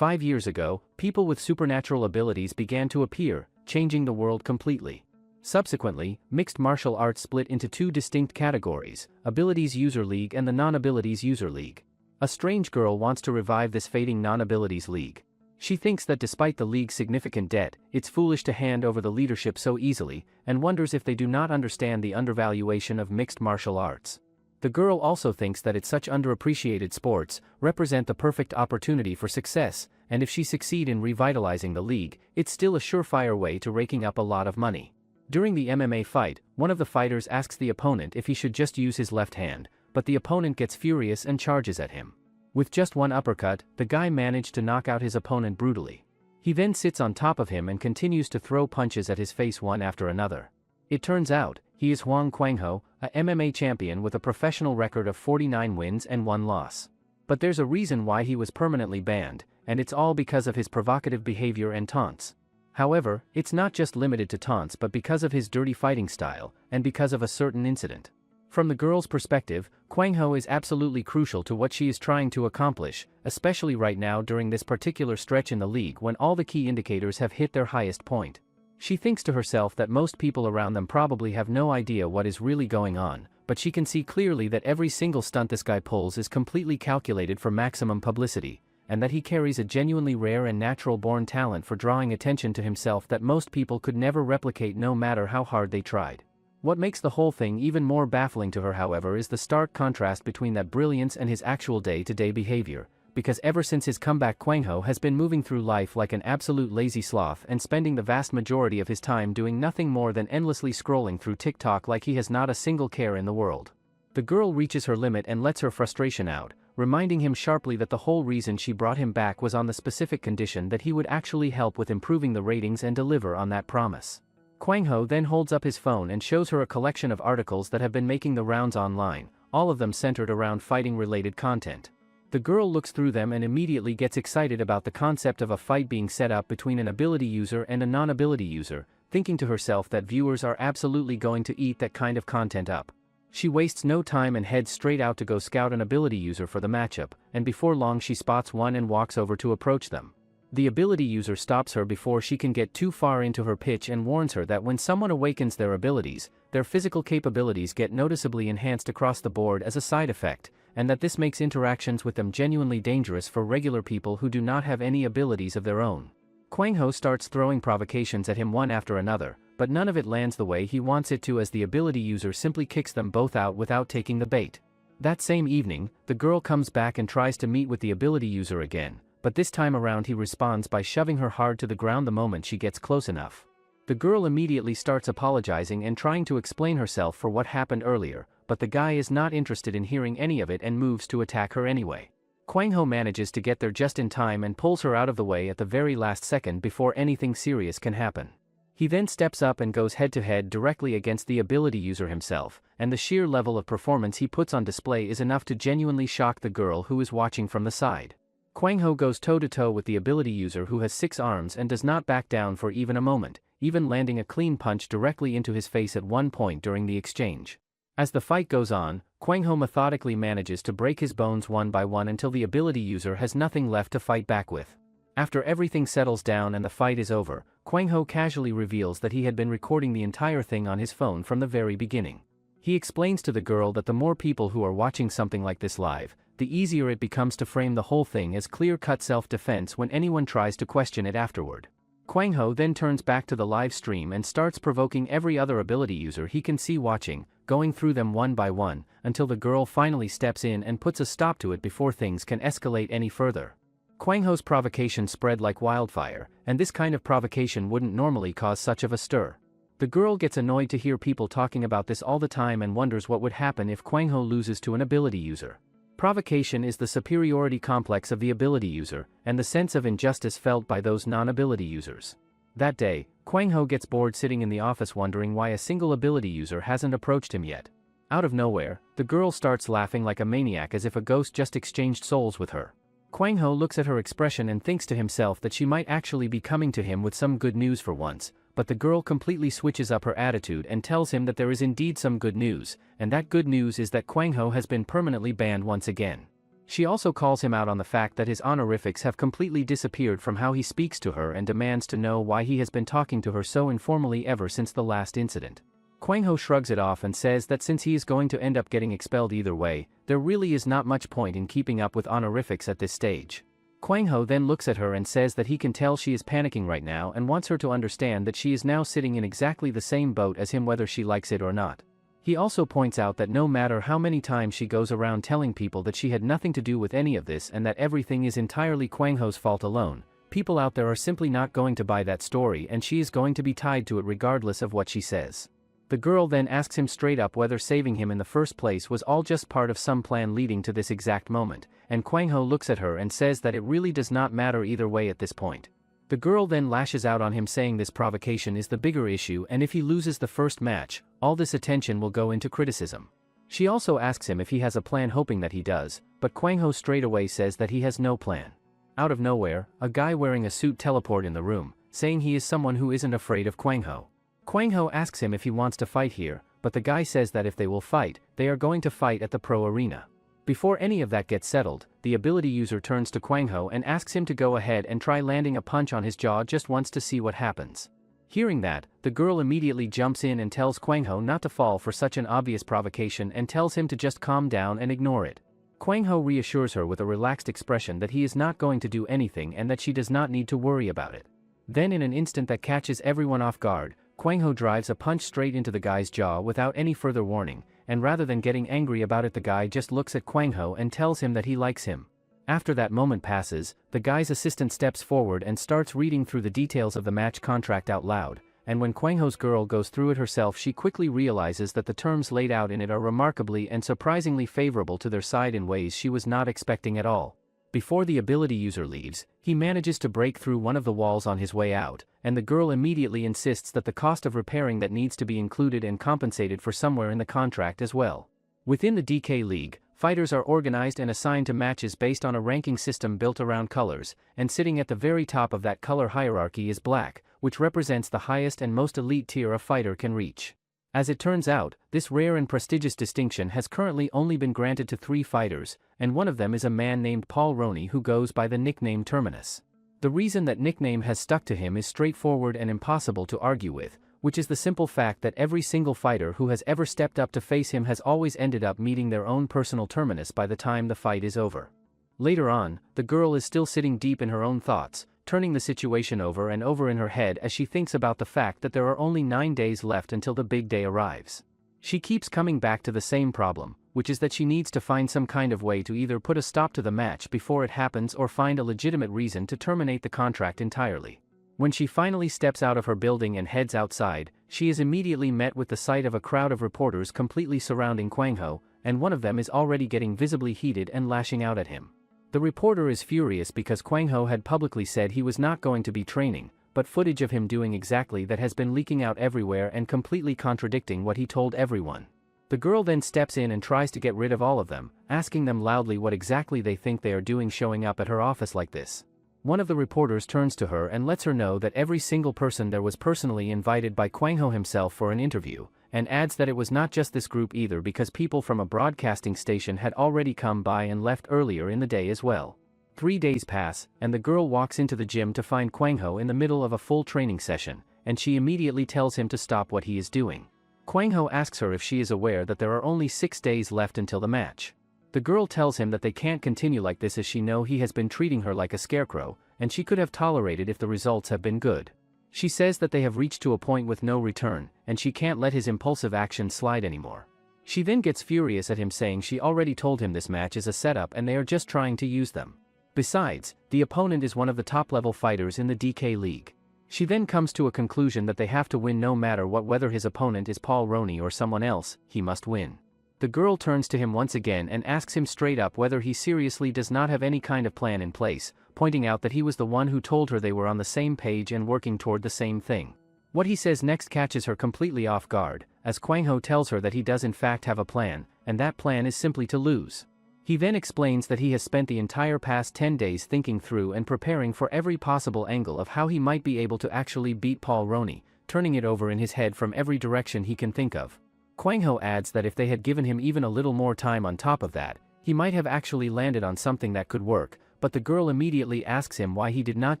5 years ago, people with supernatural abilities began to appear, changing the world completely. Subsequently, mixed martial arts split into two distinct categories, Abilities User League and the Non-Abilities User League. A strange girl wants to revive this fading non-abilities league. She thinks that despite the league's significant debt, it's foolish to hand over the leadership so easily, and wonders if they do not understand the undervaluation of mixed martial arts. The girl also thinks that it's such underappreciated sports represent the perfect opportunity for success, and if she succeeds in revitalizing the league, it's still a surefire way to raking up a lot of money. During the MMA fight, one of the fighters asks the opponent if he should just use his left hand, but the opponent gets furious and charges at him. With just one uppercut, the guy managed to knock out his opponent brutally. He then sits on top of him and continues to throw punches at his face one after another. It turns out, he is Hwang Kwangho, a MMA champion with a professional record of 49 wins and 1 loss. But there's a reason why he was permanently banned, and it's all because of his provocative behavior and taunts. However, it's not just limited to taunts but because of his dirty fighting style, and because of a certain incident. From the girl's perspective, Kwangho is absolutely crucial to what she is trying to accomplish, especially right now during this particular stretch in the league when all the key indicators have hit their highest point. She thinks to herself that most people around them probably have no idea what is really going on, but she can see clearly that every single stunt this guy pulls is completely calculated for maximum publicity, and that he carries a genuinely rare and natural-born talent for drawing attention to himself that most people could never replicate no matter how hard they tried. What makes the whole thing even more baffling to her, however, is the stark contrast between that brilliance and his actual day-to-day behavior, because ever since his comeback, Kwangho has been moving through life like an absolute lazy sloth and spending the vast majority of his time doing nothing more than endlessly scrolling through TikTok like he has not a single care in the world. The girl reaches her limit and lets her frustration out, reminding him sharply that the whole reason she brought him back was on the specific condition that he would actually help with improving the ratings and deliver on that promise. Kwangho then holds up his phone and shows her a collection of articles that have been making the rounds online, all of them centered around fighting-related content. The girl looks through them and immediately gets excited about the concept of a fight being set up between an ability user and a non-ability user, thinking to herself that viewers are absolutely going to eat that kind of content up. She wastes no time and heads straight out to go scout an ability user for the matchup, and before long she spots one and walks over to approach them. The ability user stops her before she can get too far into her pitch and warns her that when someone awakens their abilities, their physical capabilities get noticeably enhanced across the board as a side effect, and that this makes interactions with them genuinely dangerous for regular people who do not have any abilities of their own. Kwangho starts throwing provocations at him one after another, but none of it lands the way he wants it to, as the ability user simply kicks them both out without taking the bait. That same evening, the girl comes back and tries to meet with the ability user again, but this time around he responds by shoving her hard to the ground the moment she gets close enough. The girl immediately starts apologizing and trying to explain herself for what happened earlier, but the guy is not interested in hearing any of it and moves to attack her anyway. Kwangho manages to get there just in time and pulls her out of the way at the very last second before anything serious can happen. He then steps up and goes head-to-head directly against the ability user himself, and the sheer level of performance he puts on display is enough to genuinely shock the girl who is watching from the side. Kwangho goes toe-to-toe with the ability user who has 6 arms and does not back down for even a moment, even landing a clean punch directly into his face at one point during the exchange. As the fight goes on, Kwangho methodically manages to break his bones one by one until the ability user has nothing left to fight back with. After everything settles down and the fight is over, Kwangho casually reveals that he had been recording the entire thing on his phone from the very beginning. He explains to the girl that the more people who are watching something like this live, the easier it becomes to frame the whole thing as clear-cut self-defense when anyone tries to question it afterward. Kwangho then turns back to the live stream and starts provoking every other ability user he can see watching, going through them one by one, until the girl finally steps in and puts a stop to it before things can escalate any further. Kwangho's provocation spread like wildfire, and this kind of provocation wouldn't normally cause such of a stir. The girl gets annoyed to hear people talking about this all the time and wonders what would happen if Kwangho loses to an ability user. Provocation is the superiority complex of the ability user, and the sense of injustice felt by those non-ability users. That day, Kwangho gets bored sitting in the office wondering why a single ability user hasn't approached him yet. Out of nowhere, the girl starts laughing like a maniac as if a ghost just exchanged souls with her. Kwangho looks at her expression and thinks to himself that she might actually be coming to him with some good news for once, but the girl completely switches up her attitude and tells him that there is indeed some good news, and that good news is that Kwangho has been permanently banned once again. She also calls him out on the fact that his honorifics have completely disappeared from how he speaks to her and demands to know why he has been talking to her so informally ever since the last incident. Kwang Ho shrugs it off and says that since he is going to end up getting expelled either way, there really is not much point in keeping up with honorifics at this stage. Kwang Ho then looks at her and says that he can tell she is panicking right now and wants her to understand that she is now sitting in exactly the same boat as him whether she likes it or not. He also points out that no matter how many times she goes around telling people that she had nothing to do with any of this and that everything is entirely Kwang Ho's fault alone, people out there are simply not going to buy that story and she is going to be tied to it regardless of what she says. The girl then asks him straight up whether saving him in the first place was all just part of some plan leading to this exact moment, and Kwang Ho looks at her and says that it really does not matter either way at this point. The girl then lashes out on him saying this provocation is the bigger issue and if he loses the first match, all this attention will go into criticism. She also asks him if he has a plan hoping that he does, but Kwang Ho straight away says that he has no plan. Out of nowhere, a guy wearing a suit teleport in the room, saying he is someone who isn't afraid of Kwang Ho. Kwang Ho asks him if he wants to fight here, but the guy says that if they will fight, they are going to fight at the pro arena. Before any of that gets settled, the ability user turns to Kwang Ho and asks him to go ahead and try landing a punch on his jaw just once to see what happens. Hearing that, the girl immediately jumps in and tells Kwang Ho not to fall for such an obvious provocation and tells him to just calm down and ignore it. Kwang Ho reassures her with a relaxed expression that he is not going to do anything and that she does not need to worry about it. Then in an instant that catches everyone off guard, Kwang Ho drives a punch straight into the guy's jaw without any further warning, and rather than getting angry about it the guy just looks at Kwang Ho and tells him that he likes him. After that moment passes, the guy's assistant steps forward and starts reading through the details of the match contract out loud, and when Kwang Ho's girl goes through it herself she quickly realizes that the terms laid out in it are remarkably and surprisingly favorable to their side in ways she was not expecting at all. Before the ability user leaves, he manages to break through one of the walls on his way out, and the girl immediately insists that the cost of repairing that needs to be included and compensated for somewhere in the contract as well. Within the DK League, fighters are organized and assigned to matches based on a ranking system built around colors, and sitting at the very top of that color hierarchy is black, which represents the highest and most elite tier a fighter can reach. As it turns out, this rare and prestigious distinction has currently only been granted to 3 fighters, and one of them is a man named Paul Roney who goes by the nickname Terminus. The reason that nickname has stuck to him is straightforward and impossible to argue with, which is the simple fact that every single fighter who has ever stepped up to face him has always ended up meeting their own personal terminus by the time the fight is over. Later on, the girl is still sitting deep in her own thoughts, turning the situation over and over in her head as she thinks about the fact that there are only 9 days left until the big day arrives. She keeps coming back to the same problem, which is that she needs to find some kind of way to either put a stop to the match before it happens or find a legitimate reason to terminate the contract entirely. When she finally steps out of her building and heads outside, she is immediately met with the sight of a crowd of reporters completely surrounding Kwang Ho, and one of them is already getting visibly heated and lashing out at him. The reporter is furious because Kwang Ho had publicly said he was not going to be training, but footage of him doing exactly that has been leaking out everywhere and completely contradicting what he told everyone. The girl then steps in and tries to get rid of all of them, asking them loudly what exactly they think they are doing showing up at her office like this. One of the reporters turns to her and lets her know that every single person there was personally invited by Kwang Ho himself for an interview, and adds that it was not just this group either because people from a broadcasting station had already come by and left earlier in the day as well. 3 days pass, and the girl walks into the gym to find Kwang Ho in the middle of a full training session, and she immediately tells him to stop what he is doing. Kwang Ho asks her if she is aware that there are only 6 days left until the match. The girl tells him that they can't continue like this as she knows he has been treating her like a scarecrow, and she could have tolerated if the results have been good. She says that they have reached to a point with no return, and she can't let his impulsive actions slide anymore. She then gets furious at him saying she already told him this match is a setup and they are just trying to use them. Besides, the opponent is one of the top-level fighters in the DK League. She then comes to a conclusion that they have to win no matter what, whether his opponent is Paul Roney or someone else, he must win. The girl turns to him once again and asks him straight up whether he seriously does not have any kind of plan in place, pointing out that he was the one who told her they were on the same page and working toward the same thing. What he says next catches her completely off guard, as Kwang Ho tells her that he does in fact have a plan, and that plan is simply to lose. He then explains that he has spent the entire past 10 days thinking through and preparing for every possible angle of how he might be able to actually beat Paul Roney, turning it over in his head from every direction he can think of. Kwang Ho adds that if they had given him even a little more time on top of that, he He might have actually landed on something that could work, but the girl immediately asks him why he did not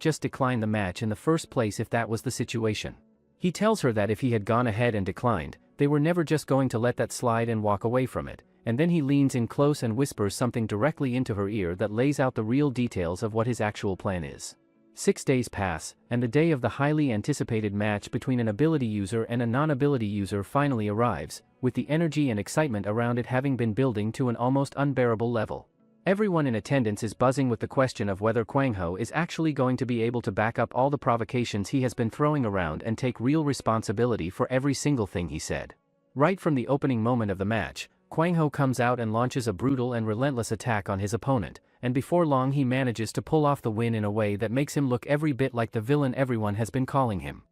just decline the match in the first place if that was the situation. He tells her that if he had gone ahead and declined, they were never just going to let that slide and walk away from it, and then he leans in close and whispers something directly into her ear that lays out the real details of what his actual plan is. 6 days pass, and the day of the highly anticipated match between an ability user and a non-ability user finally arrives, with the energy and excitement around it having been building to an almost unbearable level. Everyone in attendance is buzzing with the question of whether Kwang Ho is actually going to be able to back up all the provocations he has been throwing around and take real responsibility for every single thing he said. Right from the opening moment of the match, Kwang Ho comes out and launches a brutal and relentless attack on his opponent, and before long he manages to pull off the win in a way that makes him look every bit like the villain everyone has been calling him.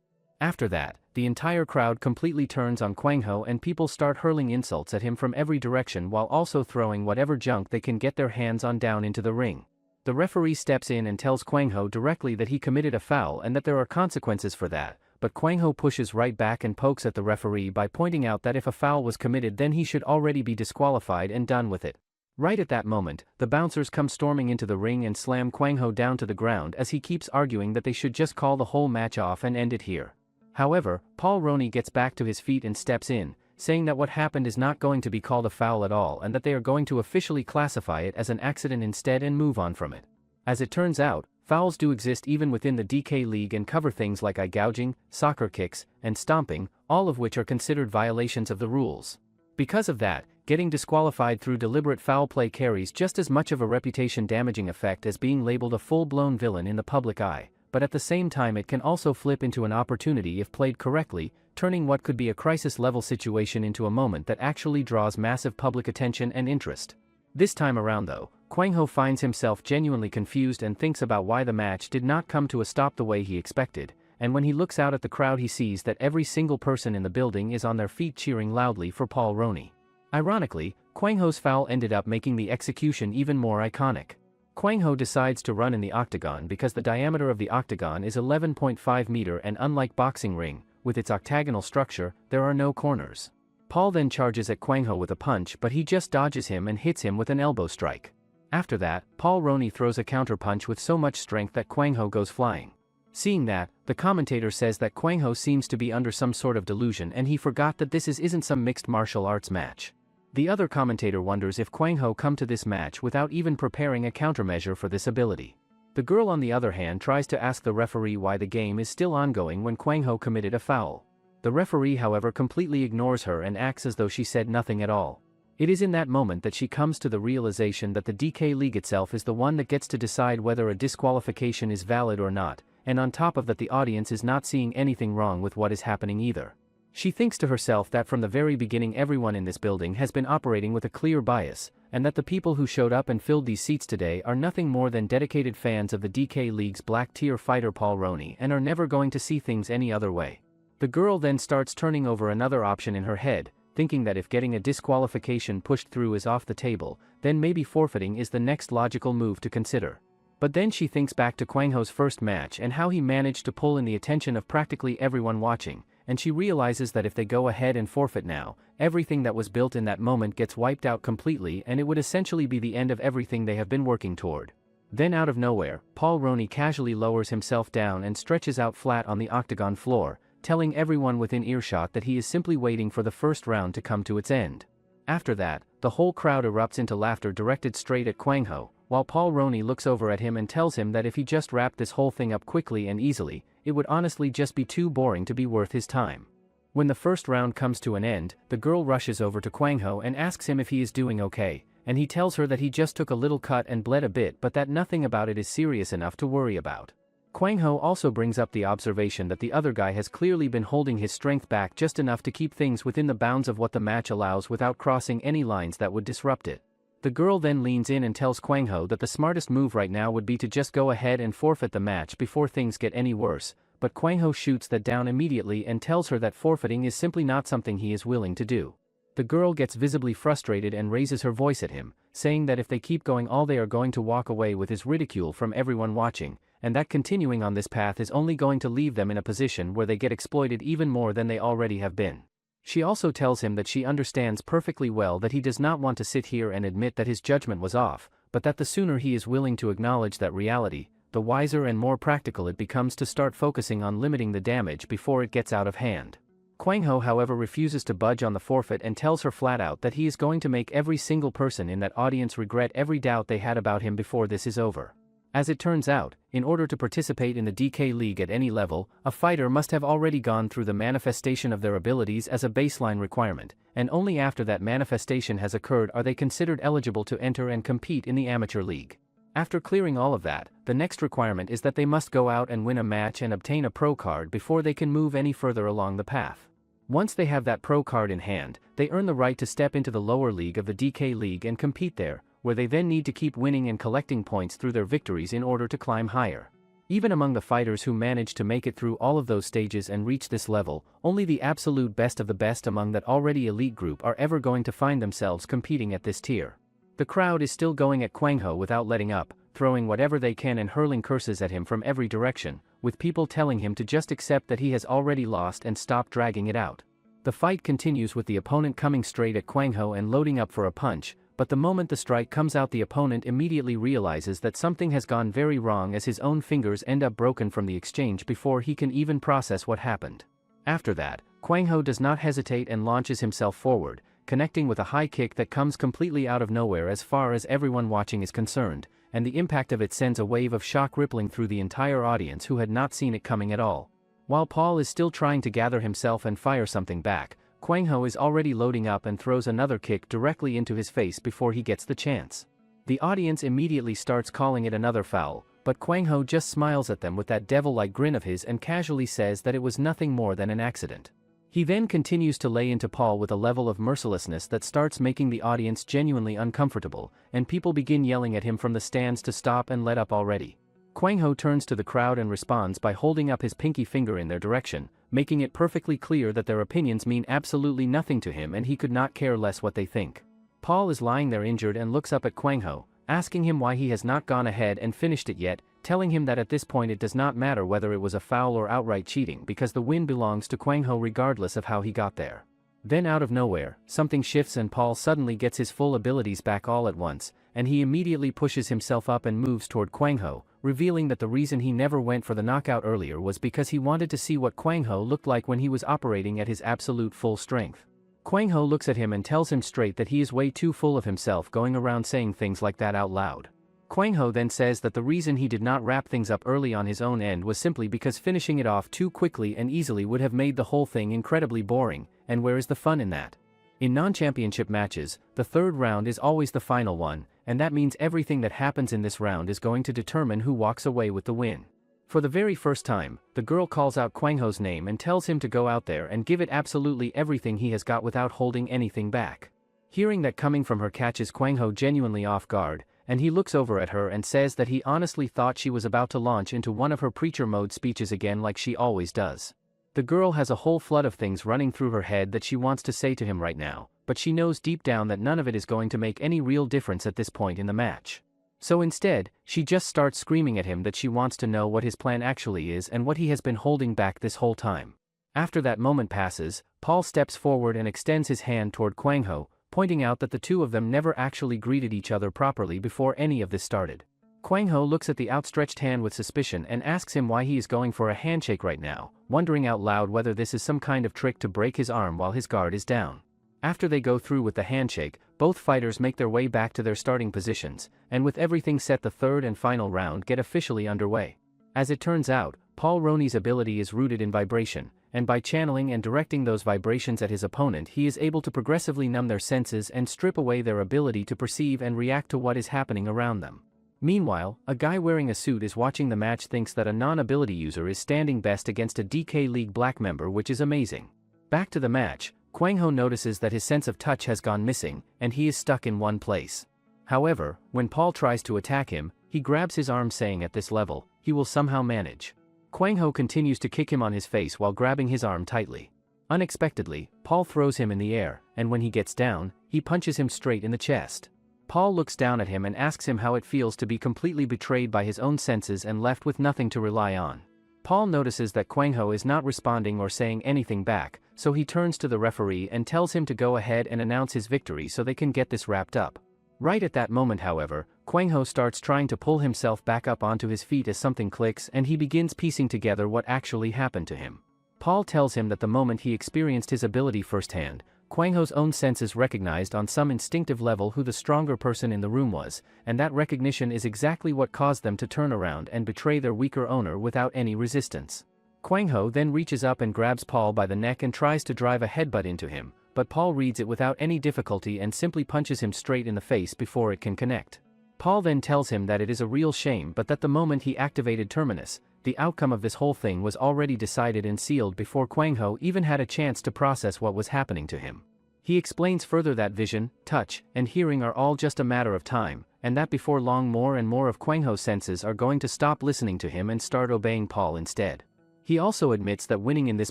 After that, the entire crowd completely turns on Kwang Ho and people start hurling insults at him from every direction while also throwing whatever junk they can get their hands on down into the ring. The referee steps in and tells Kwang Ho directly that he committed a foul and that there are consequences for that, but Kwang Ho pushes right back and pokes at the referee by pointing out that if a foul was committed then he should already be disqualified and done with it. Right at that moment, the bouncers come storming into the ring and slam Kwang Ho down to the ground as he keeps arguing that they should just call the whole match off and end it here. However, Paul Roney gets back to his feet and steps in, saying that what happened is not going to be called a foul at all and that they are going to officially classify it as an accident instead and move on from it. As it turns out, fouls do exist even within the DK League and cover things like eye gouging, soccer kicks, and stomping, all of which are considered violations of the rules. Because of that, getting disqualified through deliberate foul play carries just as much of a reputation-damaging effect as being labeled a full-blown villain in the public eye, but at the same time it can also flip into an opportunity if played correctly, turning what could be a crisis-level situation into a moment that actually draws massive public attention and interest. This time around though, Kwang Ho finds himself genuinely confused and thinks about why the match did not come to a stop the way he expected, and when he looks out at the crowd he sees that every single person in the building is on their feet cheering loudly for Paul Roney. Ironically, Kwang Ho's foul ended up making the execution even more iconic. Kwang Ho decides to run in the octagon because the diameter of the octagon is 11.5 meters and unlike boxing ring, with its octagonal structure, there are no corners. Paul then charges at Kwang Ho with a punch but he just dodges him and hits him with an elbow strike. After that, Paul Roney throws a counterpunch with so much strength that Kwang Ho goes flying. Seeing that, the commentator says that Kwang Ho seems to be under some sort of delusion and he forgot that this isn't some mixed martial arts match. The other commentator wonders if Kwang Ho come to this match without even preparing a countermeasure for this ability. The girl on the other hand tries to ask the referee why the game is still ongoing when Kwang Ho committed a foul. The referee however completely ignores her and acts as though she said nothing at all. It is in that moment that she comes to the realization that the DK League itself is the one that gets to decide whether a disqualification is valid or not, and on top of that the audience is not seeing anything wrong with what is happening either. She thinks to herself that from the very beginning everyone in this building has been operating with a clear bias, and that the people who showed up and filled these seats today are nothing more than dedicated fans of the DK League's black-tier fighter Paul Roney and are never going to see things any other way. The girl then starts turning over another option in her head, thinking that if getting a disqualification pushed through is off the table, then maybe forfeiting is the next logical move to consider. But then she thinks back to Kwang Ho's first match and how he managed to pull in the attention of practically everyone watching, and she realizes that if they go ahead and forfeit now, everything that was built in that moment gets wiped out completely and it would essentially be the end of everything they have been working toward. Then out of nowhere, Paul Roney casually lowers himself down and stretches out flat on the octagon floor, telling everyone within earshot that he is simply waiting for the first round to come to its end. After that, the whole crowd erupts into laughter directed straight at Kwang Ho, while Paul Roney looks over at him and tells him that if he just wrapped this whole thing up quickly and easily, it would honestly just be too boring to be worth his time. When the first round comes to an end, the girl rushes over to Kwang Ho and asks him if he is doing okay, and he tells her that he just took a little cut and bled a bit but that nothing about it is serious enough to worry about. Kwang Ho also brings up the observation that the other guy has clearly been holding his strength back just enough to keep things within the bounds of what the match allows without crossing any lines that would disrupt it. The girl then leans in and tells Kwang Ho that the smartest move right now would be to just go ahead and forfeit the match before things get any worse, but Kwang Ho shoots that down immediately and tells her that forfeiting is simply not something he is willing to do. The girl gets visibly frustrated and raises her voice at him, saying that if they keep going all they are going to walk away with is ridicule from everyone watching, and that continuing on this path is only going to leave them in a position where they get exploited even more than they already have been. She also tells him that she understands perfectly well that he does not want to sit here and admit that his judgment was off, but that the sooner he is willing to acknowledge that reality, the wiser and more practical it becomes to start focusing on limiting the damage before it gets out of hand. Kwang Ho, however, refuses to budge on the forfeit and tells her flat out that he is going to make every single person in that audience regret every doubt they had about him before this is over. As it turns out, in order to participate in the DK League at any level, a fighter must have already gone through the manifestation of their abilities as a baseline requirement, and only after that manifestation has occurred are they considered eligible to enter and compete in the amateur league. After clearing all of that, the next requirement is that they must go out and win a match and obtain a pro card before they can move any further along the path. Once they have that pro card in hand, they earn the right to step into the lower league of the DK League and compete there, where they then need to keep winning and collecting points through their victories in order to climb higher. Even among the fighters who manage to make it through all of those stages and reach this level, only the absolute best of the best among that already elite group are ever going to find themselves competing at this tier. The crowd is still going at Kwang Ho without letting up, throwing whatever they can and hurling curses at him from every direction, with people telling him to just accept that he has already lost and stop dragging it out. The fight continues with the opponent coming straight at Kwang Ho and loading up for a punch, but the moment the strike comes out, the opponent immediately realizes that something has gone very wrong as his own fingers end up broken from the exchange before he can even process what happened. After that, Kwang Ho does not hesitate and launches himself forward, connecting with a high kick that comes completely out of nowhere as far as everyone watching is concerned, and the impact of it sends a wave of shock rippling through the entire audience who had not seen it coming at all. While Paul is still trying to gather himself and fire something back, Kwang Ho is already loading up and throws another kick directly into his face before he gets the chance. The audience immediately starts calling it another foul, but Kwang Ho just smiles at them with that devil-like grin of his and casually says that it was nothing more than an accident. He then continues to lay into Paul with a level of mercilessness that starts making the audience genuinely uncomfortable, and people begin yelling at him from the stands to stop and let up already. Kwang Ho turns to the crowd and responds by holding up his pinky finger in their direction, making it perfectly clear that their opinions mean absolutely nothing to him and he could not care less what they think. Paul is lying there injured and looks up at Kwang Ho, asking him why he has not gone ahead and finished it yet, telling him that at this point it does not matter whether it was a foul or outright cheating because the win belongs to Kwang Ho regardless of how he got there. Then out of nowhere, something shifts and Paul suddenly gets his full abilities back all at once, and he immediately pushes himself up and moves toward Kwang Ho, revealing that the reason he never went for the knockout earlier was because he wanted to see what Kwang Ho looked like when he was operating at his absolute full strength. Kwang Ho looks at him and tells him straight that he is way too full of himself going around saying things like that out loud. Kwang Ho then says that the reason he did not wrap things up early on his own end was simply because finishing it off too quickly and easily would have made the whole thing incredibly boring, and where is the fun in that? In non-championship matches, the third round is always the final one, and that means everything that happens in this round is going to determine who walks away with the win. For the very first time, the girl calls out Kwang Ho's name and tells him to go out there and give it absolutely everything he has got without holding anything back. Hearing that coming from her catches Kwang Ho genuinely off guard, and he looks over at her and says that he honestly thought she was about to launch into one of her preacher mode speeches again like she always does. The girl has a whole flood of things running through her head that she wants to say to him right now, but she knows deep down that none of it is going to make any real difference at this point in the match. So instead, she just starts screaming at him that she wants to know what his plan actually is and what he has been holding back this whole time. After that moment passes, Paul steps forward and extends his hand toward Kwang Ho, pointing out that the two of them never actually greeted each other properly before any of this started. Kwang Ho looks at the outstretched hand with suspicion and asks him why he is going for a handshake right now, wondering out loud whether this is some kind of trick to break his arm while his guard is down. After they go through with the handshake, both fighters make their way back to their starting positions, and with everything set the third and final round get officially underway. As it turns out, Paul Roney's ability is rooted in vibration, and by channeling and directing those vibrations at his opponent he is able to progressively numb their senses and strip away their ability to perceive and react to what is happening around them. Meanwhile, a guy wearing a suit is watching the match, thinks that a non-ability user is standing best against a DK League black member, which is amazing. Back to the match, Kwang Ho notices that his sense of touch has gone missing, and he is stuck in one place. However, when Paul tries to attack him, he grabs his arm saying at this level, he will somehow manage. Kwang Ho continues to kick him on his face while grabbing his arm tightly. Unexpectedly, Paul throws him in the air, and when he gets down, he punches him straight in the chest. Paul looks down at him and asks him how it feels to be completely betrayed by his own senses and left with nothing to rely on. Paul notices that Kwang Ho is not responding or saying anything back, so he turns to the referee and tells him to go ahead and announce his victory so they can get this wrapped up. Right at that moment, however, Kwang Ho starts trying to pull himself back up onto his feet as something clicks and he begins piecing together what actually happened to him. Paul tells him that the moment he experienced his ability firsthand, Kwang Ho's own senses recognized on some instinctive level who the stronger person in the room was, and that recognition is exactly what caused them to turn around and betray their weaker owner without any resistance. Kwang Ho then reaches up and grabs Paul by the neck and tries to drive a headbutt into him, but Paul reads it without any difficulty and simply punches him straight in the face before it can connect. Paul then tells him that it is a real shame but that the moment he activated Terminus, the outcome of this whole thing was already decided and sealed before Kwang Ho even had a chance to process what was happening to him. He explains further that vision, touch, and hearing are all just a matter of time, and that before long more and more of Kwang Ho's senses are going to stop listening to him and start obeying Paul instead. He also admits that winning in this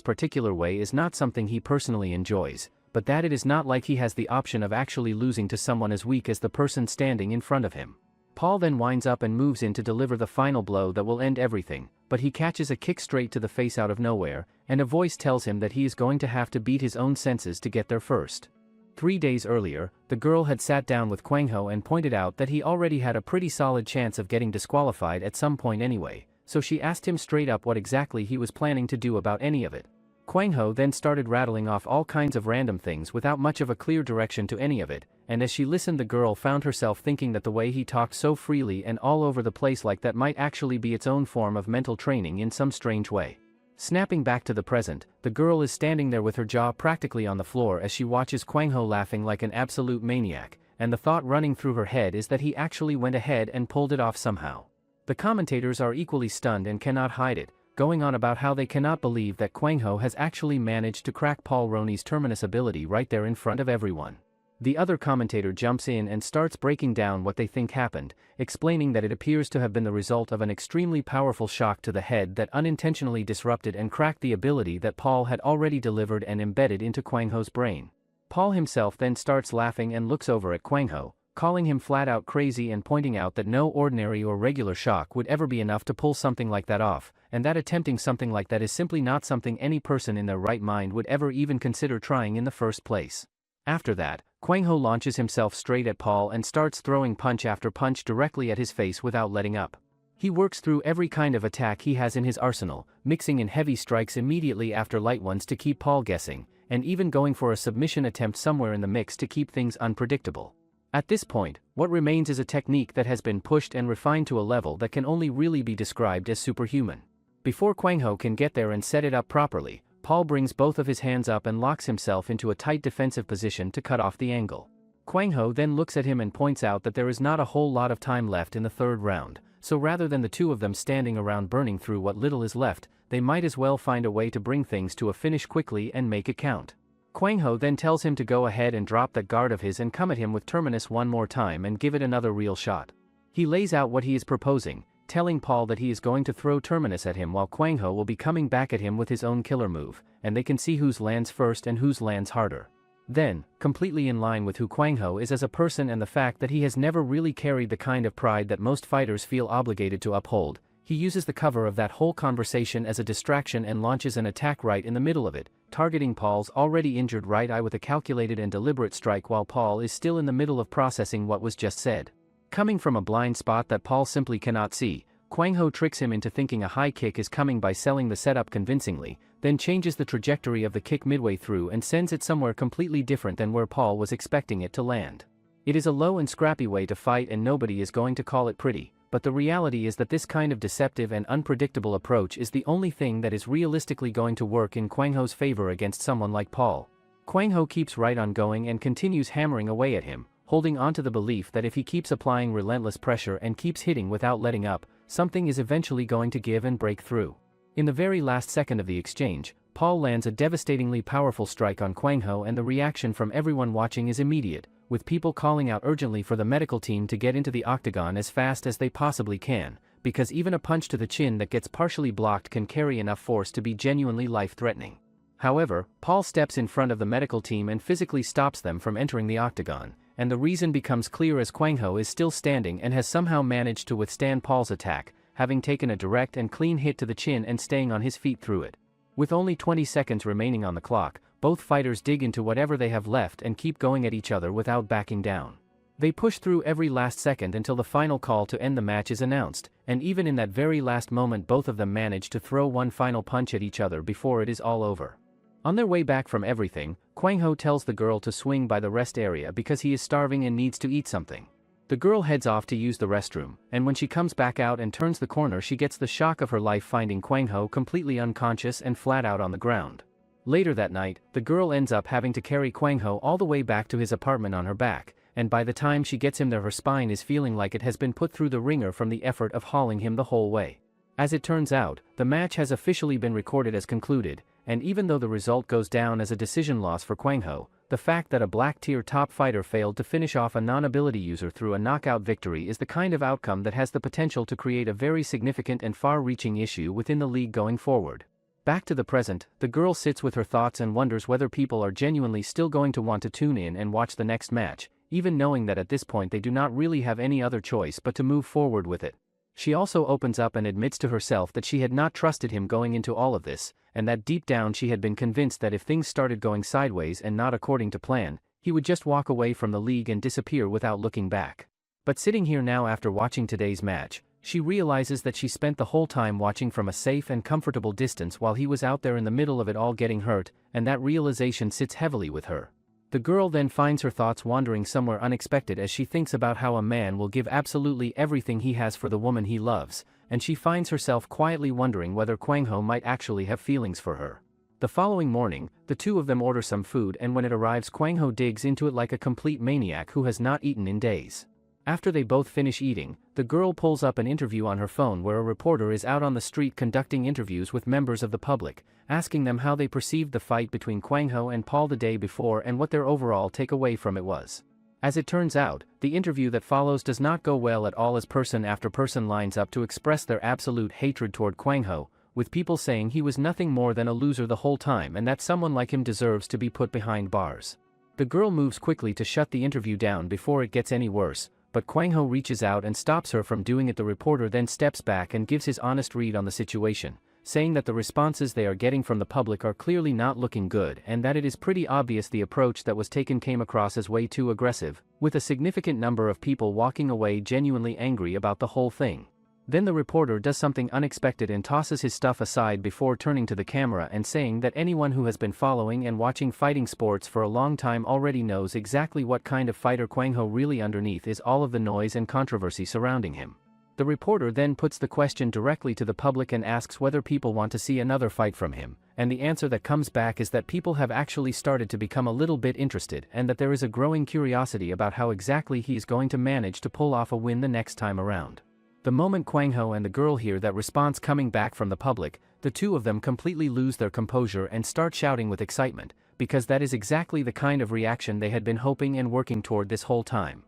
particular way is not something he personally enjoys, but that it is not like he has the option of actually losing to someone as weak as the person standing in front of him. Paul then winds up and moves in to deliver the final blow that will end everything, but he catches a kick straight to the face out of nowhere, and a voice tells him that he is going to have to beat his own senses to get there first. 3 days earlier, the girl had sat down with Kwang Ho and pointed out that he already had a pretty solid chance of getting disqualified at some point anyway, so she asked him straight up what exactly he was planning to do about any of it. Kwang Ho then started rattling off all kinds of random things without much of a clear direction to any of it, and as she listened the girl found herself thinking that the way he talked so freely and all over the place like that might actually be its own form of mental training in some strange way. Snapping back to the present, the girl is standing there with her jaw practically on the floor as she watches Kwang Ho laughing like an absolute maniac, and the thought running through her head is that he actually went ahead and pulled it off somehow. The commentators are equally stunned and cannot hide it, going on about how they cannot believe that Kwang Ho has actually managed to crack Paul Roney's Terminus ability right there in front of everyone. The other commentator jumps in and starts breaking down what they think happened, explaining that it appears to have been the result of an extremely powerful shock to the head that unintentionally disrupted and cracked the ability that Paul had already delivered and embedded into Kwang Ho's brain. Paul himself then starts laughing and looks over at Kwang Ho, calling him flat out crazy and pointing out that no ordinary or regular shock would ever be enough to pull something like that off, and that attempting something like that is simply not something any person in their right mind would ever even consider trying in the first place. After that, Kwang Ho launches himself straight at Paul and starts throwing punch after punch directly at his face without letting up. He works through every kind of attack he has in his arsenal, mixing in heavy strikes immediately after light ones to keep Paul guessing, and even going for a submission attempt somewhere in the mix to keep things unpredictable. At this point, what remains is a technique that has been pushed and refined to a level that can only really be described as superhuman. Before Kwang Ho can get there and set it up properly, Paul brings both of his hands up and locks himself into a tight defensive position to cut off the angle. Kwang Ho then looks at him and points out that there is not a whole lot of time left in the third round, so rather than the two of them standing around burning through what little is left, they might as well find a way to bring things to a finish quickly and make it count. Kwang Ho then tells him to go ahead and drop that guard of his and come at him with Terminus one more time and give it another real shot. He lays out what he is proposing, telling Paul that he is going to throw Terminus at him while Kwang Ho will be coming back at him with his own killer move, and they can see whose lands first and whose lands harder. Then, completely in line with who Kwang Ho is as a person and the fact that he has never really carried the kind of pride that most fighters feel obligated to uphold, he uses the cover of that whole conversation as a distraction and launches an attack right in the middle of it, targeting Paul's already injured right eye with a calculated and deliberate strike while Paul is still in the middle of processing what was just said. Coming from a blind spot that Paul simply cannot see, Kwang Ho tricks him into thinking a high kick is coming by selling the setup convincingly, then changes the trajectory of the kick midway through and sends it somewhere completely different than where Paul was expecting it to land. It is a low and scrappy way to fight and nobody is going to call it pretty, but the reality is that this kind of deceptive and unpredictable approach is the only thing that is realistically going to work in Kwang Ho's favor against someone like Paul. Kwang Ho keeps right on going and continues hammering away at him, holding on to the belief that if he keeps applying relentless pressure and keeps hitting without letting up, something is eventually going to give and break through. In the very last second of the exchange, Paul lands a devastatingly powerful strike on Kwang Ho and the reaction from everyone watching is immediate, with people calling out urgently for the medical team to get into the octagon as fast as they possibly can, because even a punch to the chin that gets partially blocked can carry enough force to be genuinely life-threatening. However, Paul steps in front of the medical team and physically stops them from entering the octagon, and the reason becomes clear as Kwang Ho is still standing and has somehow managed to withstand Paul's attack, having taken a direct and clean hit to the chin and staying on his feet through it. With only 20 seconds remaining on the clock, both fighters dig into whatever they have left and keep going at each other without backing down. They push through every last second until the final call to end the match is announced, and even in that very last moment both of them manage to throw one final punch at each other before it is all over. On their way back from everything, Kwang Ho tells the girl to swing by the rest area because he is starving and needs to eat something. The girl heads off to use the restroom, and when she comes back out and turns the corner she gets the shock of her life finding Kwang Ho completely unconscious and flat out on the ground. Later that night, the girl ends up having to carry Kwang Ho all the way back to his apartment on her back, and by the time she gets him there her spine is feeling like it has been put through the ringer from the effort of hauling him the whole way. As it turns out, the match has officially been recorded as concluded, and even though the result goes down as a decision loss for Kwang Ho, the fact that a black-tier top fighter failed to finish off a non-ability user through a knockout victory is the kind of outcome that has the potential to create a very significant and far-reaching issue within the league going forward. Back to the present, the girl sits with her thoughts and wonders whether people are genuinely still going to want to tune in and watch the next match, even knowing that at this point they do not really have any other choice but to move forward with it. She also opens up and admits to herself that she had not trusted him going into all of this, and that deep down she had been convinced that if things started going sideways and not according to plan, he would just walk away from the league and disappear without looking back. But sitting here now after watching today's match, she realizes that she spent the whole time watching from a safe and comfortable distance while he was out there in the middle of it all getting hurt, and that realization sits heavily with her. The girl then finds her thoughts wandering somewhere unexpected as she thinks about how a man will give absolutely everything he has for the woman he loves, and she finds herself quietly wondering whether Kwang Ho might actually have feelings for her. The following morning, the two of them order some food and when it arrives Kwang Ho digs into it like a complete maniac who has not eaten in days. After they both finish eating, the girl pulls up an interview on her phone where a reporter is out on the street conducting interviews with members of the public, asking them how they perceived the fight between Kwang Ho and Paul the day before and what their overall takeaway from it was. As it turns out, the interview that follows does not go well at all as person after person lines up to express their absolute hatred toward Kwang Ho, with people saying he was nothing more than a loser the whole time and that someone like him deserves to be put behind bars. The girl moves quickly to shut the interview down before it gets any worse, but Kwang Ho reaches out and stops her from doing it. The reporter then steps back and gives his honest read on the situation, saying that the responses they are getting from the public are clearly not looking good and that it is pretty obvious the approach that was taken came across as way too aggressive, with a significant number of people walking away genuinely angry about the whole thing. Then the reporter does something unexpected and tosses his stuff aside before turning to the camera and saying that anyone who has been following and watching fighting sports for a long time already knows exactly what kind of fighter Kwang Ho really underneath is all of the noise and controversy surrounding him. The reporter then puts the question directly to the public and asks whether people want to see another fight from him, and the answer that comes back is that people have actually started to become a little bit interested and that there is a growing curiosity about how exactly he is going to manage to pull off a win the next time around. The moment Kwang Ho and the girl hear that response coming back from the public, the two of them completely lose their composure and start shouting with excitement, because that is exactly the kind of reaction they had been hoping and working toward this whole time.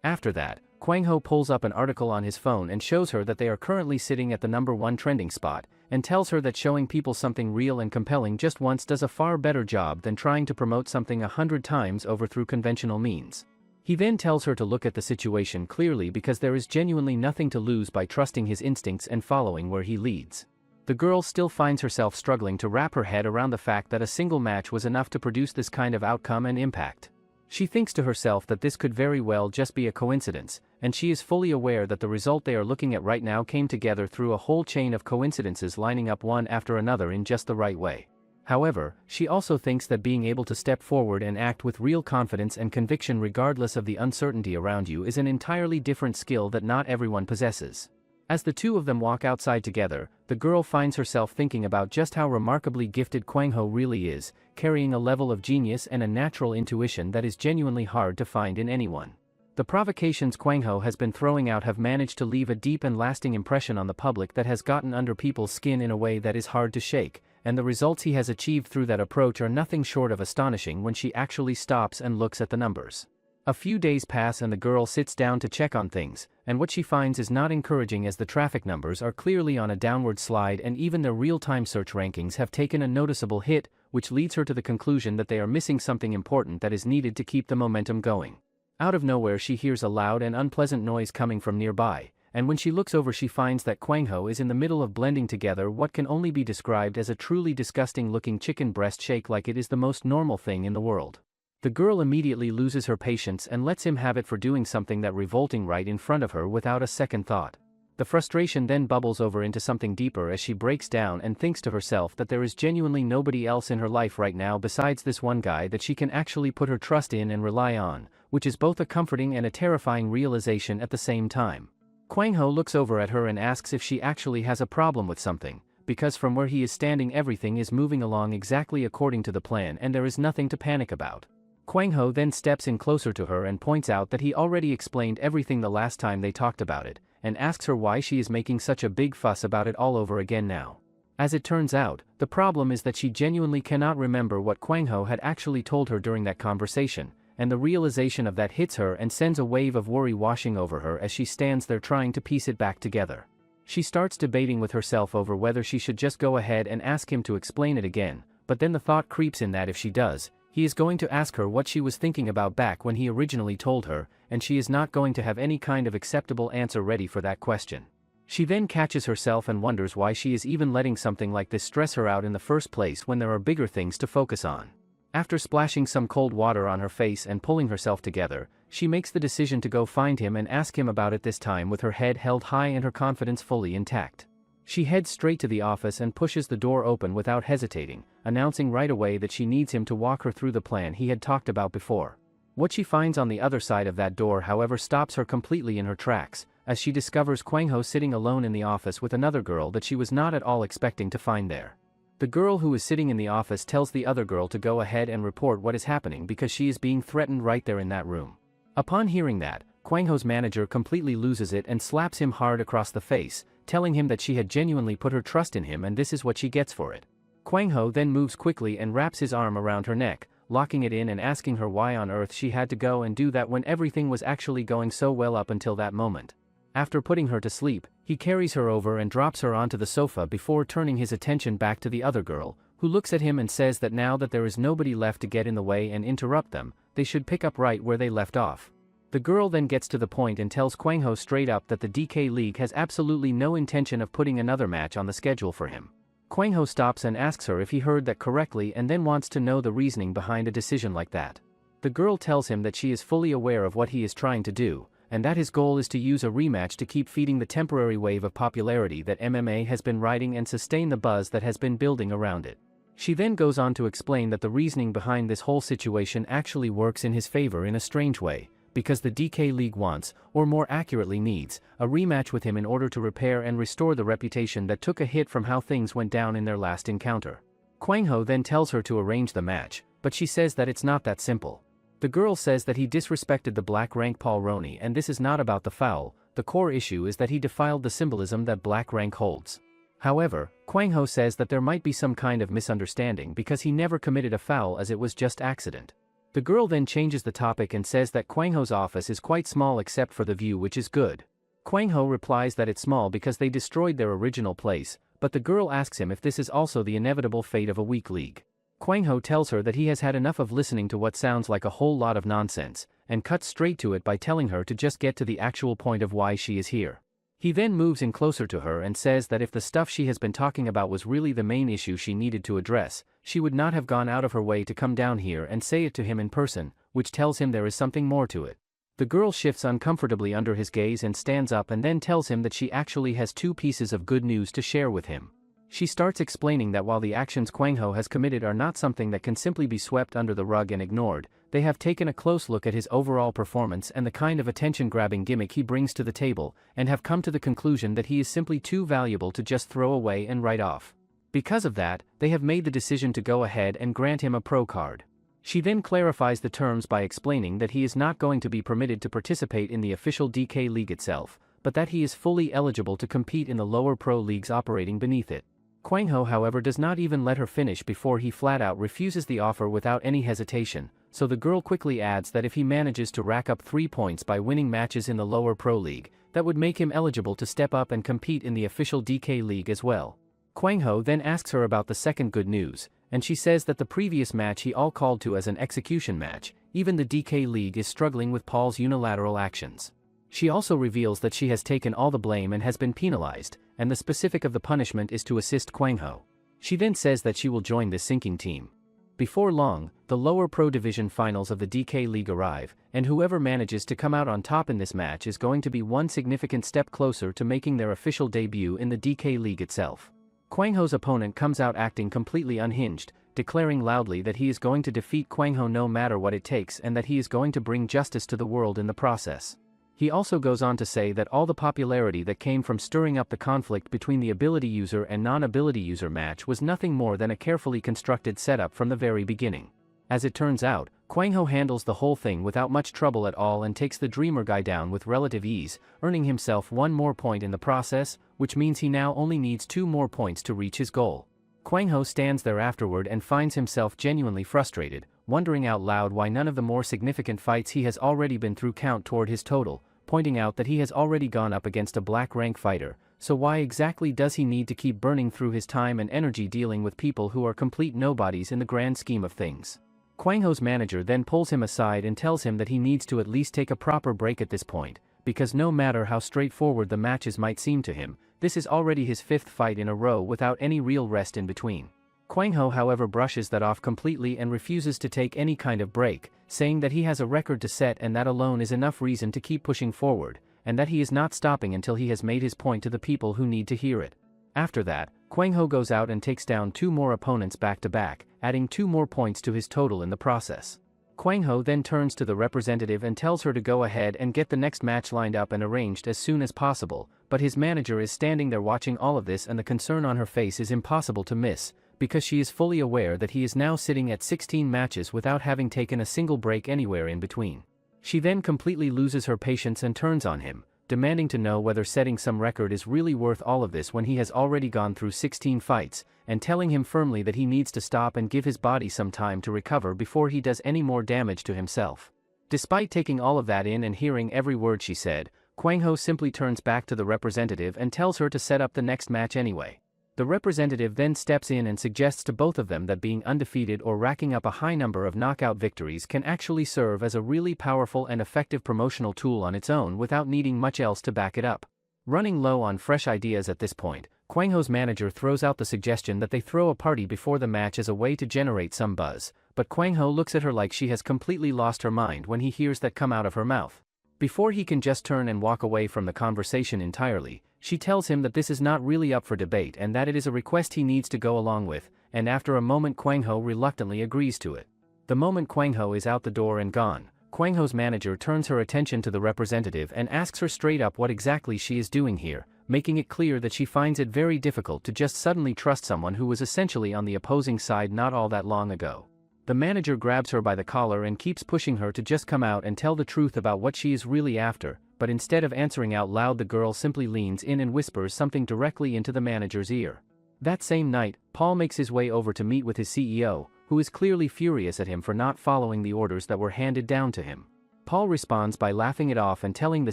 After that, Kwang Ho pulls up an article on his phone and shows her that they are currently sitting at the #1 trending spot, and tells her that showing people something real and compelling just once does a far better job than trying to promote something 100 times over through conventional means. He then tells her to look at the situation clearly because there is genuinely nothing to lose by trusting his instincts and following where he leads. The girl still finds herself struggling to wrap her head around the fact that a single match was enough to produce this kind of outcome and impact. She thinks to herself that this could very well just be a coincidence, and she is fully aware that the result they are looking at right now came together through a whole chain of coincidences lining up one after another in just the right way. However, she also thinks that being able to step forward and act with real confidence and conviction regardless of the uncertainty around you is an entirely different skill that not everyone possesses. As the two of them walk outside together, the girl finds herself thinking about just how remarkably gifted Kwang Ho really is, carrying a level of genius and a natural intuition that is genuinely hard to find in anyone. The provocations Kwang Ho has been throwing out have managed to leave a deep and lasting impression on the public that has gotten under people's skin in a way that is hard to shake, and the results he has achieved through that approach are nothing short of astonishing when she actually stops and looks at the numbers. A few days pass and the girl sits down to check on things, and what she finds is not encouraging as the traffic numbers are clearly on a downward slide and even their real-time search rankings have taken a noticeable hit, which leads her to the conclusion that they are missing something important that is needed to keep the momentum going. Out of nowhere she hears a loud and unpleasant noise coming from nearby, and when she looks over she finds that Kwang Ho is in the middle of blending together what can only be described as a truly disgusting looking chicken breast shake like it is the most normal thing in the world. The girl immediately loses her patience and lets him have it for doing something that revolting right in front of her without a second thought. The frustration then bubbles over into something deeper as she breaks down and thinks to herself that there is genuinely nobody else in her life right now besides this one guy that she can actually put her trust in and rely on, which is both a comforting and a terrifying realization at the same time. Kwang Ho looks over at her and asks if she actually has a problem with something, because from where he is standing everything is moving along exactly according to the plan and there is nothing to panic about. Kwang Ho then steps in closer to her and points out that he already explained everything the last time they talked about it, and asks her why she is making such a big fuss about it all over again now. As it turns out, the problem is that she genuinely cannot remember what Kwang Ho had actually told her during that conversation, and the realization of that hits her and sends a wave of worry washing over her as she stands there trying to piece it back together. She starts debating with herself over whether she should just go ahead and ask him to explain it again, but then the thought creeps in that if she does, he is going to ask her what she was thinking about back when he originally told her, and she is not going to have any kind of acceptable answer ready for that question. She then catches herself and wonders why she is even letting something like this stress her out in the first place when there are bigger things to focus on. After splashing some cold water on her face and pulling herself together, she makes the decision to go find him and ask him about it, this time with her head held high and her confidence fully intact. She heads straight to the office and pushes the door open without hesitating, announcing right away that she needs him to walk her through the plan he had talked about before. What she finds on the other side of that door however stops her completely in her tracks, as she discovers Kwang Ho sitting alone in the office with another girl that she was not at all expecting to find there. The girl who is sitting in the office tells the other girl to go ahead and report what is happening because she is being threatened right there in that room. Upon hearing that, Kwang Ho's manager completely loses it and slaps him hard across the face, telling him that she had genuinely put her trust in him and this is what she gets for it. Kwang Ho then moves quickly and wraps his arm around her neck, locking it in and asking her why on earth she had to go and do that when everything was actually going so well up until that moment. After putting her to sleep, he carries her over and drops her onto the sofa before turning his attention back to the other girl, who looks at him and says that now that there is nobody left to get in the way and interrupt them, they should pick up right where they left off. The girl then gets to the point and tells Kwang Ho straight up that the DK League has absolutely no intention of putting another match on the schedule for him. Kwang Ho stops and asks her if he heard that correctly and then wants to know the reasoning behind a decision like that. The girl tells him that she is fully aware of what he is trying to do, and that his goal is to use a rematch to keep feeding the temporary wave of popularity that MMA has been riding and sustain the buzz that has been building around it. She then goes on to explain that the reasoning behind this whole situation actually works in his favor in a strange way, because the DK League wants, or more accurately needs, a rematch with him in order to repair and restore the reputation that took a hit from how things went down in their last encounter. Kwang Ho then tells her to arrange the match, but she says that it's not that simple. The girl says that he disrespected the Black Rank Paul Roney and this is not about the foul, the core issue is that he defiled the symbolism that Black Rank holds. However, Kwang Ho says that there might be some kind of misunderstanding because he never committed a foul as it was just accident. The girl then changes the topic and says that Kwang Ho's office is quite small except for the view, which is good. Kwang Ho replies that it's small because they destroyed their original place, but the girl asks him if this is also the inevitable fate of a weak league. Kwang Ho tells her that he has had enough of listening to what sounds like a whole lot of nonsense, and cuts straight to it by telling her to just get to the actual point of why she is here. He then moves in closer to her and says that if the stuff she has been talking about was really the main issue she needed to address, she would not have gone out of her way to come down here and say it to him in person, which tells him there is something more to it. The girl shifts uncomfortably under his gaze and stands up and then tells him that she actually has two pieces of good news to share with him. She starts explaining that while the actions Kwang Ho has committed are not something that can simply be swept under the rug and ignored, they have taken a close look at his overall performance and the kind of attention-grabbing gimmick he brings to the table, and have come to the conclusion that he is simply too valuable to just throw away and write off. Because of that, they have made the decision to go ahead and grant him a pro card. She then clarifies the terms by explaining that he is not going to be permitted to participate in the official DK League itself, but that he is fully eligible to compete in the lower pro leagues operating beneath it. Kwang Ho, however, does not even let her finish before he flat out refuses the offer without any hesitation, so the girl quickly adds that if he manages to rack up 3 points by winning matches in the lower pro league, that would make him eligible to step up and compete in the official DK League as well. Kwang Ho then asks her about the second good news, and she says that the previous match he all called to as an execution match, even the DK League is struggling with Paul's unilateral actions. She also reveals that she has taken all the blame and has been penalized, and the specific of the punishment is to assist Kwang Ho. She then says that she will join this sinking team. Before long, the lower Pro Division finals of the DK League arrive, and whoever manages to come out on top in this match is going to be one significant step closer to making their official debut in the DK League itself. Kwang Ho's opponent comes out acting completely unhinged, declaring loudly that he is going to defeat Kwang Ho no matter what it takes and that he is going to bring justice to the world in the process. He also goes on to say that all the popularity that came from stirring up the conflict between the ability user and non-ability user match was nothing more than a carefully constructed setup from the very beginning. As it turns out, Kwang Ho handles the whole thing without much trouble at all and takes the Dreamer guy down with relative ease, earning himself one more point in the process, which means he now only needs 2 more points to reach his goal. Kwang Ho stands there afterward and finds himself genuinely frustrated, wondering out loud why none of the more significant fights he has already been through count toward his total, pointing out that he has already gone up against a black rank fighter, so why exactly does he need to keep burning through his time and energy dealing with people who are complete nobodies in the grand scheme of things. Kwang Ho's manager then pulls him aside and tells him that he needs to at least take a proper break at this point, because no matter how straightforward the matches might seem to him, this is already his 5th fight in a row without any real rest in between. Kwang Ho however brushes that off completely and refuses to take any kind of break, saying that he has a record to set and that alone is enough reason to keep pushing forward, and that he is not stopping until he has made his point to the people who need to hear it. After that, Kwang Ho goes out and takes down 2 more opponents back to back, adding 2 more points to his total in the process. Kwang Ho then turns to the representative and tells her to go ahead and get the next match lined up and arranged as soon as possible, but his manager is standing there watching all of this and the concern on her face is impossible to miss, because she is fully aware that he is now sitting at 16 matches without having taken a single break anywhere in between. She then completely loses her patience and turns on him, demanding to know whether setting some record is really worth all of this when he has already gone through 16 fights, and telling him firmly that he needs to stop and give his body some time to recover before he does any more damage to himself. Despite taking all of that in and hearing every word she said, Kwang Ho simply turns back to the representative and tells her to set up the next match anyway. The representative then steps in and suggests to both of them that being undefeated or racking up a high number of knockout victories can actually serve as a really powerful and effective promotional tool on its own without needing much else to back it up. Running low on fresh ideas at this point, Kwang Ho's manager throws out the suggestion that they throw a party before the match as a way to generate some buzz, but Kwang Ho looks at her like she has completely lost her mind when he hears that come out of her mouth. Before he can just turn and walk away from the conversation entirely, she tells him that this is not really up for debate and that it is a request he needs to go along with, and after a moment Kwang Ho reluctantly agrees to it. The moment Kwang Ho is out the door and gone, Kwang Ho's manager turns her attention to the representative and asks her straight up what exactly she is doing here, making it clear that she finds it very difficult to just suddenly trust someone who was essentially on the opposing side not all that long ago. The manager grabs her by the collar and keeps pushing her to just come out and tell the truth about what she is really after, but instead of answering out loud the girl simply leans in and whispers something directly into the manager's ear. That same night, Paul makes his way over to meet with his CEO, who is clearly furious at him for not following the orders that were handed down to him. Paul responds by laughing it off and telling the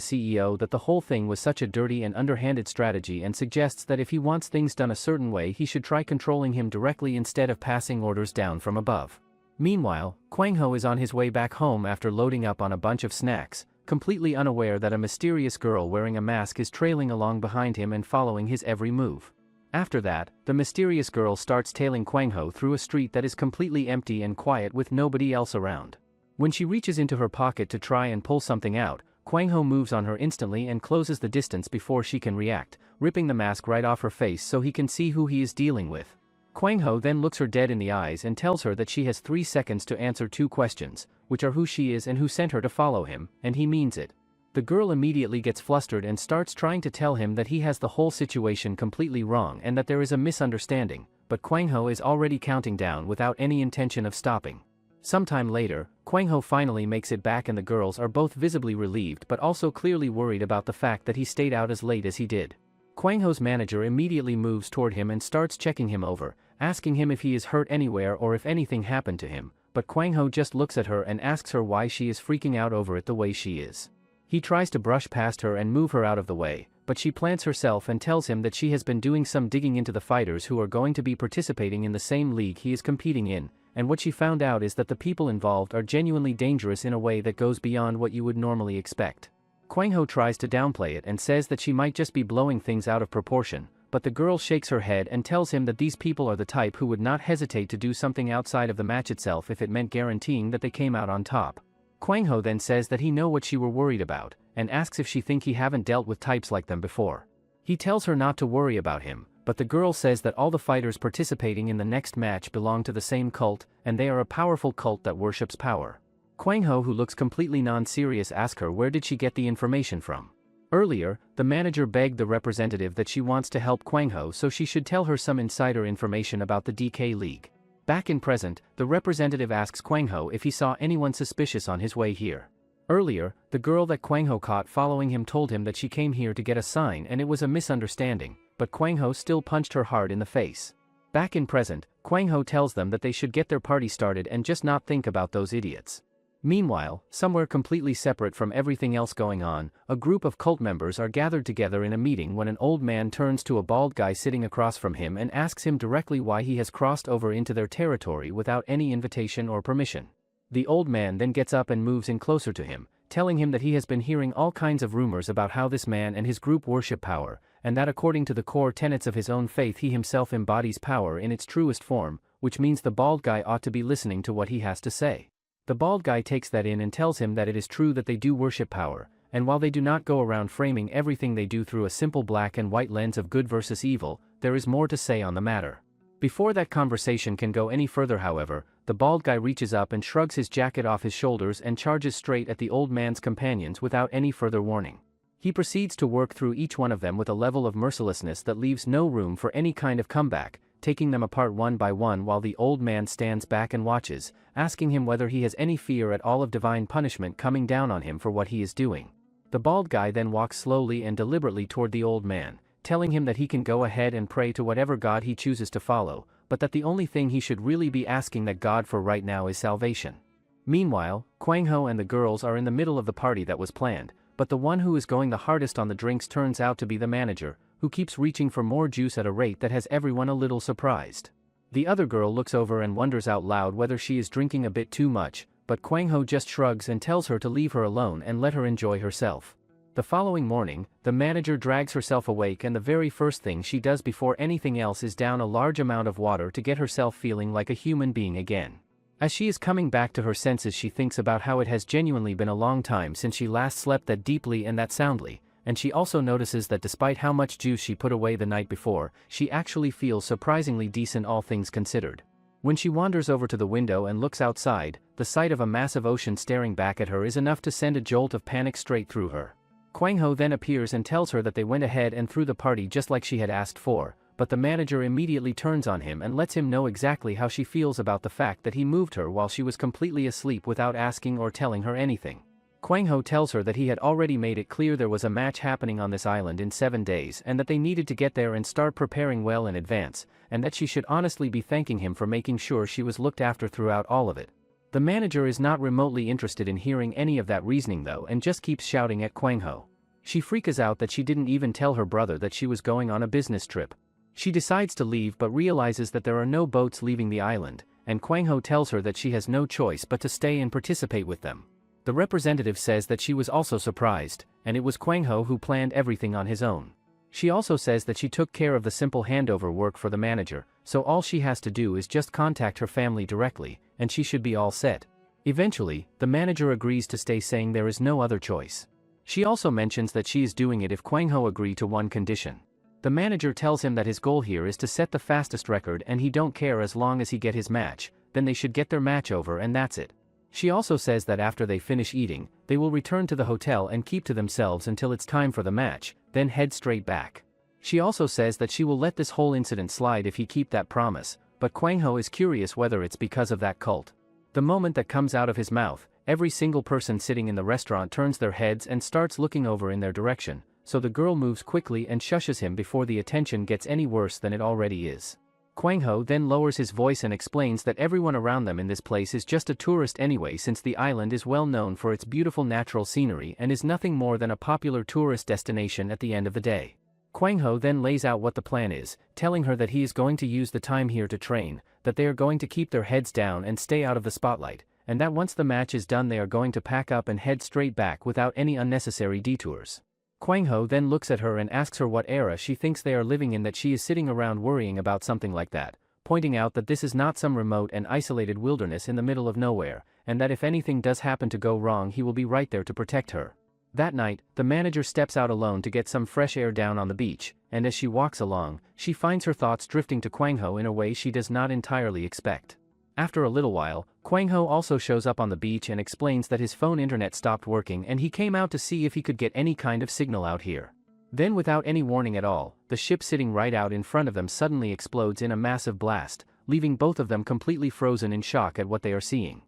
CEO that the whole thing was such a dirty and underhanded strategy and suggests that if he wants things done a certain way he should try controlling him directly instead of passing orders down from above. Meanwhile, Kwang Ho is on his way back home after loading up on a bunch of snacks, completely unaware that a mysterious girl wearing a mask is trailing along behind him and following his every move. After that, the mysterious girl starts tailing Kwang Ho through a street that is completely empty and quiet with nobody else around. When she reaches into her pocket to try and pull something out, Kwang Ho moves on her instantly and closes the distance before she can react, ripping the mask right off her face so he can see who he is dealing with. Kwang Ho then looks her dead in the eyes and tells her that she has 3 seconds to answer 2 questions, which are who she is and who sent her to follow him, and he means it. The girl immediately gets flustered and starts trying to tell him that he has the whole situation completely wrong and that there is a misunderstanding, but Kwang Ho is already counting down without any intention of stopping. Sometime later, Kwang Ho finally makes it back and the girls are both visibly relieved but also clearly worried about the fact that he stayed out as late as he did. Kwang Ho's manager immediately moves toward him and starts checking him over, asking him if he is hurt anywhere or if anything happened to him, but Kwang Ho just looks at her and asks her why she is freaking out over it the way she is. He tries to brush past her and move her out of the way, but she plants herself and tells him that she has been doing some digging into the fighters who are going to be participating in the same league he is competing in, and what she found out is that the people involved are genuinely dangerous in a way that goes beyond what you would normally expect. Kwang Ho tries to downplay it and says that she might just be blowing things out of proportion, but the girl shakes her head and tells him that these people are the type who would not hesitate to do something outside of the match itself if it meant guaranteeing that they came out on top. Kwang Ho then says that he know what she were worried about, and asks if she think he haven't dealt with types like them before. He tells her not to worry about him, but the girl says that all the fighters participating in the next match belong to the same cult, and they are a powerful cult that worships power. Kwang Ho, who looks completely non-serious, asks her where did she get the information from. Earlier, the manager begged the representative that she wants to help Kwang Ho, so she should tell her some insider information about the DK League. Back in present, the representative asks Kwang Ho if he saw anyone suspicious on his way here. Earlier, the girl that Kwang Ho caught following him told him that she came here to get a sign and it was a misunderstanding, but Kwang Ho still punched her hard in the face. Back in present, Kwang Ho tells them that they should get their party started and just not think about those idiots. Meanwhile, somewhere completely separate from everything else going on, a group of cult members are gathered together in a meeting when an old man turns to a bald guy sitting across from him and asks him directly why he has crossed over into their territory without any invitation or permission. The old man then gets up and moves in closer to him, telling him that he has been hearing all kinds of rumors about how this man and his group worship power, and that according to the core tenets of his own faith he himself embodies power in its truest form, which means the bald guy ought to be listening to what he has to say. The bald guy takes that in and tells him that it is true that they do worship power, and while they do not go around framing everything they do through a simple black and white lens of good versus evil, there is more to say on the matter. Before that conversation can go any further, however, the bald guy reaches up and shrugs his jacket off his shoulders and charges straight at the old man's companions without any further warning. He proceeds to work through each one of them with a level of mercilessness that leaves no room for any kind of comeback, taking them apart one by one while the old man stands back and watches, asking him whether he has any fear at all of divine punishment coming down on him for what he is doing. The bald guy then walks slowly and deliberately toward the old man, telling him that he can go ahead and pray to whatever god he chooses to follow, but that the only thing he should really be asking that god for right now is salvation. Meanwhile, Kwang Ho and the girls are in the middle of the party that was planned, but the one who is going the hardest on the drinks turns out to be the manager, who keeps reaching for more juice at a rate that has everyone a little surprised. The other girl looks over and wonders out loud whether she is drinking a bit too much, but Kwang Ho just shrugs and tells her to leave her alone and let her enjoy herself. The following morning, the manager drags herself awake and the very first thing she does before anything else is down a large amount of water to get herself feeling like a human being again. As she is coming back to her senses, she thinks about how it has genuinely been a long time since she last slept that deeply and that soundly, and she also notices that despite how much juice she put away the night before, she actually feels surprisingly decent all things considered. When she wanders over to the window and looks outside, the sight of a massive ocean staring back at her is enough to send a jolt of panic straight through her. Kwang Ho then appears and tells her that they went ahead and threw the party just like she had asked for, but the manager immediately turns on him and lets him know exactly how she feels about the fact that he moved her while she was completely asleep without asking or telling her anything. Kwang Ho tells her that he had already made it clear there was a match happening on this island in 7 days and that they needed to get there and start preparing well in advance, and that she should honestly be thanking him for making sure she was looked after throughout all of it. The manager is not remotely interested in hearing any of that reasoning though and just keeps shouting at Kwang Ho. She freaks out that she didn't even tell her brother that she was going on a business trip. She decides to leave but realizes that there are no boats leaving the island, and Kwang Ho tells her that she has no choice but to stay and participate with them. The representative says that she was also surprised, and it was Kwang Ho who planned everything on his own. She also says that she took care of the simple handover work for the manager, so all she has to do is just contact her family directly, and she should be all set. Eventually, the manager agrees to stay, saying there is no other choice. She also mentions that she is doing it if Kwang Ho agree to one condition. The manager tells him that his goal here is to set the fastest record and he don't care as long as he get his match, then they should get their match over and that's it. She also says that after they finish eating, they will return to the hotel and keep to themselves until it's time for the match, then head straight back. She also says that she will let this whole incident slide if he keep that promise, but Kwang Ho is curious whether it's because of that cult. The moment that comes out of his mouth, every single person sitting in the restaurant turns their heads and starts looking over in their direction, so the girl moves quickly and shushes him before the attention gets any worse than it already is. Kwang Ho then lowers his voice and explains that everyone around them in this place is just a tourist anyway, since the island is well known for its beautiful natural scenery and is nothing more than a popular tourist destination at the end of the day. Kwang Ho then lays out what the plan is, telling her that he is going to use the time here to train, that they are going to keep their heads down and stay out of the spotlight, and that once the match is done they are going to pack up and head straight back without any unnecessary detours. Kwang Ho then looks at her and asks her what era she thinks they are living in that she is sitting around worrying about something like that, pointing out that this is not some remote and isolated wilderness in the middle of nowhere, and that if anything does happen to go wrong he will be right there to protect her. That night, the manager steps out alone to get some fresh air down on the beach, and as she walks along, she finds her thoughts drifting to Kwang Ho in a way she does not entirely expect. After a little while, Kwang Ho also shows up on the beach and explains that his phone internet stopped working and he came out to see if he could get any kind of signal out here. Then without any warning at all, the ship sitting right out in front of them suddenly explodes in a massive blast, leaving both of them completely frozen in shock at what they are seeing.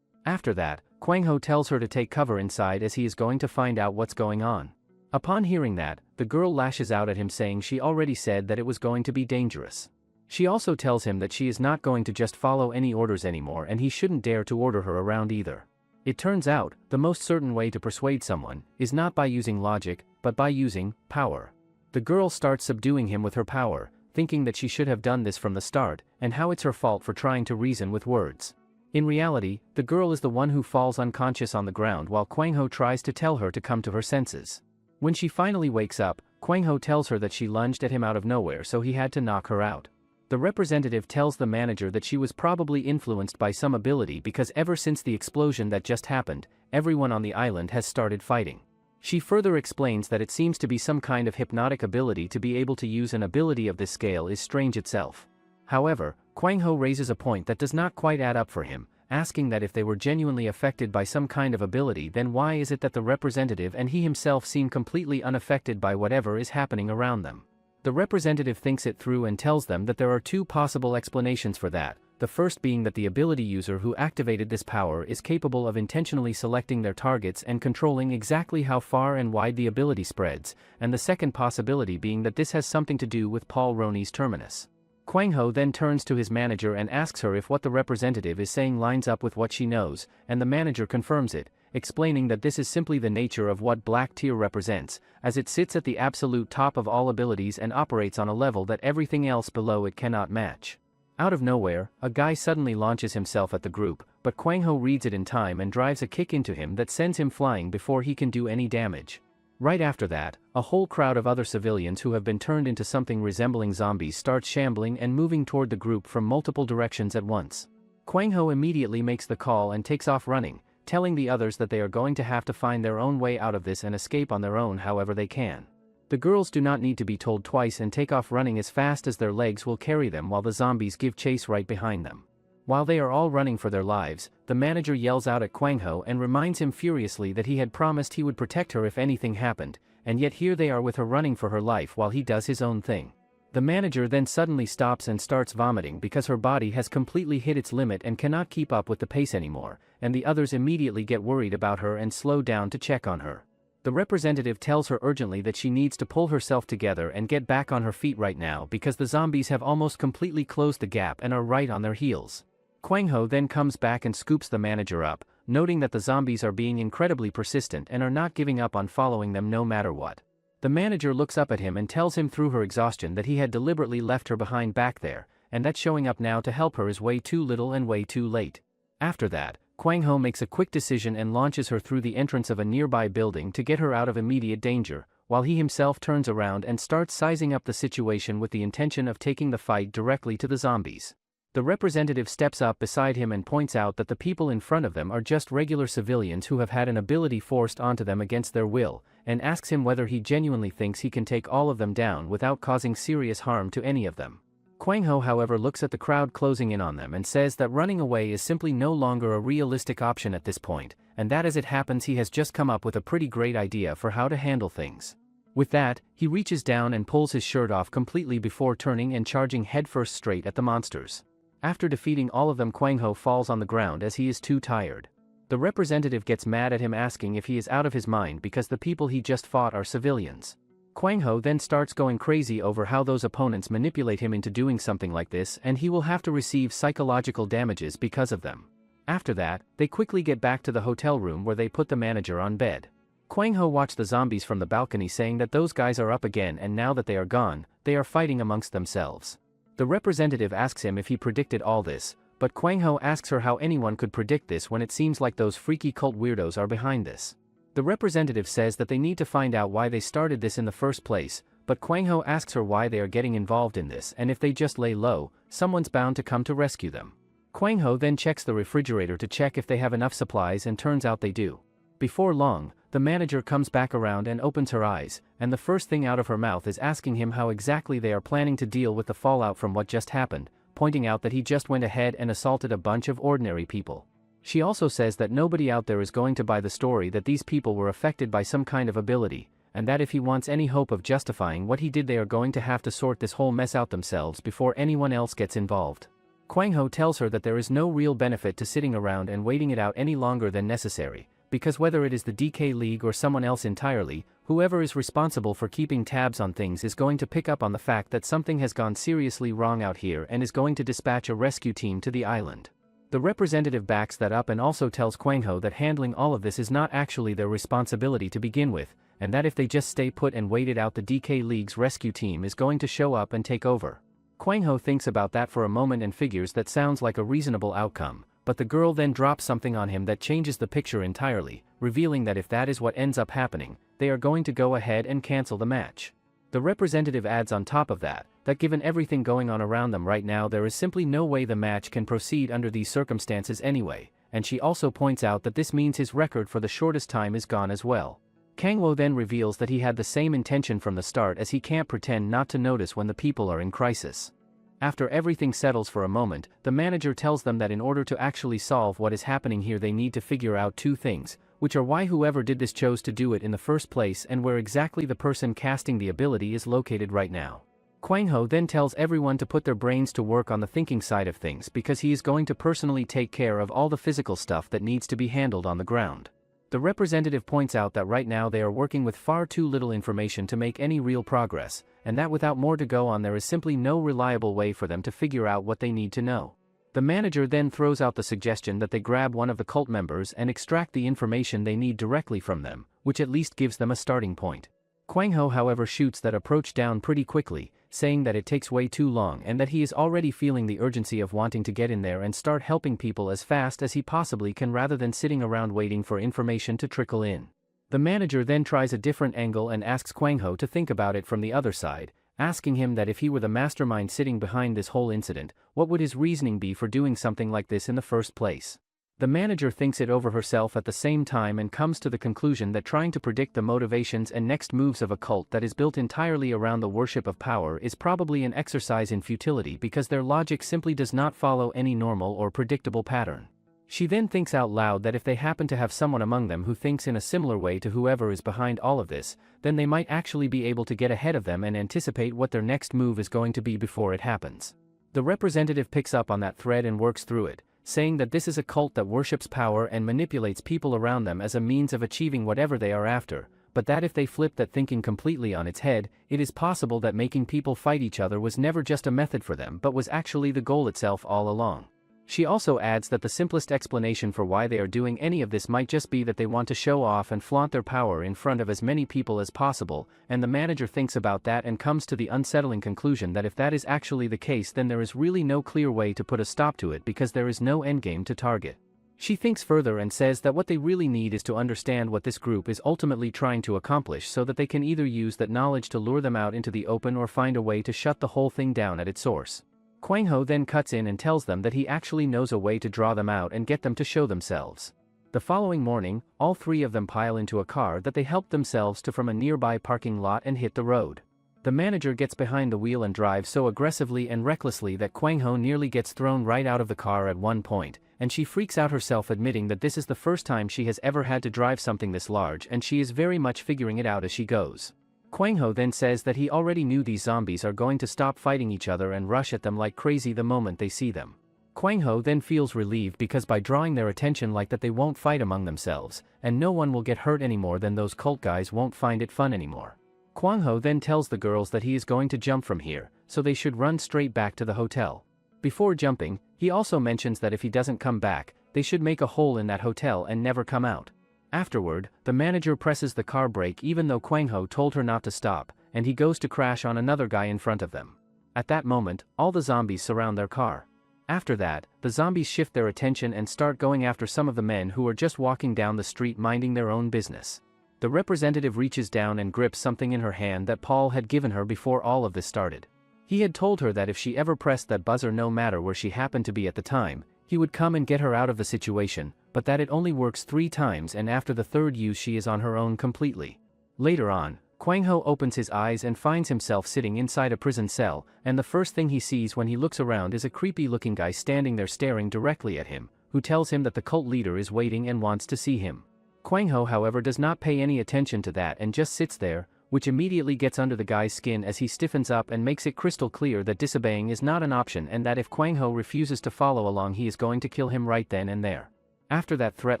After that, Kwang Ho tells her to take cover inside as he is going to find out what's going on. Upon hearing that, the girl lashes out at him saying she already said that it was going to be dangerous. She also tells him that she is not going to just follow any orders anymore and he shouldn't dare to order her around either. It turns out, the most certain way to persuade someone is not by using logic, but by using power. The girl starts subduing him with her power, thinking that she should have done this from the start, and how it's her fault for trying to reason with words. In reality, the girl is the one who falls unconscious on the ground while Kwang Ho tries to tell her to come to her senses. When she finally wakes up, Kwang Ho tells her that she lunged at him out of nowhere so he had to knock her out. The representative tells the manager that she was probably influenced by some ability because ever since the explosion that just happened, everyone on the island has started fighting. She further explains that it seems to be some kind of hypnotic ability to be able to use an ability of this scale is strange itself. However, Kwang Ho raises a point that does not quite add up for him, asking that if they were genuinely affected by some kind of ability then why is it that the representative and he himself seem completely unaffected by whatever is happening around them. The representative thinks it through and tells them that there are two possible explanations for that, the first being that the ability user who activated this power is capable of intentionally selecting their targets and controlling exactly how far and wide the ability spreads, and the second possibility being that this has something to do with Paul Roney's terminus. Kwang Ho then turns to his manager and asks her if what the representative is saying lines up with what she knows, and the manager confirms it, explaining that this is simply the nature of what Black Tier represents, as it sits at the absolute top of all abilities and operates on a level that everything else below it cannot match. Out of nowhere, a guy suddenly launches himself at the group, but Kwang Ho reads it in time and drives a kick into him that sends him flying before he can do any damage. Right after that, a whole crowd of other civilians who have been turned into something resembling zombies starts shambling and moving toward the group from multiple directions at once. Kwang Ho immediately makes the call and takes off running, telling the others that they are going to have to find their own way out of this and escape on their own however they can. The girls do not need to be told twice and take off running as fast as their legs will carry them while the zombies give chase right behind them. While they are all running for their lives, the manager yells out at Kwang Ho and reminds him furiously that he had promised he would protect her if anything happened, and yet here they are with her running for her life while he does his own thing. The manager then suddenly stops and starts vomiting because her body has completely hit its limit and cannot keep up with the pace anymore, and the others immediately get worried about her and slow down to check on her. The representative tells her urgently that she needs to pull herself together and get back on her feet right now because the zombies have almost completely closed the gap and are right on their heels. Kwang Ho then comes back and scoops the manager up, noting that the zombies are being incredibly persistent and are not giving up on following them no matter what. The manager looks up at him and tells him through her exhaustion that he had deliberately left her behind back there, and that showing up now to help her is way too little and way too late. After that, Kwang Ho makes a quick decision and launches her through the entrance of a nearby building to get her out of immediate danger, while he himself turns around and starts sizing up the situation with the intention of taking the fight directly to the zombies. The representative steps up beside him and points out that the people in front of them are just regular civilians who have had an ability forced onto them against their will, and asks him whether he genuinely thinks he can take all of them down without causing serious harm to any of them. Kwang Ho however looks at the crowd closing in on them and says that running away is simply no longer a realistic option at this point, and that as it happens he has just come up with a pretty great idea for how to handle things. With that, he reaches down and pulls his shirt off completely before turning and charging headfirst straight at the monsters. After defeating all of them, Kwang Ho falls on the ground as he is too tired. The representative gets mad at him asking if he is out of his mind because the people he just fought are civilians. Kwang Ho then starts going crazy over how those opponents manipulate him into doing something like this and he will have to receive psychological damages because of them. After that, they quickly get back to the hotel room where they put the manager on bed. Kwang Ho watched the zombies from the balcony saying that those guys are up again and now that they are gone, they are fighting amongst themselves. The representative asks him if he predicted all this, but Kwang Ho asks her how anyone could predict this when it seems like those freaky cult weirdos are behind this. The representative says that they need to find out why they started this in the first place, but Kwang Ho asks her why they are getting involved in this, and if they just lay low, someone's bound to come to rescue them. Kwang Ho then checks the refrigerator to check if they have enough supplies, and turns out they do. Before long, the manager comes back around and opens her eyes, and the first thing out of her mouth is asking him how exactly they are planning to deal with the fallout from what just happened, pointing out that he just went ahead and assaulted a bunch of ordinary people. She also says that nobody out there is going to buy the story that these people were affected by some kind of ability, and that if he wants any hope of justifying what he did, they are going to have to sort this whole mess out themselves before anyone else gets involved. Kwang Ho tells her that there is no real benefit to sitting around and waiting it out any longer than necessary, because whether it is the DK League or someone else entirely, whoever is responsible for keeping tabs on things is going to pick up on the fact that something has gone seriously wrong out here and is going to dispatch a rescue team to the island. The representative backs that up and also tells Kwang Ho that handling all of this is not actually their responsibility to begin with, and that if they just stay put and wait it out, the DK League's rescue team is going to show up and take over. Kwang Ho thinks about that for a moment and figures that sounds like a reasonable outcome, but the girl then drops something on him that changes the picture entirely, revealing that if that is what ends up happening, they are going to go ahead and cancel the match. The representative adds on top of that given everything going on around them right now, there is simply no way the match can proceed under these circumstances anyway, and she also points out that this means his record for the shortest time is gone as well. Kwang Ho then reveals that he had the same intention from the start, as he can't pretend not to notice when the people are in crisis. After everything settles for a moment, the manager tells them that in order to actually solve what is happening here, they need to figure out two things, which are why whoever did this chose to do it in the first place and where exactly the person casting the ability is located right now. Kwang Ho then tells everyone to put their brains to work on the thinking side of things, because he is going to personally take care of all the physical stuff that needs to be handled on the ground. The representative points out that right now they are working with far too little information to make any real progress, and that without more to go on, there is simply no reliable way for them to figure out what they need to know. The manager then throws out the suggestion that they grab one of the cult members and extract the information they need directly from them, which at least gives them a starting point. Kwang Ho, however, shoots that approach down pretty quickly, saying that it takes way too long and that he is already feeling the urgency of wanting to get in there and start helping people as fast as he possibly can, rather than sitting around waiting for information to trickle in. The manager then tries a different angle and asks Kwang Ho to think about it from the other side, asking him that if he were the mastermind sitting behind this whole incident, what would his reasoning be for doing something like this in the first place? The manager thinks it over herself at the same time and comes to the conclusion that trying to predict the motivations and next moves of a cult that is built entirely around the worship of power is probably an exercise in futility, because their logic simply does not follow any normal or predictable pattern. She then thinks out loud that if they happen to have someone among them who thinks in a similar way to whoever is behind all of this, then they might actually be able to get ahead of them and anticipate what their next move is going to be before it happens. The representative picks up on that thread and works through it, saying that this is a cult that worships power and manipulates people around them as a means of achieving whatever they are after, but that if they flip that thinking completely on its head, it is possible that making people fight each other was never just a method for them but was actually the goal itself all along. She also adds that the simplest explanation for why they are doing any of this might just be that they want to show off and flaunt their power in front of as many people as possible, and the manager thinks about that and comes to the unsettling conclusion that if that is actually the case, then there is really no clear way to put a stop to it, because there is no endgame to target. She thinks further and says that what they really need is to understand what this group is ultimately trying to accomplish, so that they can either use that knowledge to lure them out into the open or find a way to shut the whole thing down at its source. Kwang Ho then cuts in and tells them that he actually knows a way to draw them out and get them to show themselves. The following morning, all three of them pile into a car that they helped themselves to from a nearby parking lot and hit the road. The manager gets behind the wheel and drives so aggressively and recklessly that Kwang Ho nearly gets thrown right out of the car at one point, and she freaks out herself, admitting that this is the first time she has ever had to drive something this large, and she is very much figuring it out as she goes. Kwang Ho then says that he already knew these zombies are going to stop fighting each other and rush at them like crazy the moment they see them. Kwang Ho then feels relieved, because by drawing their attention like that, they won't fight among themselves, and no one will get hurt anymore. Then those cult guys won't find it fun anymore. Kwang Ho then tells the girls that he is going to jump from here, so they should run straight back to the hotel. Before jumping, he also mentions that if he doesn't come back, they should make a hole in that hotel and never come out. Afterward, the manager presses the car brake even though Kwang Ho told her not to stop, and he goes to crash on another guy in front of them. At that moment, all the zombies surround their car. After that, the zombies shift their attention and start going after some of the men who are just walking down the street minding their own business. The representative reaches down and grips something in her hand that Paul had given her before all of this started. He had told her that if she ever pressed that buzzer, no matter where she happened to be at the time, he would come and get her out of the situation, but that it only works 3 times and after the 3rd use she is on her own completely. Later on, Kwang Ho opens his eyes and finds himself sitting inside a prison cell, and the first thing he sees when he looks around is a creepy-looking guy standing there staring directly at him, who tells him that the cult leader is waiting and wants to see him. Kwang Ho, however, does not pay any attention to that and just sits there, which immediately gets under the guy's skin as he stiffens up and makes it crystal clear that disobeying is not an option and that if Kwang Ho refuses to follow along he is going to kill him right then and there. After that threat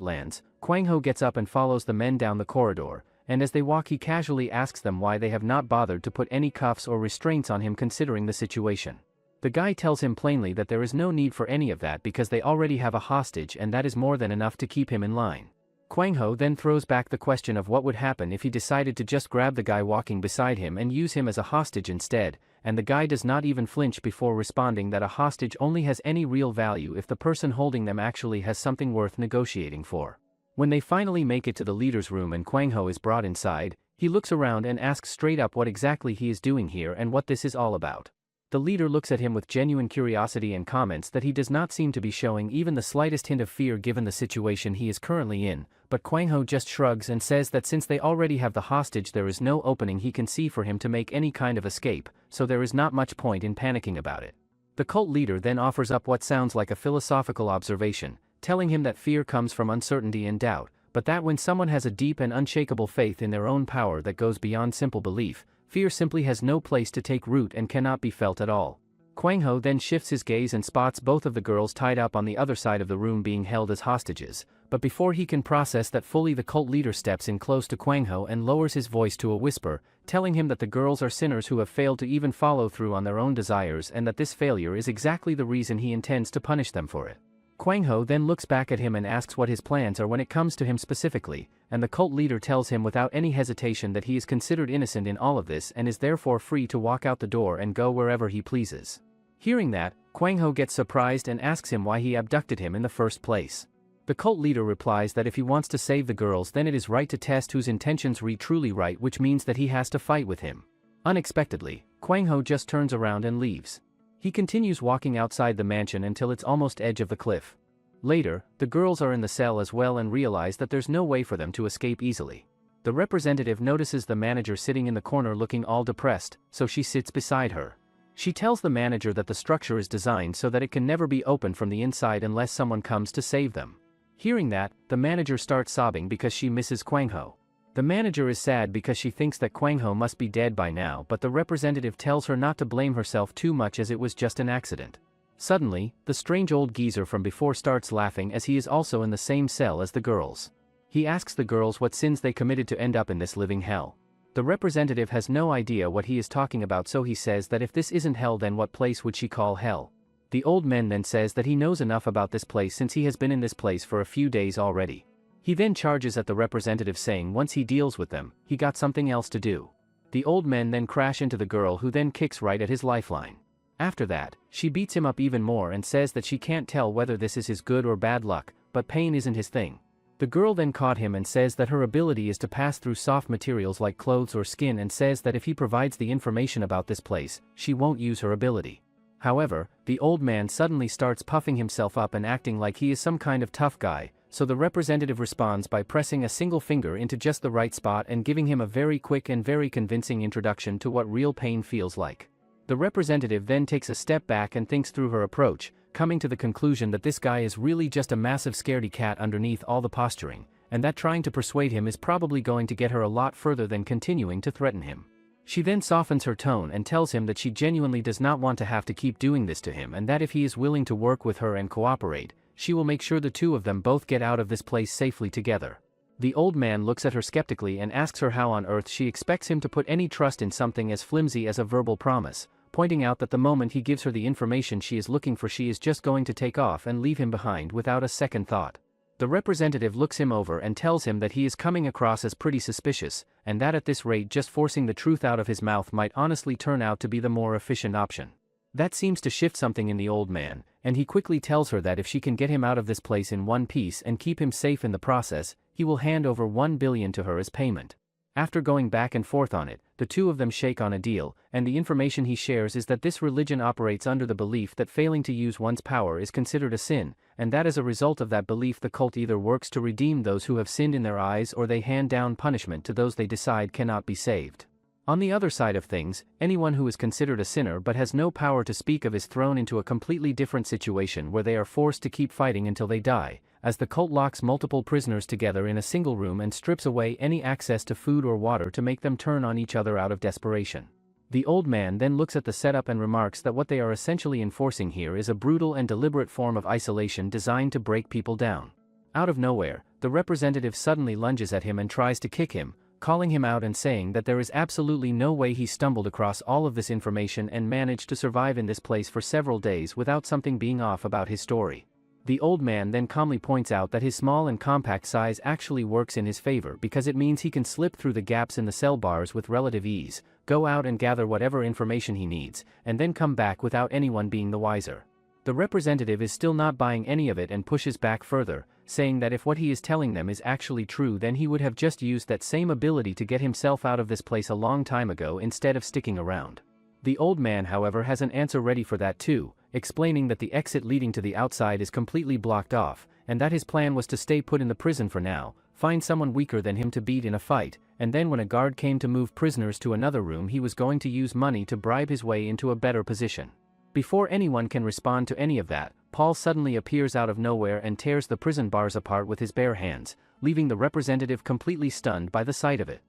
lands, Kwang Ho gets up and follows the men down the corridor, and as they walk he casually asks them why they have not bothered to put any cuffs or restraints on him considering the situation. The guy tells him plainly that there is no need for any of that because they already have a hostage and that is more than enough to keep him in line. Kwang Ho then throws back the question of what would happen if he decided to just grab the guy walking beside him and use him as a hostage instead, and the guy does not even flinch before responding that a hostage only has any real value if the person holding them actually has something worth negotiating for. When they finally make it to the leader's room and Kwang Ho is brought inside, he looks around and asks straight up what exactly he is doing here and what this is all about. The leader looks at him with genuine curiosity and comments that he does not seem to be showing even the slightest hint of fear given the situation he is currently in, but Kwang Ho just shrugs and says that since they already have the hostage there is no opening he can see for him to make any kind of escape, so there is not much point in panicking about it. The cult leader then offers up what sounds like a philosophical observation, telling him that fear comes from uncertainty and doubt, but that when someone has a deep and unshakable faith in their own power that goes beyond simple belief, fear simply has no place to take root and cannot be felt at all. Kwang Ho then shifts his gaze and spots both of the girls tied up on the other side of the room being held as hostages, but before he can process that fully the cult leader steps in close to Kwang Ho and lowers his voice to a whisper, telling him that the girls are sinners who have failed to even follow through on their own desires and that this failure is exactly the reason he intends to punish them for it. Kwang Ho then looks back at him and asks what his plans are when it comes to him specifically, and the cult leader tells him without any hesitation that he is considered innocent in all of this and is therefore free to walk out the door and go wherever he pleases. Hearing that, Kwang Ho gets surprised and asks him why he abducted him in the first place. The cult leader replies that if he wants to save the girls then it is right to test whose intentions are truly right, which means that he has to fight with him. Unexpectedly, Kwang Ho just turns around and leaves. He continues walking outside the mansion until it's almost edge of the cliff. Later, the girls are in the cell as well and realize that there's no way for them to escape easily. The representative notices the manager sitting in the corner looking all depressed, so she sits beside her. She tells the manager that the structure is designed so that it can never be opened from the inside unless someone comes to save them. Hearing that, the manager starts sobbing because she misses Kwang Ho. The manager is sad because she thinks that Kwang Ho must be dead by now, but the representative tells her not to blame herself too much as it was just an accident. Suddenly, the strange old geezer from before starts laughing as he is also in the same cell as the girls. He asks the girls what sins they committed to end up in this living hell. The representative has no idea what he is talking about, so he says that if this isn't hell then what place would she call hell? The old man then says that he knows enough about this place since he has been in this place for a few days already. He then charges at the representative saying once he deals with them, he got something else to do. The old men then crash into the girl who then kicks right at his lifeline. After that, she beats him up even more and says that she can't tell whether this is his good or bad luck, but pain isn't his thing. The girl then caught him and says that her ability is to pass through soft materials like clothes or skin and says that if he provides the information about this place, she won't use her ability. However, the old man suddenly starts puffing himself up and acting like he is some kind of tough guy, so the representative responds by pressing a single finger into just the right spot and giving him a very quick and very convincing introduction to what real pain feels like. The representative then takes a step back and thinks through her approach, coming to the conclusion that this guy is really just a massive scaredy cat underneath all the posturing, and that trying to persuade him is probably going to get her a lot further than continuing to threaten him. She then softens her tone and tells him that she genuinely does not want to have to keep doing this to him and that if he is willing to work with her and cooperate, she will make sure the two of them both get out of this place safely together. The old man looks at her skeptically and asks her how on earth she expects him to put any trust in something as flimsy as a verbal promise, pointing out that the moment he gives her the information she is looking for she is just going to take off and leave him behind without a second thought. The representative looks him over and tells him that he is coming across as pretty suspicious, and that at this rate just forcing the truth out of his mouth might honestly turn out to be the more efficient option. That seems to shift something in the old man, and he quickly tells her that if she can get him out of this place in one piece and keep him safe in the process, he will hand over 1 billion to her as payment. After going back and forth on it, the two of them shake on a deal, and the information he shares is that this religion operates under the belief that failing to use one's power is considered a sin, and that as a result of that belief the cult either works to redeem those who have sinned in their eyes or they hand down punishment to those they decide cannot be saved. On the other side of things, anyone who is considered a sinner but has no power to speak of is thrown into a completely different situation where they are forced to keep fighting until they die, as the cult locks multiple prisoners together in a single room and strips away any access to food or water to make them turn on each other out of desperation. The old man then looks at the setup and remarks that what they are essentially enforcing here is a brutal and deliberate form of isolation designed to break people down. Out of nowhere, the representative suddenly lunges at him and tries to kick him, calling him out and saying that there is absolutely no way he stumbled across all of this information and managed to survive in this place for several days without something being off about his story. The old man then calmly points out that his small and compact size actually works in his favor because it means he can slip through the gaps in the cell bars with relative ease, go out and gather whatever information he needs, and then come back without anyone being the wiser. The representative is still not buying any of it and pushes back further, saying that if what he is telling them is actually true then he would have just used that same ability to get himself out of this place a long time ago instead of sticking around. The old man, however, has an answer ready for that too, explaining that the exit leading to the outside is completely blocked off, and that his plan was to stay put in the prison for now, find someone weaker than him to beat in a fight, and then when a guard came to move prisoners to another room he was going to use money to bribe his way into a better position. Before anyone can respond to any of that, Paul suddenly appears out of nowhere and tears the prison bars apart with his bare hands, leaving the representative completely stunned by the sight of it.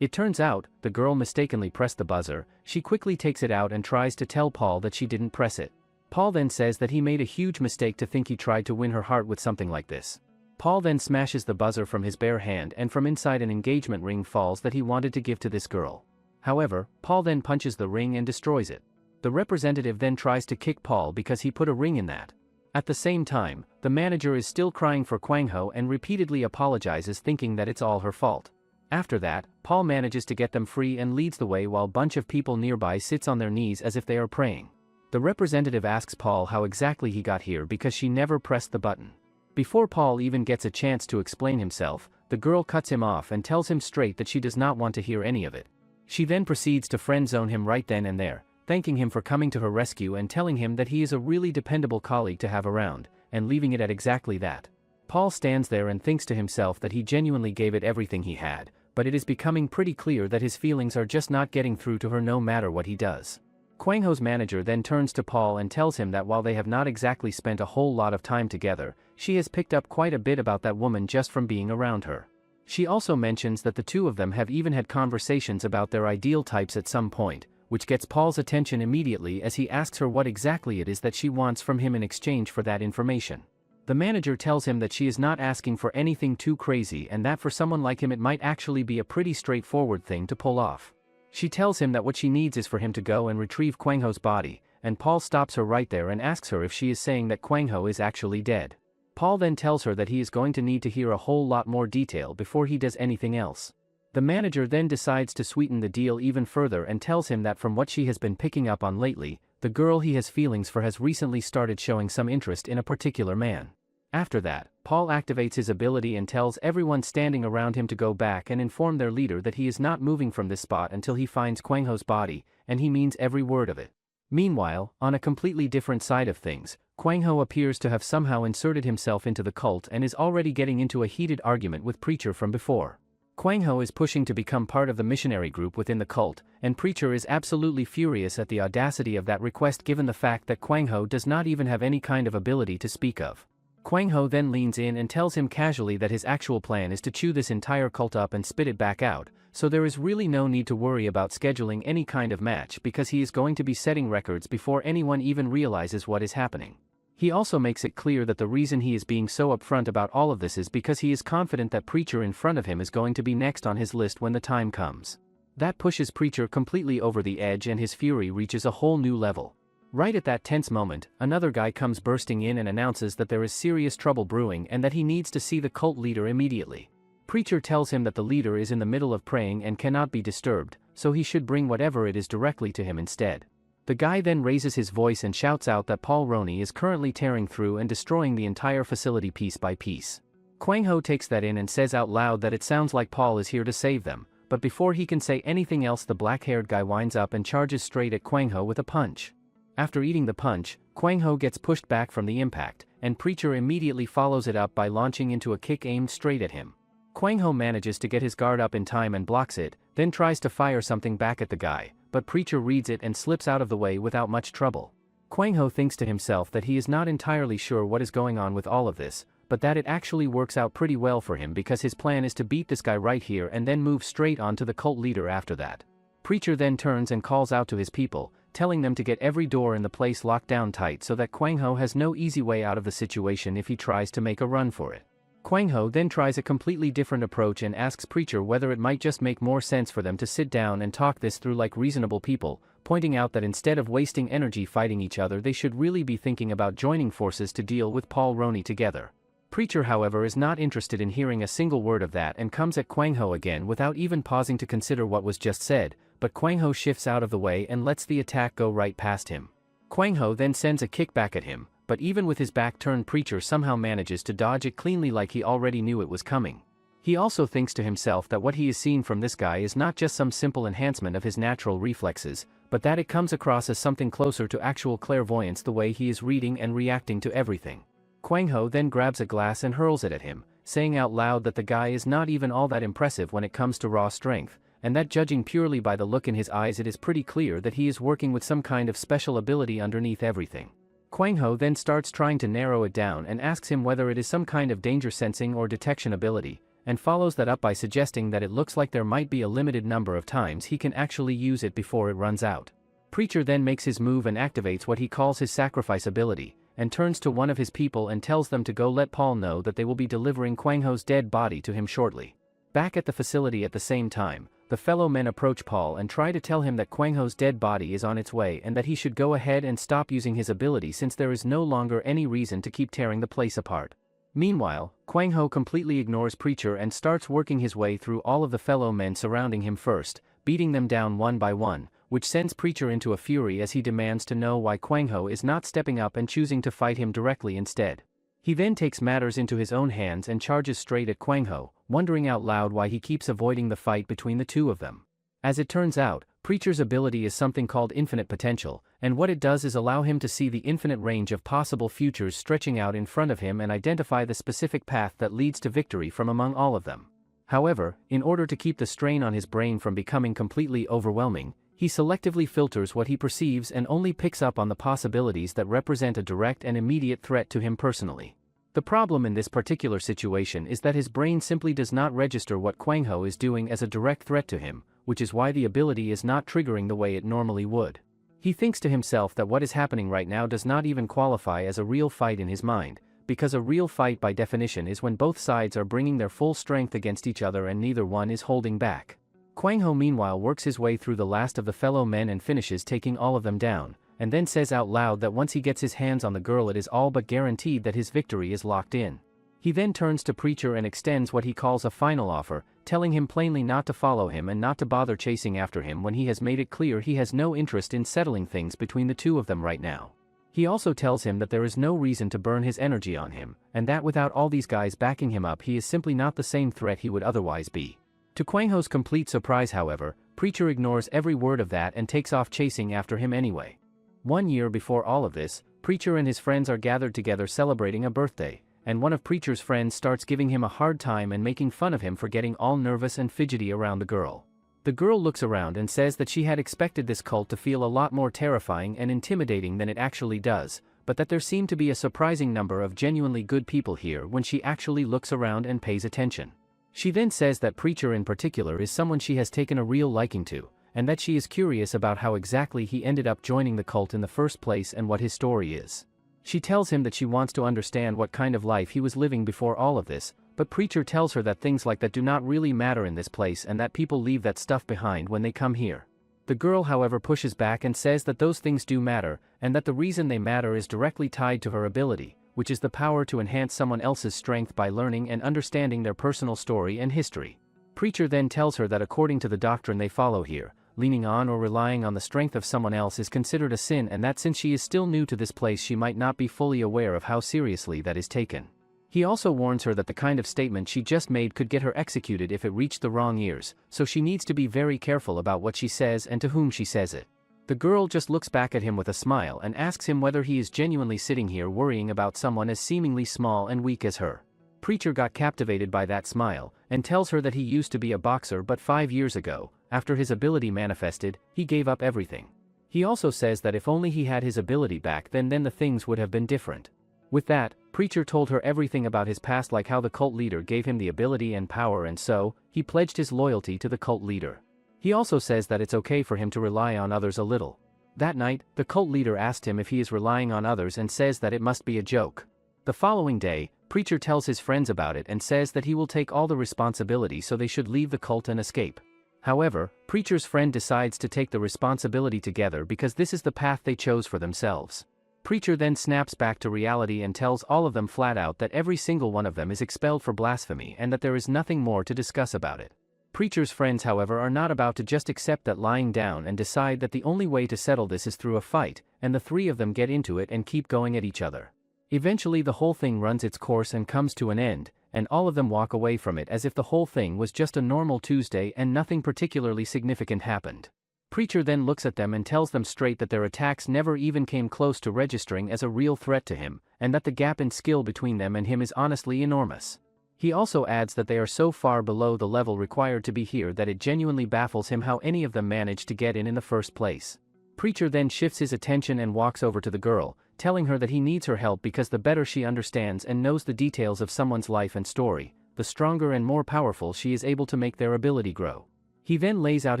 It turns out, the girl mistakenly pressed the buzzer. She quickly takes it out and tries to tell Paul that she didn't press it. Paul then says that he made a huge mistake to think he tried to win her heart with something like this. Paul then smashes the buzzer from his bare hand and from inside an engagement ring falls that he wanted to give to this girl. However, Paul then punches the ring and destroys it. The representative then tries to kick Paul because he put a ring in that. At the same time, the manager is still crying for Kwang Ho and repeatedly apologizes thinking that it's all her fault. After that, Paul manages to get them free and leads the way while a bunch of people nearby sits on their knees as if they are praying. The representative asks Paul how exactly he got here because she never pressed the button. Before Paul even gets a chance to explain himself, the girl cuts him off and tells him straight that she does not want to hear any of it. She then proceeds to friend-zone him right then and there, thanking him for coming to her rescue and telling him that he is a really dependable colleague to have around, and leaving it at exactly that. Paul stands there and thinks to himself that he genuinely gave it everything he had, but it is becoming pretty clear that his feelings are just not getting through to her no matter what he does. Kwang Ho's manager then turns to Paul and tells him that while they have not exactly spent a whole lot of time together, she has picked up quite a bit about that woman just from being around her. She also mentions that the two of them have even had conversations about their ideal types at some point, which gets Paul's attention immediately as he asks her what exactly it is that she wants from him in exchange for that information. The manager tells him that she is not asking for anything too crazy and that for someone like him it might actually be a pretty straightforward thing to pull off. She tells him that what she needs is for him to go and retrieve Kwang Ho's body, and Paul stops her right there and asks her if she is saying that Kwang Ho is actually dead. Paul then tells her that he is going to need to hear a whole lot more detail before he does anything else. The manager then decides to sweeten the deal even further and tells him that from what she has been picking up on lately, the girl he has feelings for has recently started showing some interest in a particular man. After that, Paul activates his ability and tells everyone standing around him to go back and inform their leader that he is not moving from this spot until he finds Kwang Ho's body, and he means every word of it. Meanwhile, on a completely different side of things, Kwang Ho appears to have somehow inserted himself into the cult and is already getting into a heated argument with Preacher from before. Kwang Ho is pushing to become part of the missionary group within the cult, and Preacher is absolutely furious at the audacity of that request given the fact that Kwang Ho does not even have any kind of ability to speak of. Kwang Ho then leans in and tells him casually that his actual plan is to chew this entire cult up and spit it back out, so there is really no need to worry about scheduling any kind of match because he is going to be setting records before anyone even realizes what is happening. He also makes it clear that the reason he is being so upfront about all of this is because he is confident that Preacher in front of him is going to be next on his list when the time comes. That pushes Preacher completely over the edge and his fury reaches a whole new level. Right at that tense moment, another guy comes bursting in and announces that there is serious trouble brewing and that he needs to see the cult leader immediately. Preacher tells him that the leader is in the middle of praying and cannot be disturbed, so he should bring whatever it is directly to him instead. The guy then raises his voice and shouts out that Paul Roney is currently tearing through and destroying the entire facility piece by piece. Kwang Ho takes that in and says out loud that it sounds like Paul is here to save them, but before he can say anything else, the black-haired guy winds up and charges straight at Kwang Ho with a punch. After eating the punch, Kwang Ho gets pushed back from the impact, and Preacher immediately follows it up by launching into a kick aimed straight at him. Kwang Ho manages to get his guard up in time and blocks it, then tries to fire something back at the guy, but Preacher reads it and slips out of the way without much trouble. Kwang Ho thinks to himself that he is not entirely sure what is going on with all of this, but that it actually works out pretty well for him because his plan is to beat this guy right here and then move straight on to the cult leader after that. Preacher then turns and calls out to his people, telling them to get every door in the place locked down tight so that Kwang Ho has no easy way out of the situation if he tries to make a run for it. Kwang Ho then tries a completely different approach and asks Preacher whether it might just make more sense for them to sit down and talk this through like reasonable people, pointing out that instead of wasting energy fighting each other they should really be thinking about joining forces to deal with Paul Roney together. Preacher, however, is not interested in hearing a single word of that and comes at Kwang Ho again without even pausing to consider what was just said, but Kwang Ho shifts out of the way and lets the attack go right past him. Kwang Ho then sends a kick back at him, but even with his back turned, Preacher somehow manages to dodge it cleanly like he already knew it was coming. He also thinks to himself that what he is seeing from this guy is not just some simple enhancement of his natural reflexes, but that it comes across as something closer to actual clairvoyance the way he is reading and reacting to everything. Kwang Ho then grabs a glass and hurls it at him, saying out loud that the guy is not even all that impressive when it comes to raw strength, and that judging purely by the look in his eyes it is pretty clear that he is working with some kind of special ability underneath everything. Kwang Ho then starts trying to narrow it down and asks him whether it is some kind of danger sensing or detection ability, and follows that up by suggesting that it looks like there might be a limited number of times he can actually use it before it runs out. Preacher then makes his move and activates what he calls his sacrifice ability, and turns to one of his people and tells them to go let Paul know that they will be delivering Kwang Ho's dead body to him shortly. Back at the facility at the same time, the fellow men approach Paul and try to tell him that Kwang Ho's dead body is on its way and that he should go ahead and stop using his ability since there is no longer any reason to keep tearing the place apart. Meanwhile, Kwang Ho completely ignores Preacher and starts working his way through all of the fellow men surrounding him first, beating them down one by one, which sends Preacher into a fury as he demands to know why Kwang Ho is not stepping up and choosing to fight him directly instead. He then takes matters into his own hands and charges straight at Kwang Ho, wondering out loud why he keeps avoiding the fight between the two of them. As it turns out, Preacher's ability is something called infinite potential, and what it does is allow him to see the infinite range of possible futures stretching out in front of him and identify the specific path that leads to victory from among all of them. However, in order to keep the strain on his brain from becoming completely overwhelming, he selectively filters what he perceives and only picks up on the possibilities that represent a direct and immediate threat to him personally. The problem in this particular situation is that his brain simply does not register what Kwang Ho is doing as a direct threat to him, which is why the ability is not triggering the way it normally would. He thinks to himself that what is happening right now does not even qualify as a real fight in his mind, because a real fight by definition is when both sides are bringing their full strength against each other and neither one is holding back. Kwang Ho meanwhile works his way through the last of the fellow men and finishes taking all of them down, and then says out loud that once he gets his hands on the girl it is all but guaranteed that his victory is locked in. He then turns to Preacher and extends what he calls a final offer, telling him plainly not to follow him and not to bother chasing after him when he has made it clear he has no interest in settling things between the two of them right now. He also tells him that there is no reason to burn his energy on him, and that without all these guys backing him up he is simply not the same threat he would otherwise be. To Kwang Ho's complete surprise, however, Preacher ignores every word of that and takes off chasing after him anyway. 1 year before all of this, Preacher and his friends are gathered together celebrating a birthday, and one of Preacher's friends starts giving him a hard time and making fun of him for getting all nervous and fidgety around the girl. The girl looks around and says that she had expected this cult to feel a lot more terrifying and intimidating than it actually does, but that there seemed to be a surprising number of genuinely good people here when she actually looks around and pays attention. She then says that Preacher in particular is someone she has taken a real liking to, and that she is curious about how exactly he ended up joining the cult in the first place and what his story is. She tells him that she wants to understand what kind of life he was living before all of this, but Preacher tells her that things like that do not really matter in this place and that people leave that stuff behind when they come here. The girl, however, pushes back and says that those things do matter, and that the reason they matter is directly tied to her ability, which is the power to enhance someone else's strength by learning and understanding their personal story and history. Preacher then tells her that according to the doctrine they follow here, leaning on or relying on the strength of someone else is considered a sin, and that since she is still new to this place she might not be fully aware of how seriously that is taken. He also warns her that the kind of statement she just made could get her executed if it reached the wrong ears, so she needs to be very careful about what she says and to whom she says it. The girl just looks back at him with a smile and asks him whether he is genuinely sitting here worrying about someone as seemingly small and weak as her. Preacher got captivated by that smile, and tells her that he used to be a boxer, but 5 years ago, after his ability manifested, he gave up everything. He also says that if only he had his ability back then the things would have been different. With that, Preacher told her everything about his past, like how the cult leader gave him the ability and power, and so, he pledged his loyalty to the cult leader. He also says that it's okay for him to rely on others a little. That night, the cult leader asked him if he is relying on others and says that it must be a joke. The following day, Preacher tells his friends about it and says that he will take all the responsibility, so they should leave the cult and escape. However, Preacher's friend decides to take the responsibility together because this is the path they chose for themselves. Preacher then snaps back to reality and tells all of them flat out that every single one of them is expelled for blasphemy and that there is nothing more to discuss about it. Preacher's friends, however, are not about to just accept that lying down and decide that the only way to settle this is through a fight, and the three of them get into it and keep going at each other. Eventually the whole thing runs its course and comes to an end, and all of them walk away from it as if the whole thing was just a normal Tuesday and nothing particularly significant happened. Preacher then looks at them and tells them straight that their attacks never even came close to registering as a real threat to him, and that the gap in skill between them and him is honestly enormous. He also adds that they are so far below the level required to be here that it genuinely baffles him how any of them managed to get in the first place. Preacher then shifts his attention and walks over to the girl, telling her that he needs her help because the better she understands and knows the details of someone's life and story, the stronger and more powerful she is able to make their ability grow. He then lays out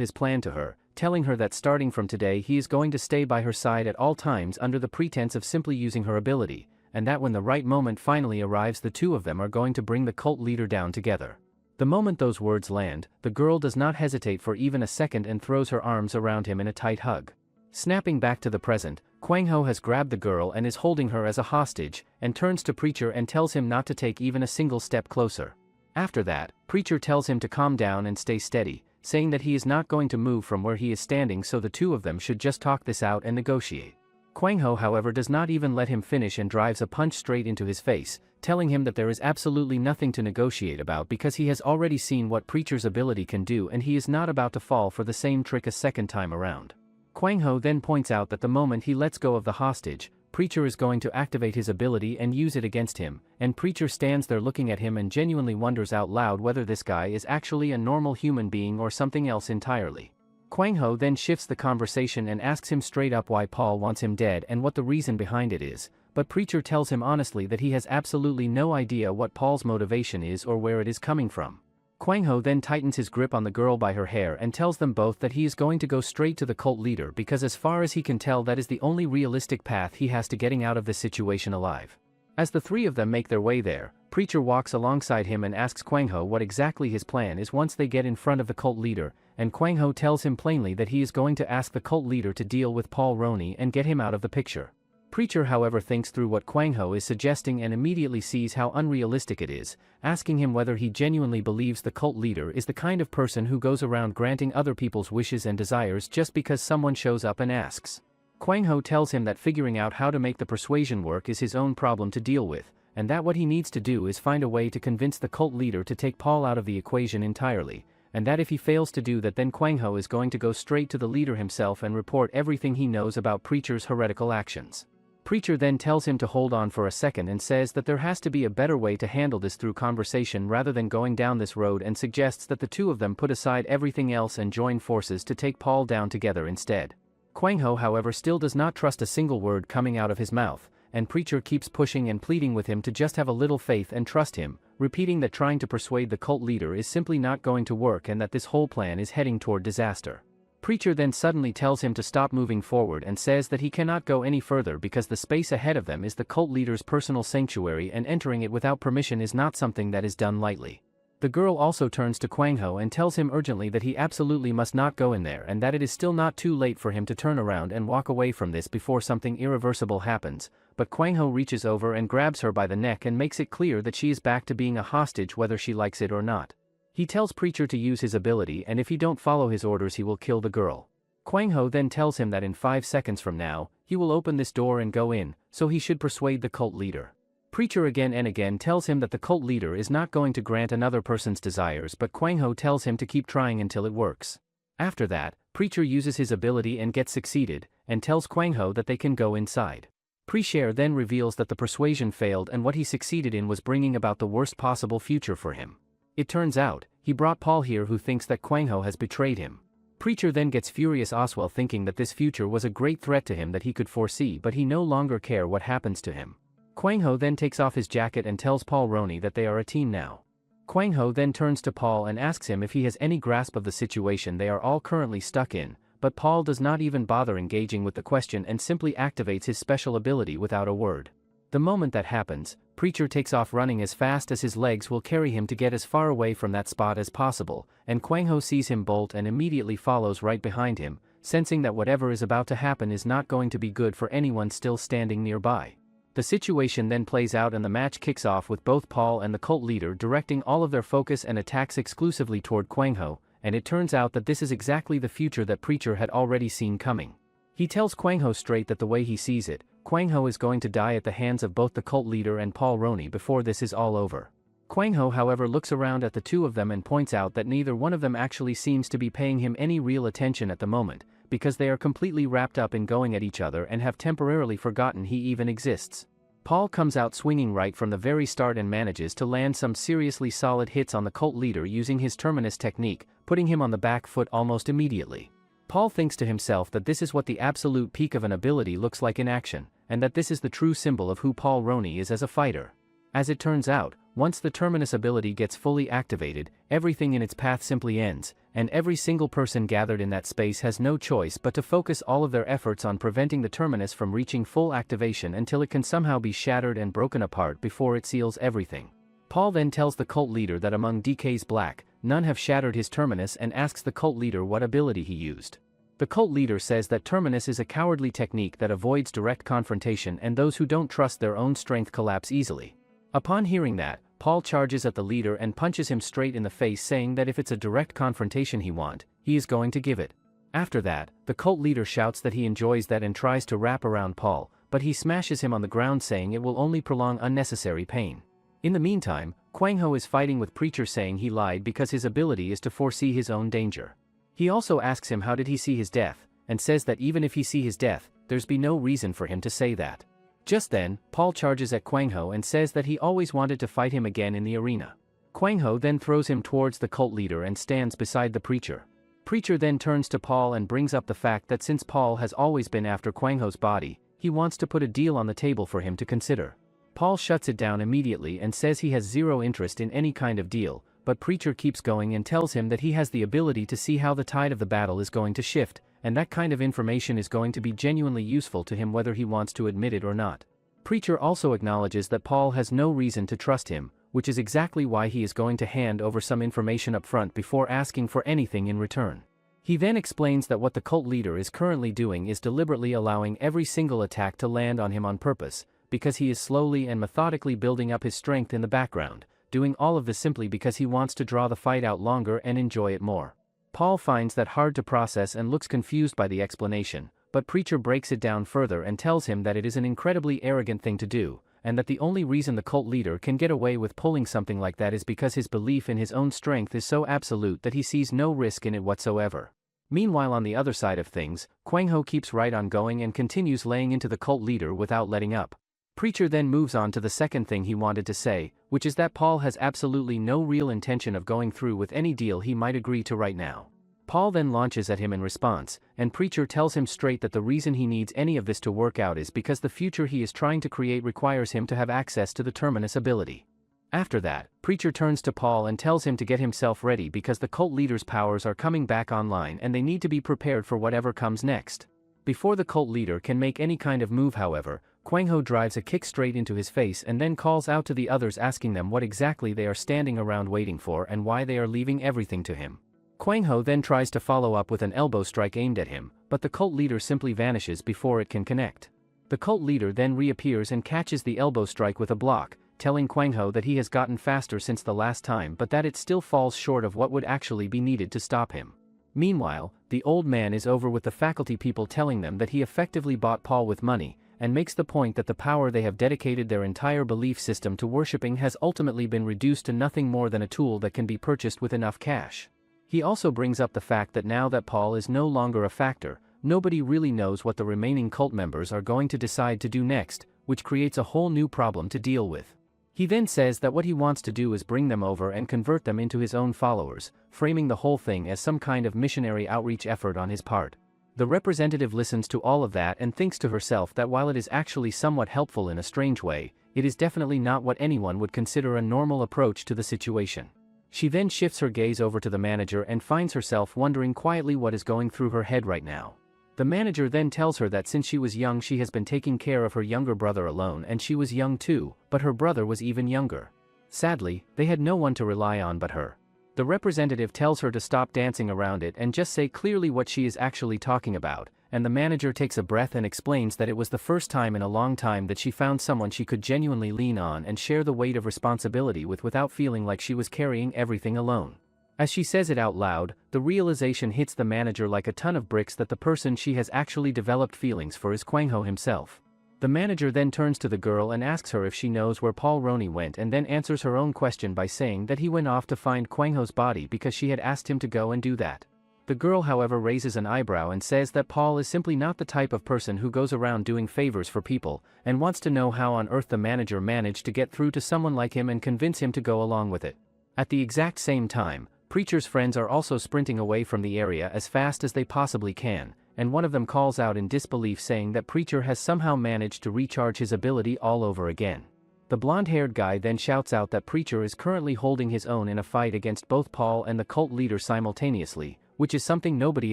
his plan to her, telling her that starting from today he is going to stay by her side at all times under the pretense of simply using her ability, and that when the right moment finally arrives the two of them are going to bring the cult leader down together. The moment those words land, the girl does not hesitate for even a second and throws her arms around him in a tight hug. Snapping back to the present, Kwang Ho has grabbed the girl and is holding her as a hostage, and turns to Preacher and tells him not to take even a single step closer. After that, Preacher tells him to calm down and stay steady, saying that he is not going to move from where he is standing, so the two of them should just talk this out and negotiate. Kwang Ho, however, does not even let him finish and drives a punch straight into his face, telling him that there is absolutely nothing to negotiate about because he has already seen what Preacher's ability can do and he is not about to fall for the same trick a second time around. Kwang Ho then points out that the moment he lets go of the hostage, Preacher is going to activate his ability and use it against him, and Preacher stands there looking at him and genuinely wonders out loud whether this guy is actually a normal human being or something else entirely. Kwang Ho then shifts the conversation and asks him straight up why Paul wants him dead and what the reason behind it is, but Preacher tells him honestly that he has absolutely no idea what Paul's motivation is or where it is coming from. Kwang Ho then tightens his grip on the girl by her hair and tells them both that he is going to go straight to the cult leader because as far as he can tell that is the only realistic path he has to getting out of this situation alive. As the three of them make their way there, Preacher walks alongside him and asks Kwang Ho what exactly his plan is once they get in front of the cult leader, and Kwang Ho tells him plainly that he is going to ask the cult leader to deal with Paul Roney and get him out of the picture. Preacher, however, thinks through what Kwang Ho is suggesting and immediately sees how unrealistic it is, asking him whether he genuinely believes the cult leader is the kind of person who goes around granting other people's wishes and desires just because someone shows up and asks. Kwang Ho tells him that figuring out how to make the persuasion work is his own problem to deal with, and that what he needs to do is find a way to convince the cult leader to take Paul out of the equation entirely, and that if he fails to do that then Kwang Ho is going to go straight to the leader himself and report everything he knows about Preacher's heretical actions. Preacher then tells him to hold on for a second and says that there has to be a better way to handle this through conversation rather than going down this road, and suggests that the two of them put aside everything else and join forces to take Paul down together instead. Kwang Ho, however, still does not trust a single word coming out of his mouth, and Preacher keeps pushing and pleading with him to just have a little faith and trust him, repeating that trying to persuade the cult leader is simply not going to work and that this whole plan is heading toward disaster. Preacher then suddenly tells him to stop moving forward and says that he cannot go any further because the space ahead of them is the cult leader's personal sanctuary and entering it without permission is not something that is done lightly. The girl also turns to Kwang Ho and tells him urgently that he absolutely must not go in there and that it is still not too late for him to turn around and walk away from this before something irreversible happens, but Kwang Ho reaches over and grabs her by the neck and makes it clear that she is back to being a hostage whether she likes it or not. He tells Preacher to use his ability, and if he don't follow his orders he will kill the girl. Kwang Ho then tells him that in 5 seconds from now, he will open this door and go in, so he should persuade the cult leader. Preacher again and again tells him that the cult leader is not going to grant another person's desires, but Kwang Ho tells him to keep trying until it works. After that, Preacher uses his ability and gets succeeded, and tells Kwang Ho that they can go inside. Preacher then reveals that the persuasion failed and what he succeeded in was bringing about the worst possible future for him. It turns out, he brought Paul here who thinks that Kwang Ho has betrayed him. Preacher then gets furious Oswell thinking that this future was a great threat to him that he could foresee, but he no longer care what happens to him. Kwang Ho then takes off his jacket and tells Paul Roney that they are a team now. Kwang Ho then turns to Paul and asks him if he has any grasp of the situation they are all currently stuck in, but Paul does not even bother engaging with the question and simply activates his special ability without a word. The moment that happens, Preacher takes off running as fast as his legs will carry him to get as far away from that spot as possible, and Kwang Ho sees him bolt and immediately follows right behind him, sensing that whatever is about to happen is not going to be good for anyone still standing nearby. The situation then plays out and the match kicks off with both Paul and the cult leader directing all of their focus and attacks exclusively toward Kwang Ho, and it turns out that this is exactly the future that Preacher had already seen coming. He tells Kwang Ho straight that the way he sees it, Kwang Ho is going to die at the hands of both the cult leader and Paul Roney before this is all over. Kwang Ho however looks around at the two of them and points out that neither one of them actually seems to be paying him any real attention at the moment, because they are completely wrapped up in going at each other and have temporarily forgotten he even exists. Paul comes out swinging right from the very start and manages to land some seriously solid hits on the cult leader using his terminus technique, putting him on the back foot almost immediately. Paul thinks to himself that this is what the absolute peak of an ability looks like in action, and that this is the true symbol of who Paul Roney is as a fighter. As it turns out, once the terminus ability gets fully activated, everything in its path simply ends, and every single person gathered in that space has no choice but to focus all of their efforts on preventing the terminus from reaching full activation until it can somehow be shattered and broken apart before it seals everything. Paul then tells the cult leader that among DK's black, none have shattered his terminus and asks the cult leader what ability he used. The cult leader says that terminus is a cowardly technique that avoids direct confrontation and those who don't trust their own strength collapse easily. Upon hearing that, Paul charges at the leader and punches him straight in the face saying that if it's a direct confrontation he is going to give it. After that, the cult leader shouts that he enjoys that and tries to wrap around Paul, but he smashes him on the ground saying it will only prolong unnecessary pain. In the meantime, Kwang Ho is fighting with Preacher saying he lied because his ability is to foresee his own danger. He also asks him how did he see his death, and says that even if he see his death, there's be no reason for him to say that. Just then, Paul charges at Kwang Ho and says that he always wanted to fight him again in the arena. Kwang Ho then throws him towards the cult leader and stands beside the Preacher. Preacher then turns to Paul and brings up the fact that since Paul has always been after Kwang Ho's body, he wants to put a deal on the table for him to consider. Paul shuts it down immediately and says he has zero interest in any kind of deal, but Preacher keeps going and tells him that he has the ability to see how the tide of the battle is going to shift, and that kind of information is going to be genuinely useful to him whether he wants to admit it or not. Preacher also acknowledges that Paul has no reason to trust him, which is exactly why he is going to hand over some information up front before asking for anything in return. He then explains that what the cult leader is currently doing is deliberately allowing every single attack to land on him on purpose, because he is slowly and methodically building up his strength in the background, doing all of this simply because he wants to draw the fight out longer and enjoy it more. Paul finds that hard to process and looks confused by the explanation, but Preacher breaks it down further and tells him that it is an incredibly arrogant thing to do, and that the only reason the cult leader can get away with pulling something like that is because his belief in his own strength is so absolute that he sees no risk in it whatsoever. Meanwhile on the other side of things, Kwang Ho keeps right on going and continues laying into the cult leader without letting up. Preacher then moves on to the second thing he wanted to say, which is that Paul has absolutely no real intention of going through with any deal he might agree to right now. Paul then launches at him in response, and Preacher tells him straight that the reason he needs any of this to work out is because the future he is trying to create requires him to have access to the terminus ability. After that, Preacher turns to Paul and tells him to get himself ready because the cult leader's powers are coming back online and they need to be prepared for whatever comes next. Before the cult leader can make any kind of move however, Kwang Ho drives a kick straight into his face and then calls out to the others asking them what exactly they are standing around waiting for and why they are leaving everything to him. Kwang Ho then tries to follow up with an elbow strike aimed at him, but the cult leader simply vanishes before it can connect. The cult leader then reappears and catches the elbow strike with a block, telling Kwang Ho that he has gotten faster since the last time but that it still falls short of what would actually be needed to stop him. Meanwhile, the old man is over with the faculty people telling them that he effectively bought Paul with money, and makes the point that the power they have dedicated their entire belief system to worshipping has ultimately been reduced to nothing more than a tool that can be purchased with enough cash. He also brings up the fact that now that Paul is no longer a factor, nobody really knows what the remaining cult members are going to decide to do next, which creates a whole new problem to deal with. He then says that what he wants to do is bring them over and convert them into his own followers, framing the whole thing as some kind of missionary outreach effort on his part. The representative listens to all of that and thinks to herself that while it is actually somewhat helpful in a strange way, it is definitely not what anyone would consider a normal approach to the situation. She then shifts her gaze over to the manager and finds herself wondering quietly what is going through her head right now. The manager then tells her that since she was young she has been taking care of her younger brother alone, and she was young too, but her brother was even younger. Sadly, they had no one to rely on but her. The representative tells her to stop dancing around it and just say clearly what she is actually talking about, and the manager takes a breath and explains that it was the first time in a long time that she found someone she could genuinely lean on and share the weight of responsibility with without feeling like she was carrying everything alone. As she says it out loud, the realization hits the manager like a ton of bricks that the person she has actually developed feelings for is Kwang Ho himself. The manager then turns to the girl and asks her if she knows where Paul Roney went, and then answers her own question by saying that he went off to find Kwang Ho's body because she had asked him to go and do that. The girl however raises an eyebrow and says that Paul is simply not the type of person who goes around doing favors for people, and wants to know how on earth the manager managed to get through to someone like him and convince him to go along with it. At the exact same time, Preacher's friends are also sprinting away from the area as fast as they possibly can, and one of them calls out in disbelief saying that Preacher has somehow managed to recharge his ability all over again. The blonde-haired guy then shouts out that Preacher is currently holding his own in a fight against both Paul and the cult leader simultaneously, which is something nobody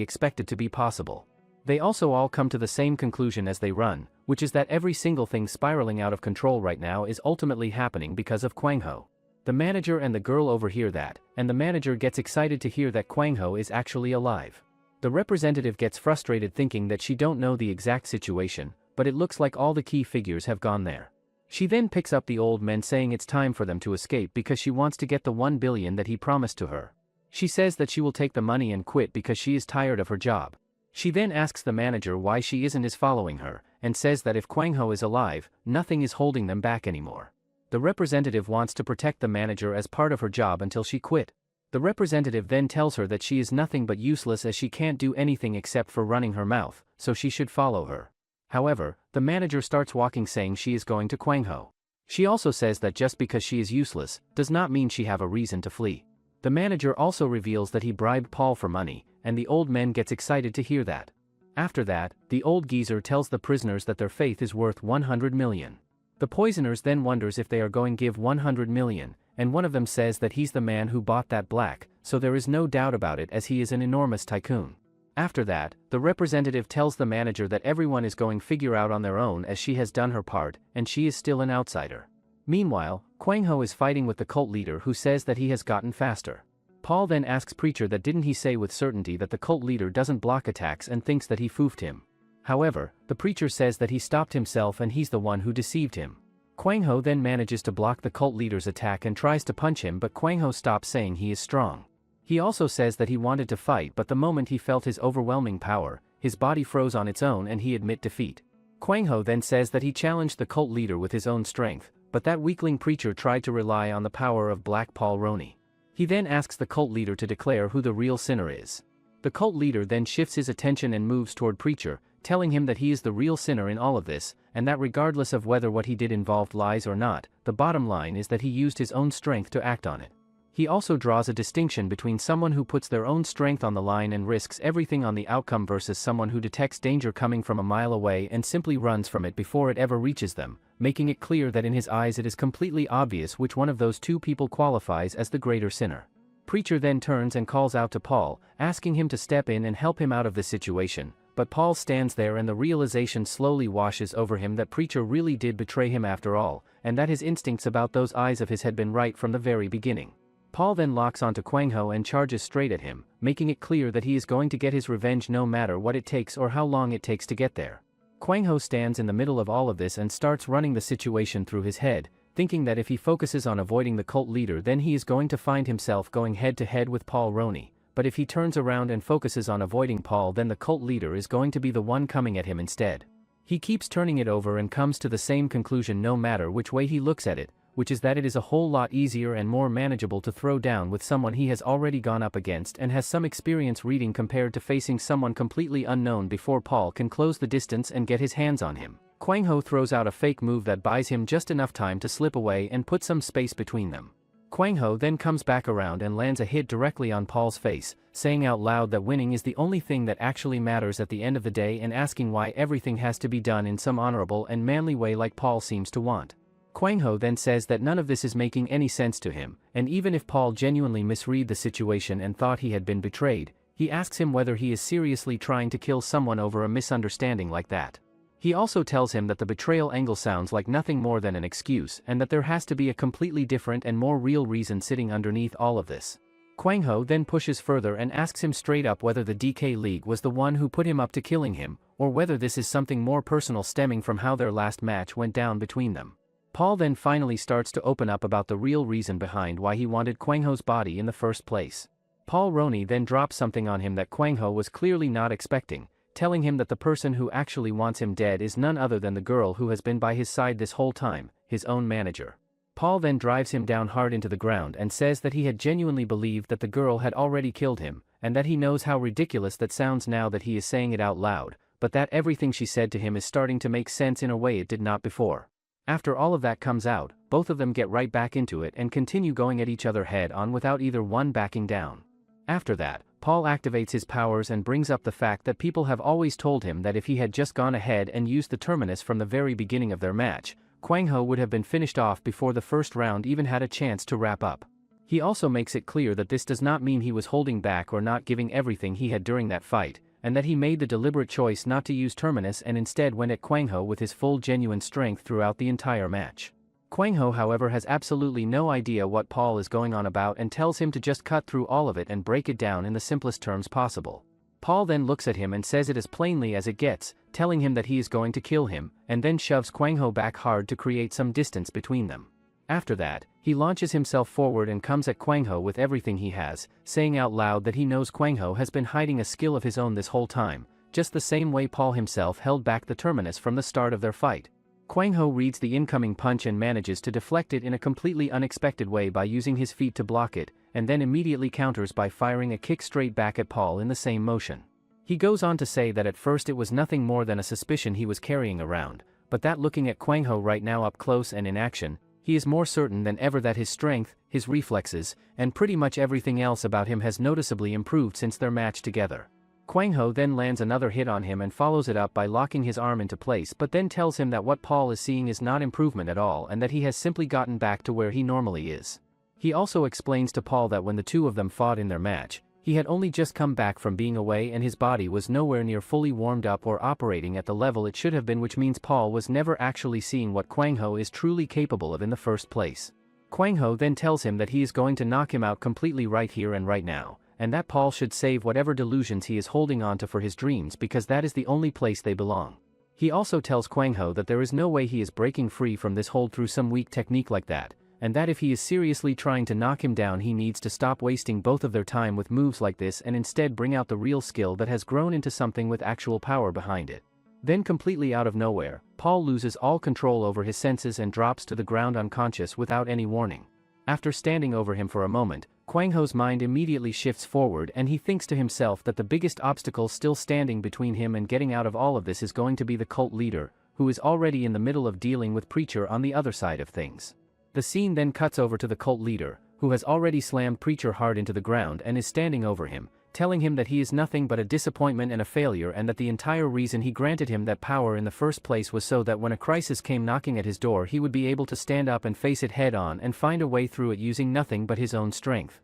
expected to be possible. They also all come to the same conclusion as they run, which is that every single thing spiraling out of control right now is ultimately happening because of Kwang Ho. The manager and the girl overhear that, and the manager gets excited to hear that Kwang Ho is actually alive. The representative gets frustrated thinking that she don't know the exact situation, but it looks like all the key figures have gone there. She then picks up the old men saying it's time for them to escape because she wants to get the 1 billion that he promised to her. She says that she will take the money and quit because she is tired of her job. She then asks the manager why she isn't following her, and says that if Kwang Ho is alive, nothing is holding them back anymore. The representative wants to protect the manager as part of her job until she quit. The representative then tells her that she is nothing but useless as she can't do anything except for running her mouth, so she should follow her. However, the manager starts walking saying she is going to Kwang Ho. She also says that just because she is useless, does not mean she have a reason to flee. The manager also reveals that he bribed Paul for money, and the old man gets excited to hear that. After that, the old geezer tells the prisoners that their faith is worth 100 million. The poisoners then wonders if they are going to give 100 million, and one of them says that he's the man who bought that black, so there is no doubt about it as he is an enormous tycoon. After that, the representative tells the manager that everyone is going to figure out on their own as she has done her part, and she is still an outsider. Meanwhile, Kwang Ho is fighting with the cult leader who says that he has gotten faster. Paul then asks Preacher that didn't he say with certainty that the cult leader doesn't block attacks and thinks that he foofed him. However, the Preacher says that he stopped himself and he's the one who deceived him. Kwang Ho then manages to block the cult leader's attack and tries to punch him, but Kwang Ho stops saying he is strong. He also says that he wanted to fight, but the moment he felt his overwhelming power, his body froze on its own and he admit defeat. Kwang Ho then says that he challenged the cult leader with his own strength, but that weakling Preacher tried to rely on the power of Black Paul Roney. He then asks the cult leader to declare who the real sinner is. The cult leader then shifts his attention and moves toward Preacher, telling him that he is the real sinner in all of this, and that regardless of whether what he did involved lies or not, the bottom line is that he used his own strength to act on it. He also draws a distinction between someone who puts their own strength on the line and risks everything on the outcome versus someone who detects danger coming from a mile away and simply runs from it before it ever reaches them, making it clear that in his eyes it is completely obvious which one of those two people qualifies as the greater sinner. Preacher then turns and calls out to Paul, asking him to step in and help him out of this situation, but Paul stands there and the realization slowly washes over him that Preacher really did betray him after all, and that his instincts about those eyes of his had been right from the very beginning. Paul then locks onto Kwang Ho and charges straight at him, making it clear that he is going to get his revenge no matter what it takes or how long it takes to get there. Kwang Ho stands in the middle of all of this and starts running the situation through his head, thinking that if he focuses on avoiding the cult leader then he is going to find himself going head-to-head with Paul Roney, but if he turns around and focuses on avoiding Paul then the cult leader is going to be the one coming at him instead. He keeps turning it over and comes to the same conclusion no matter which way he looks at it, which is that it is a whole lot easier and more manageable to throw down with someone he has already gone up against and has some experience reading compared to facing someone completely unknown before Paul can close the distance and get his hands on him. Kwang Ho throws out a fake move that buys him just enough time to slip away and put some space between them. Kwang Ho then comes back around and lands a hit directly on Paul's face, saying out loud that winning is the only thing that actually matters at the end of the day and asking why everything has to be done in some honorable and manly way like Paul seems to want. Kwang Ho then says that none of this is making any sense to him, and even if Paul genuinely misread the situation and thought he had been betrayed, he asks him whether he is seriously trying to kill someone over a misunderstanding like that. He also tells him that the betrayal angle sounds like nothing more than an excuse and that there has to be a completely different and more real reason sitting underneath all of this. Kwang Ho then pushes further and asks him straight up whether the DK League was the one who put him up to killing him, or whether this is something more personal stemming from how their last match went down between them. Paul then finally starts to open up about the real reason behind why he wanted Kwang Ho's body in the first place. Paul Roney then drops something on him that Kwang Ho was clearly not expecting, telling him that the person who actually wants him dead is none other than the girl who has been by his side this whole time, his own manager. Paul then drives him down hard into the ground and says that he had genuinely believed that the girl had already killed him, and that he knows how ridiculous that sounds now that he is saying it out loud, but that everything she said to him is starting to make sense in a way it did not before. After all of that comes out, both of them get right back into it and continue going at each other head on without either one backing down. After that, Paul activates his powers and brings up the fact that people have always told him that if he had just gone ahead and used the terminus from the very beginning of their match, Kwang Ho would have been finished off before the first round even had a chance to wrap up. He also makes it clear that this does not mean he was holding back or not giving everything he had during that fight, and that he made the deliberate choice not to use terminus and instead went at Kwang Ho with his full genuine strength throughout the entire match. Kwang Ho however has absolutely no idea what Paul is going on about and tells him to just cut through all of it and break it down in the simplest terms possible. Paul then looks at him and says it as plainly as it gets, telling him that he is going to kill him, and then shoves Kwang Ho back hard to create some distance between them. After that, he launches himself forward and comes at Kwang Ho with everything he has, saying out loud that he knows Kwang Ho has been hiding a skill of his own this whole time, just the same way Paul himself held back the terminus from the start of their fight. Kwang Ho reads the incoming punch and manages to deflect it in a completely unexpected way by using his feet to block it, and then immediately counters by firing a kick straight back at Paul in the same motion. He goes on to say that at first it was nothing more than a suspicion he was carrying around, but that looking at Kwang Ho right now up close and in action, he is more certain than ever that his strength, his reflexes, and pretty much everything else about him has noticeably improved since their match together. Kwang Ho then lands another hit on him and follows it up by locking his arm into place but then tells him that what Paul is seeing is not improvement at all and that he has simply gotten back to where he normally is. He also explains to Paul that when the two of them fought in their match, he had only just come back from being away and his body was nowhere near fully warmed up or operating at the level it should have been, which means Paul was never actually seeing what Kwang Ho is truly capable of in the first place. Kwang Ho then tells him that he is going to knock him out completely right here and right now, and that Paul should save whatever delusions he is holding onto for his dreams because that is the only place they belong. He also tells Kwang Ho that there is no way he is breaking free from this hold through some weak technique like that, and that if he is seriously trying to knock him down he needs to stop wasting both of their time with moves like this and instead bring out the real skill that has grown into something with actual power behind it. Then completely out of nowhere, Paul loses all control over his senses and drops to the ground unconscious without any warning. After standing over him for a moment, Kwang Ho's mind immediately shifts forward and he thinks to himself that the biggest obstacle still standing between him and getting out of all of this is going to be the cult leader, who is already in the middle of dealing with Preacher on the other side of things. The scene then cuts over to the cult leader, who has already slammed Preacher hard into the ground and is standing over him, telling him that he is nothing but a disappointment and a failure and that the entire reason he granted him that power in the first place was so that when a crisis came knocking at his door he would be able to stand up and face it head on and find a way through it using nothing but his own strength.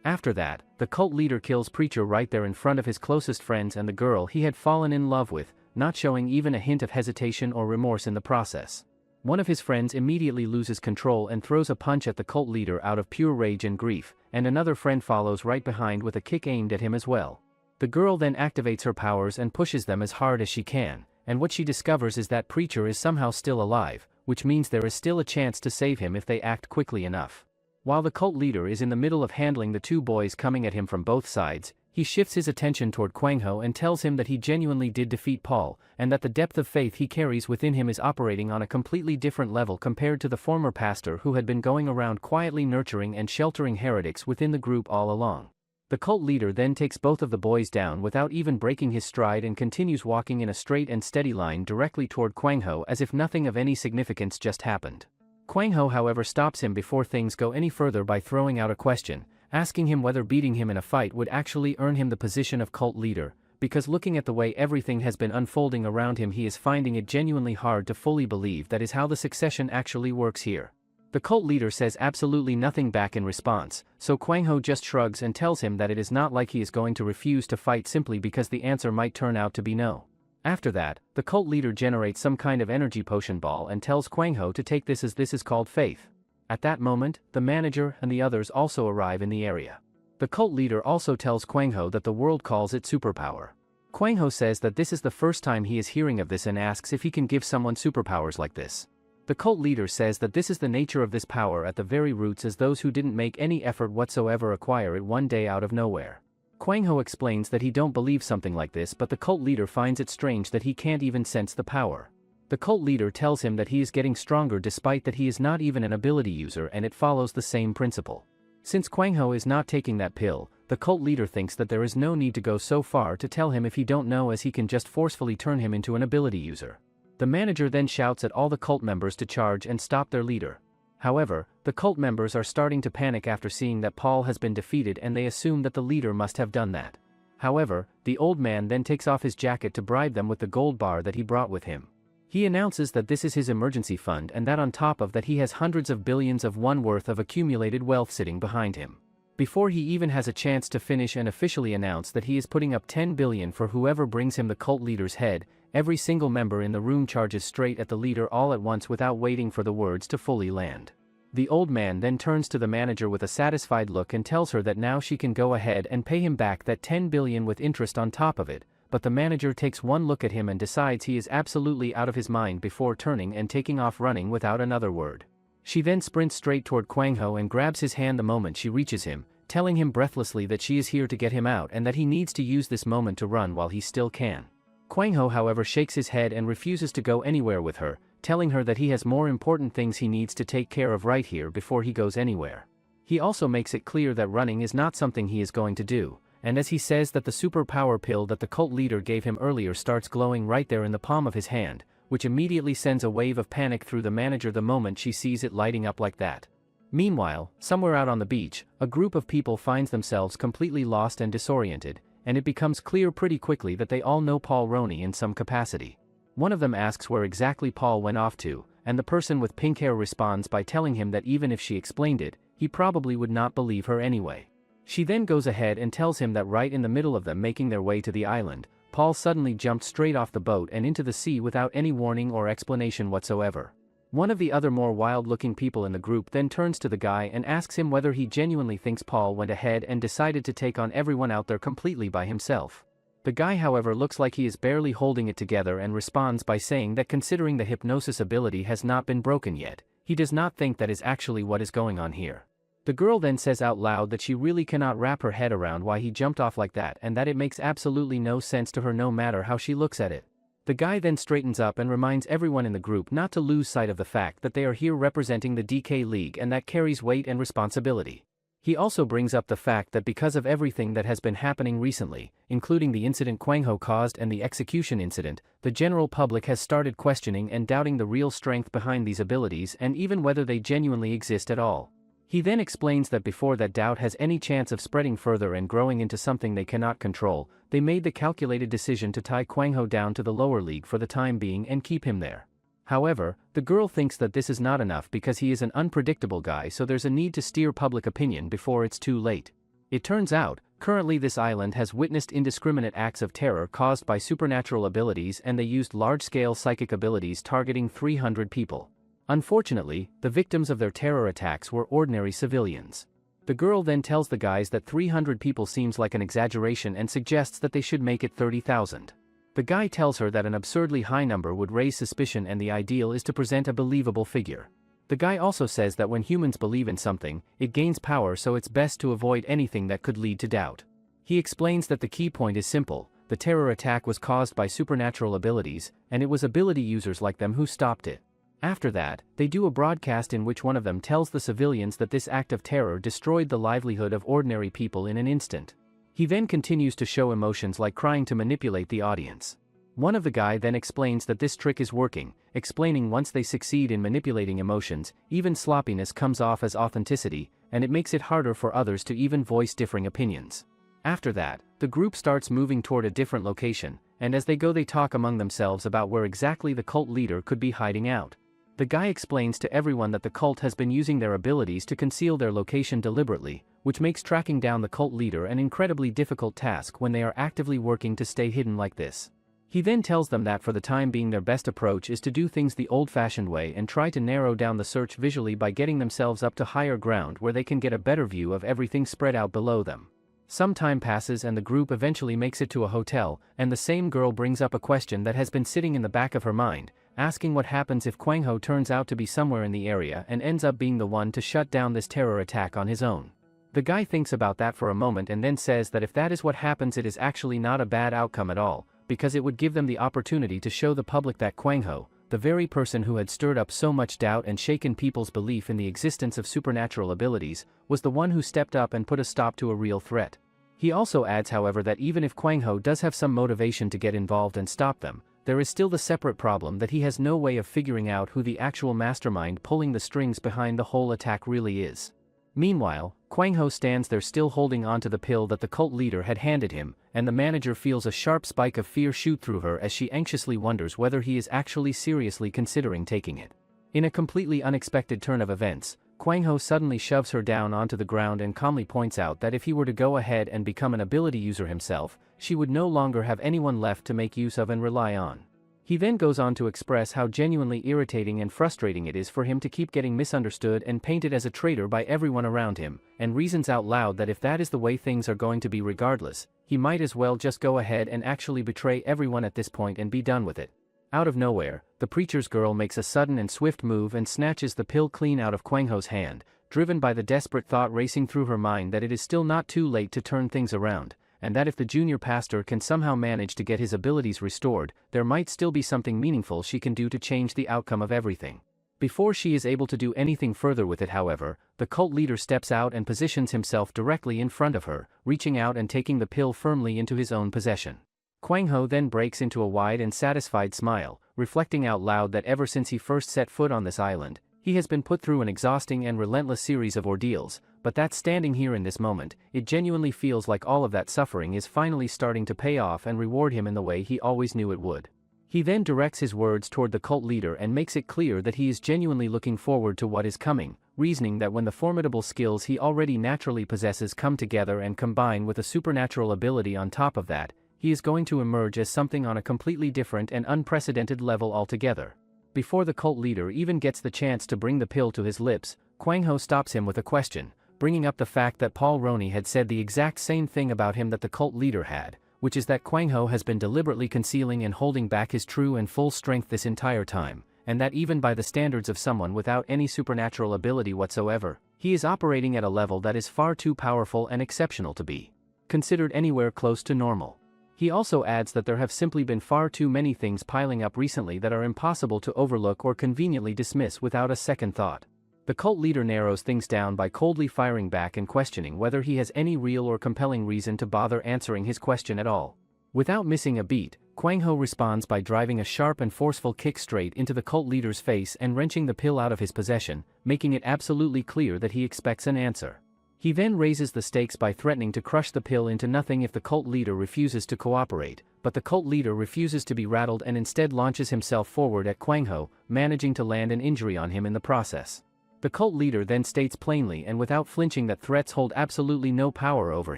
After that, the cult leader kills Preacher right there in front of his closest friends and the girl he had fallen in love with, not showing even a hint of hesitation or remorse in the process. One of his friends immediately loses control and throws a punch at the cult leader out of pure rage and grief, and another friend follows right behind with a kick aimed at him as well. The girl then activates her powers and pushes them as hard as she can, and what she discovers is that Preacher is somehow still alive, which means there is still a chance to save him if they act quickly enough. While the cult leader is in the middle of handling the two boys coming at him from both sides, he shifts his attention toward Kwang Ho and tells him that he genuinely did defeat Paul, and that the depth of faith he carries within him is operating on a completely different level compared to the former pastor who had been going around quietly nurturing and sheltering heretics within the group all along. The cult leader then takes both of the boys down without even breaking his stride and continues walking in a straight and steady line directly toward Kwang Ho as if nothing of any significance just happened. Kwang Ho, however, stops him before things go any further by throwing out a question, asking him whether beating him in a fight would actually earn him the position of cult leader, because looking at the way everything has been unfolding around him, he is finding it genuinely hard to fully believe that is how the succession actually works here. The cult leader says absolutely nothing back in response, so Kwang Ho just shrugs and tells him that it is not like he is going to refuse to fight simply because the answer might turn out to be no. After that, the cult leader generates some kind of energy potion ball and tells Kwang Ho to take this as this is called faith. At that moment, the manager and the others also arrive in the area. The cult leader also tells Kwang Ho that the world calls it superpower. Kwang Ho says that this is the first time he is hearing of this and asks if he can give someone superpowers like this. The cult leader says that this is the nature of this power at the very roots, as those who didn't make any effort whatsoever acquire it one day out of nowhere. Kwang Ho explains that he don't believe something like this, but the cult leader finds it strange that he can't even sense the power. The cult leader tells him that he is getting stronger despite that he is not even an ability user, and it follows the same principle. Since Kwang Ho is not taking that pill, the cult leader thinks that there is no need to go so far to tell him if he don't know, as he can just forcefully turn him into an ability user. The manager then shouts at all the cult members to charge and stop their leader. However, the cult members are starting to panic after seeing that Paul has been defeated, and they assume that the leader must have done that. However, the old man then takes off his jacket to bribe them with the gold bar that he brought with him. He announces that this is his emergency fund, and that on top of that he has hundreds of billions of won worth of accumulated wealth sitting behind him. Before he even has a chance to finish and officially announce that he is putting up 10 billion for whoever brings him the cult leader's head, every single member in the room charges straight at the leader all at once without waiting for the words to fully land. The old man then turns to the manager with a satisfied look and tells her that now she can go ahead and pay him back that 10 billion with interest on top of it, but the manager takes one look at him and decides he is absolutely out of his mind before turning and taking off running without another word. She then sprints straight toward Kwang Ho and grabs his hand the moment she reaches him, telling him breathlessly that she is here to get him out and that he needs to use this moment to run while he still can. Kwang Ho, however, shakes his head and refuses to go anywhere with her, telling her that he has more important things he needs to take care of right here before he goes anywhere. He also makes it clear that running is not something he is going to do, and as he says that the superpower pill that the cult leader gave him earlier starts glowing right there in the palm of his hand, which immediately sends a wave of panic through the manager the moment she sees it lighting up like that. Meanwhile, somewhere out on the beach, a group of people finds themselves completely lost and disoriented, and it becomes clear pretty quickly that they all know Paul Roney in some capacity. One of them asks where exactly Paul went off to, and the person with pink hair responds by telling him that even if she explained it, he probably would not believe her anyway. She then goes ahead and tells him that right in the middle of them making their way to the island, Paul suddenly jumped straight off the boat and into the sea without any warning or explanation whatsoever. One of the other more wild-looking people in the group then turns to the guy and asks him whether he genuinely thinks Paul went ahead and decided to take on everyone out there completely by himself. The guy, however, looks like he is barely holding it together and responds by saying that considering the hypnosis ability has not been broken yet, he does not think that is actually what is going on here. The girl then says out loud that she really cannot wrap her head around why he jumped off like that, and that it makes absolutely no sense to her no matter how she looks at it. The guy then straightens up and reminds everyone in the group not to lose sight of the fact that they are here representing the DK League, and that carries weight and responsibility. He also brings up the fact that because of everything that has been happening recently, including the incident Kwang Ho caused and the execution incident, the general public has started questioning and doubting the real strength behind these abilities and even whether they genuinely exist at all. He then explains that before that doubt has any chance of spreading further and growing into something they cannot control, they made the calculated decision to tie Kwang Ho down to the lower league for the time being and keep him there. However, the girl thinks that this is not enough because he is an unpredictable guy, so there's a need to steer public opinion before it's too late. It turns out, currently this island has witnessed indiscriminate acts of terror caused by supernatural abilities, and they used large-scale psychic abilities targeting 300 people. Unfortunately, the victims of their terror attacks were ordinary civilians. The girl then tells the guys that 300 people seems like an exaggeration and suggests that they should make it 30,000. The guy tells her that an absurdly high number would raise suspicion and the ideal is to present a believable figure. The guy also says that when humans believe in something, it gains power, so it's best to avoid anything that could lead to doubt. He explains that the key point is simple: the terror attack was caused by supernatural abilities, and it was ability users like them who stopped it. After that, they do a broadcast in which one of them tells the civilians that this act of terror destroyed the livelihood of ordinary people in an instant. He then continues to show emotions like crying to manipulate the audience. One of the guy then explains that this trick is working, explaining once they succeed in manipulating emotions, even sloppiness comes off as authenticity, and it makes it harder for others to even voice differing opinions. After that, the group starts moving toward a different location, and as they go they talk among themselves about where exactly the cult leader could be hiding out. The guy explains to everyone that the cult has been using their abilities to conceal their location deliberately, which makes tracking down the cult leader an incredibly difficult task when they are actively working to stay hidden like this. He then tells them that for the time being their best approach is to do things the old-fashioned way and try to narrow down the search visually by getting themselves up to higher ground where they can get a better view of everything spread out below them. Some time passes and the group eventually makes it to a hotel, and the same girl brings up a question that has been sitting in the back of her mind, asking what happens if Kwang Ho turns out to be somewhere in the area and ends up being the one to shut down this terror attack on his own. The guy thinks about that for a moment and then says that if that is what happens it is actually not a bad outcome at all, because it would give them the opportunity to show the public that Kwang Ho, the very person who had stirred up so much doubt and shaken people's belief in the existence of supernatural abilities, was the one who stepped up and put a stop to a real threat. He also adds, however, that even if Kwang Ho does have some motivation to get involved and stop them, there is still the separate problem that he has no way of figuring out who the actual mastermind pulling the strings behind the whole attack really is. Meanwhile, Kwang Ho stands there still holding onto the pill that the cult leader had handed him, and the manager feels a sharp spike of fear shoot through her as she anxiously wonders whether he is actually seriously considering taking it. In a completely unexpected turn of events, Kwang Ho suddenly shoves her down onto the ground and calmly points out that if he were to go ahead and become an ability user himself, she would no longer have anyone left to make use of and rely on. He then goes on to express how genuinely irritating and frustrating it is for him to keep getting misunderstood and painted as a traitor by everyone around him, and reasons out loud that if that is the way things are going to be regardless, he might as well just go ahead and actually betray everyone at this point and be done with it. Out of nowhere, the preacher's girl makes a sudden and swift move and snatches the pill clean out of Kwang Ho's hand, driven by the desperate thought racing through her mind that it is still not too late to turn things around, and that if the junior pastor can somehow manage to get his abilities restored, there might still be something meaningful she can do to change the outcome of everything. Before she is able to do anything further with it, however, the cult leader steps out and positions himself directly in front of her, reaching out and taking the pill firmly into his own possession. Kwang Ho then breaks into a wide and satisfied smile, reflecting out loud that ever since he first set foot on this island, he has been put through an exhausting and relentless series of ordeals, but that standing here in this moment, it genuinely feels like all of that suffering is finally starting to pay off and reward him in the way he always knew it would. He then directs his words toward the cult leader and makes it clear that he is genuinely looking forward to what is coming, reasoning that when the formidable skills he already naturally possesses come together and combine with a supernatural ability on top of that, he is going to emerge as something on a completely different and unprecedented level altogether. Before the cult leader even gets the chance to bring the pill to his lips, Kwang Ho stops him with a question, bringing up the fact that Paul Roney had said the exact same thing about him that the cult leader had, which is that Kwang Ho has been deliberately concealing and holding back his true and full strength this entire time, and that even by the standards of someone without any supernatural ability whatsoever, he is operating at a level that is far too powerful and exceptional to be considered anywhere close to normal. He also adds that there have simply been far too many things piling up recently that are impossible to overlook or conveniently dismiss without a second thought. The cult leader narrows things down by coldly firing back and questioning whether he has any real or compelling reason to bother answering his question at all. Without missing a beat, Kwang Ho responds by driving a sharp and forceful kick straight into the cult leader's face and wrenching the pill out of his possession, making it absolutely clear that he expects an answer. He then raises the stakes by threatening to crush the pill into nothing if the cult leader refuses to cooperate, but the cult leader refuses to be rattled and instead launches himself forward at Kwang Ho, managing to land an injury on him in the process. The cult leader then states plainly and without flinching that threats hold absolutely no power over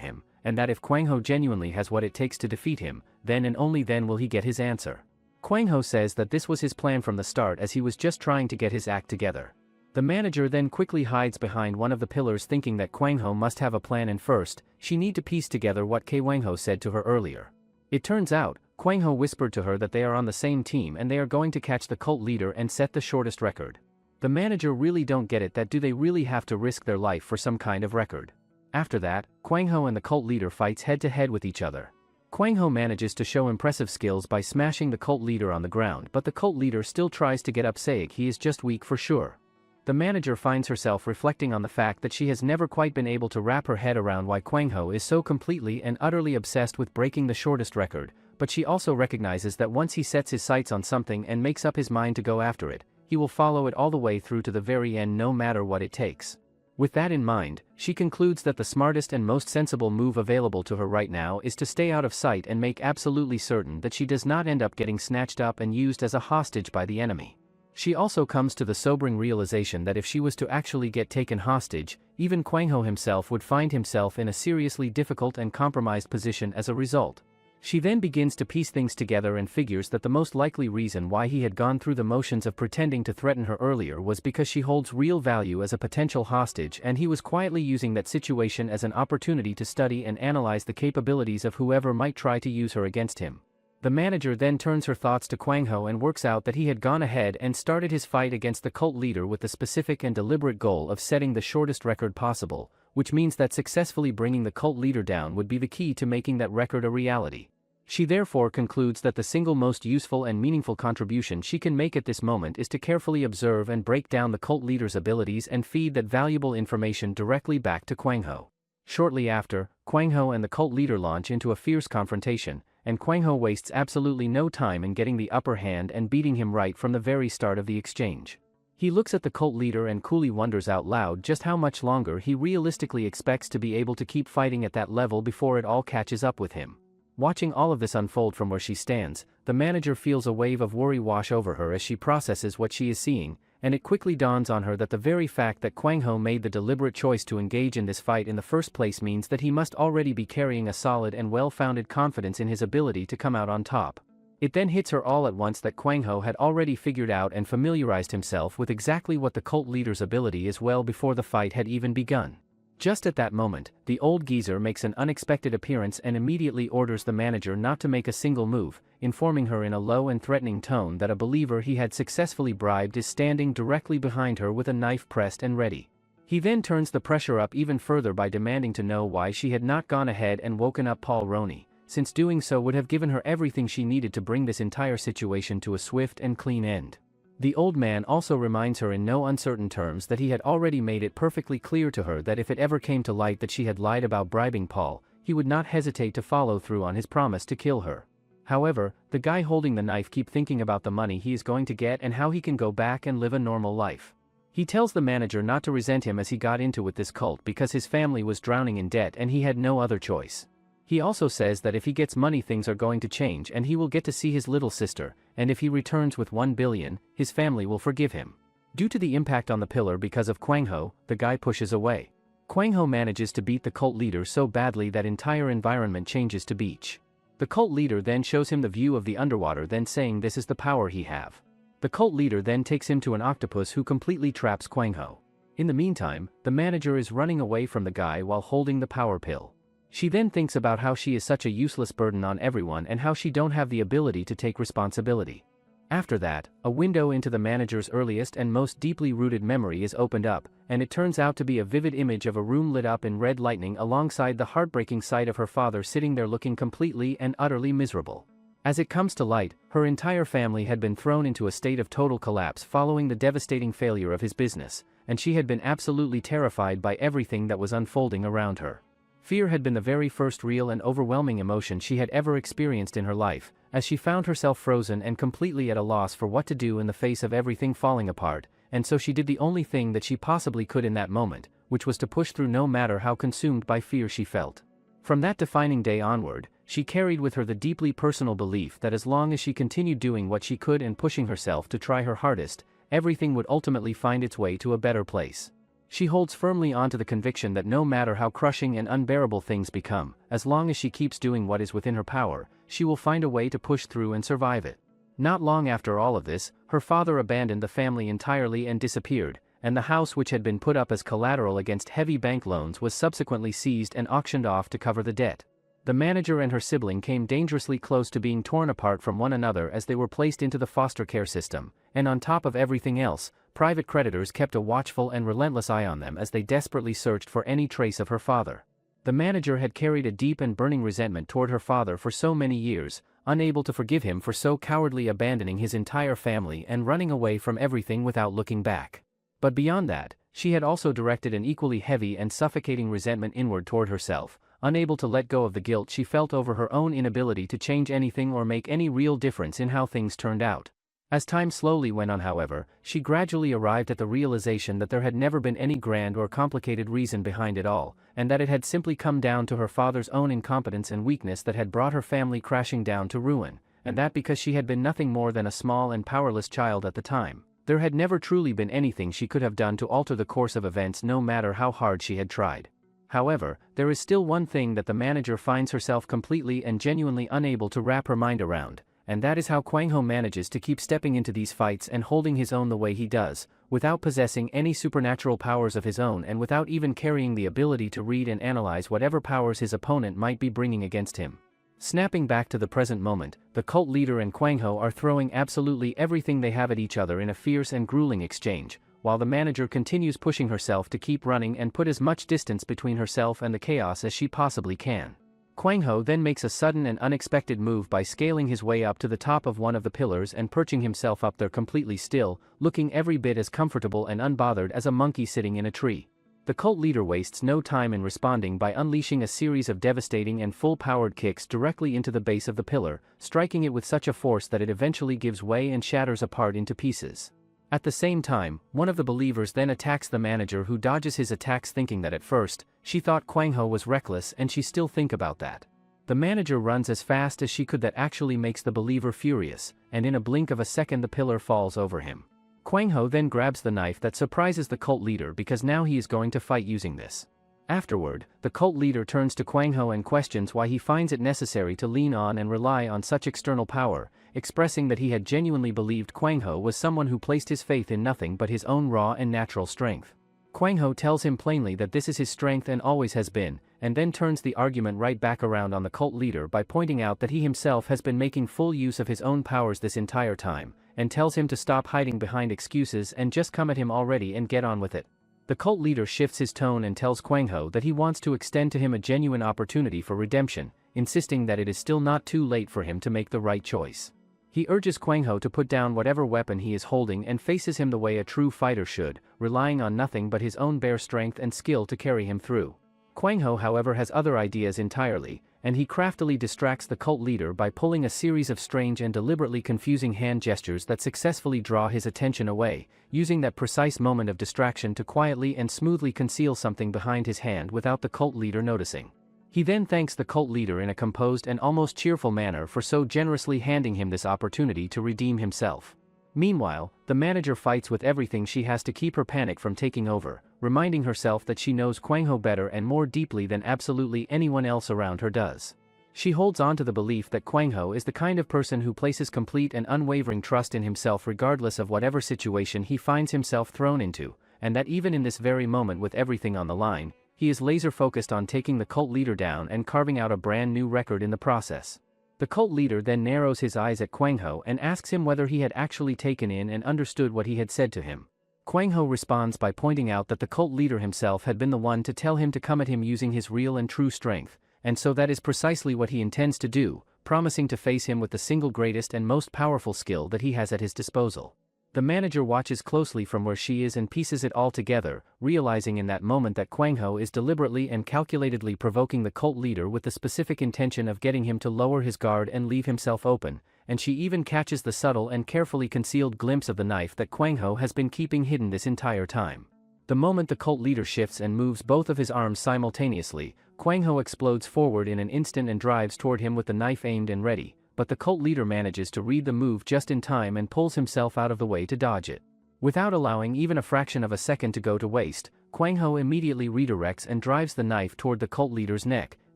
him, and that if Kwang Ho genuinely has what it takes to defeat him, then and only then will he get his answer. Kwang Ho says that this was his plan from the start as he was just trying to get his act together. The manager then quickly hides behind one of the pillars thinking that Kwang Ho must have a plan and first, she need to piece together what Kwang Ho said to her earlier. It turns out, Kwang Ho whispered to her that they are on the same team and they are going to catch the cult leader and set the shortest record. The manager really don't get it, that do they really have to risk their life for some kind of record? After that, Kwang Ho and the cult leader fights head to head with each other. Kwang Ho manages to show impressive skills by smashing the cult leader on the ground, but the cult leader still tries to get up, saying he is just weak for sure. The manager finds herself reflecting on the fact that she has never quite been able to wrap her head around why Kwang Ho is so completely and utterly obsessed with breaking the shortest record, but she also recognizes that once he sets his sights on something and makes up his mind to go after it, he will follow it all the way through to the very end, no matter what it takes. With that in mind, she concludes that the smartest and most sensible move available to her right now is to stay out of sight and make absolutely certain that she does not end up getting snatched up and used as a hostage by the enemy. She also comes to the sobering realization that if she was to actually get taken hostage, even Kwang Ho himself would find himself in a seriously difficult and compromised position as a result. She then begins to piece things together and figures that the most likely reason why he had gone through the motions of pretending to threaten her earlier was because she holds real value as a potential hostage, and he was quietly using that situation as an opportunity to study and analyze the capabilities of whoever might try to use her against him. The manager then turns her thoughts to Kwang Ho and works out that he had gone ahead and started his fight against the cult leader with the specific and deliberate goal of setting the shortest record possible, which means that successfully bringing the cult leader down would be the key to making that record a reality. She therefore concludes that the single most useful and meaningful contribution she can make at this moment is to carefully observe and break down the cult leader's abilities and feed that valuable information directly back to Kwang Ho. Shortly after, Kwang Ho and the cult leader launch into a fierce confrontation, and Kwang Ho wastes absolutely no time in getting the upper hand and beating him right from the very start of the exchange. He looks at the cult leader and coolly wonders out loud just how much longer he realistically expects to be able to keep fighting at that level before it all catches up with him. Watching all of this unfold from where she stands, the manager feels a wave of worry wash over her as she processes what she is seeing, and it quickly dawns on her that the very fact that Kwang Ho made the deliberate choice to engage in this fight in the first place means that he must already be carrying a solid and well-founded confidence in his ability to come out on top. It then hits her all at once that Kwang Ho had already figured out and familiarized himself with exactly what the cult leader's ability is well before the fight had even begun. Just at that moment, the old geezer makes an unexpected appearance and immediately orders the manager not to make a single move, informing her in a low and threatening tone that a believer he had successfully bribed is standing directly behind her with a knife pressed and ready. He then turns the pressure up even further by demanding to know why she had not gone ahead and woken up Paul Roney, since doing so would have given her everything she needed to bring this entire situation to a swift and clean end. The old man also reminds her in no uncertain terms that he had already made it perfectly clear to her that if it ever came to light that she had lied about bribing Paul, he would not hesitate to follow through on his promise to kill her. However, the guy holding the knife keeps thinking about the money he is going to get and how he can go back and live a normal life. He tells the manager not to resent him as he got into with this cult because his family was drowning in debt and he had no other choice. He also says that if he gets money things are going to change and he will get to see his little sister, and if he returns with 1 billion, his family will forgive him. Due to the impact on the pillar because of Kwang Ho, the guy pushes away. Kwang Ho manages to beat the cult leader so badly that entire environment changes to beach. The cult leader then shows him the view of the underwater, then saying this is the power he have. The cult leader then takes him to an octopus who completely traps Kwang Ho. In the meantime, the manager is running away from the guy while holding the power pill. She then thinks about how she is such a useless burden on everyone and how she don't have the ability to take responsibility. After that, a window into the manager's earliest and most deeply rooted memory is opened up, and it turns out to be a vivid image of a room lit up in red lightning alongside the heartbreaking sight of her father sitting there looking completely and utterly miserable. As it comes to light, her entire family had been thrown into a state of total collapse following the devastating failure of his business, and she had been absolutely terrified by everything that was unfolding around her. Fear had been the very first real and overwhelming emotion she had ever experienced in her life, as she found herself frozen and completely at a loss for what to do in the face of everything falling apart, and so she did the only thing that she possibly could in that moment, which was to push through no matter how consumed by fear she felt. From that defining day onward, she carried with her the deeply personal belief that as long as she continued doing what she could and pushing herself to try her hardest, everything would ultimately find its way to a better place. She holds firmly onto the conviction that no matter how crushing and unbearable things become, as long as she keeps doing what is within her power, she will find a way to push through and survive it. Not long after all of this, her father abandoned the family entirely and disappeared, and the house which had been put up as collateral against heavy bank loans was subsequently seized and auctioned off to cover the debt. The manager and her sibling came dangerously close to being torn apart from one another as they were placed into the foster care system, and on top of everything else, private creditors kept a watchful and relentless eye on them as they desperately searched for any trace of her father. The manager had carried a deep and burning resentment toward her father for so many years, unable to forgive him for so cowardly abandoning his entire family and running away from everything without looking back. But beyond that, she had also directed an equally heavy and suffocating resentment inward toward herself, unable to let go of the guilt she felt over her own inability to change anything or make any real difference in how things turned out. As time slowly went on, however, she gradually arrived at the realization that there had never been any grand or complicated reason behind it all, and that it had simply come down to her father's own incompetence and weakness that had brought her family crashing down to ruin, and that because she had been nothing more than a small and powerless child at the time, there had never truly been anything she could have done to alter the course of events no matter how hard she had tried. However, there is still one thing that the manager finds herself completely and genuinely unable to wrap her mind around, and that is how Kwang Ho manages to keep stepping into these fights and holding his own the way he does, without possessing any supernatural powers of his own and without even carrying the ability to read and analyze whatever powers his opponent might be bringing against him. Snapping back to the present moment, the cult leader and Kwang Ho are throwing absolutely everything they have at each other in a fierce and grueling exchange, while the manager continues pushing herself to keep running and put as much distance between herself and the chaos as she possibly can. Kwang Ho then makes a sudden and unexpected move by scaling his way up to the top of one of the pillars and perching himself up there completely still, looking every bit as comfortable and unbothered as a monkey sitting in a tree. The cult leader wastes no time in responding by unleashing a series of devastating and full-powered kicks directly into the base of the pillar, striking it with such a force that it eventually gives way and shatters apart into pieces. At the same time, one of the believers then attacks the manager, who dodges his attacks, thinking that at first, she thought Kwang Ho was reckless and she still think about that. The manager runs as fast as she could, that actually makes the believer furious, and in a blink of a second the pillar falls over him. Kwang Ho then grabs the knife that surprises the cult leader because now he is going to fight using this. Afterward, the cult leader turns to Kwang Ho and questions why he finds it necessary to lean on and rely on such external power, expressing that he had genuinely believed Kwang Ho was someone who placed his faith in nothing but his own raw and natural strength. Kwang Ho tells him plainly that this is his strength and always has been, and then turns the argument right back around on the cult leader by pointing out that he himself has been making full use of his own powers this entire time, and tells him to stop hiding behind excuses and just come at him already and get on with it. The cult leader shifts his tone and tells Kwang Ho that he wants to extend to him a genuine opportunity for redemption, insisting that it is still not too late for him to make the right choice. He urges Kwang Ho to put down whatever weapon he is holding and faces him the way a true fighter should, relying on nothing but his own bare strength and skill to carry him through. Kwang Ho, however, has other ideas entirely, and he craftily distracts the cult leader by pulling a series of strange and deliberately confusing hand gestures that successfully draw his attention away, using that precise moment of distraction to quietly and smoothly conceal something behind his hand without the cult leader noticing. He then thanks the cult leader in a composed and almost cheerful manner for so generously handing him this opportunity to redeem himself. Meanwhile, the manager fights with everything she has to keep her panic from taking over, reminding herself that she knows Kwang Ho better and more deeply than absolutely anyone else around her does. She holds on to the belief that Kwang Ho is the kind of person who places complete and unwavering trust in himself regardless of whatever situation he finds himself thrown into, and that even in this very moment with everything on the line, he is laser-focused on taking the cult leader down and carving out a brand new record in the process. The cult leader then narrows his eyes at Kwang Ho and asks him whether he had actually taken in and understood what he had said to him. Kwang Ho responds by pointing out that the cult leader himself had been the one to tell him to come at him using his real and true strength, and so that is precisely what he intends to do, promising to face him with the single greatest and most powerful skill that he has at his disposal. The manager watches closely from where she is and pieces it all together, realizing in that moment that Kwang Ho is deliberately and calculatedly provoking the cult leader with the specific intention of getting him to lower his guard and leave himself open, and she even catches the subtle and carefully concealed glimpse of the knife that Kwang Ho has been keeping hidden this entire time. The moment the cult leader shifts and moves both of his arms simultaneously, Kwang Ho explodes forward in an instant and drives toward him with the knife aimed and ready, but the cult leader manages to read the move just in time and pulls himself out of the way to dodge it. Without allowing even a fraction of a second to go to waste, Kwang Ho immediately redirects and drives the knife toward the cult leader's neck,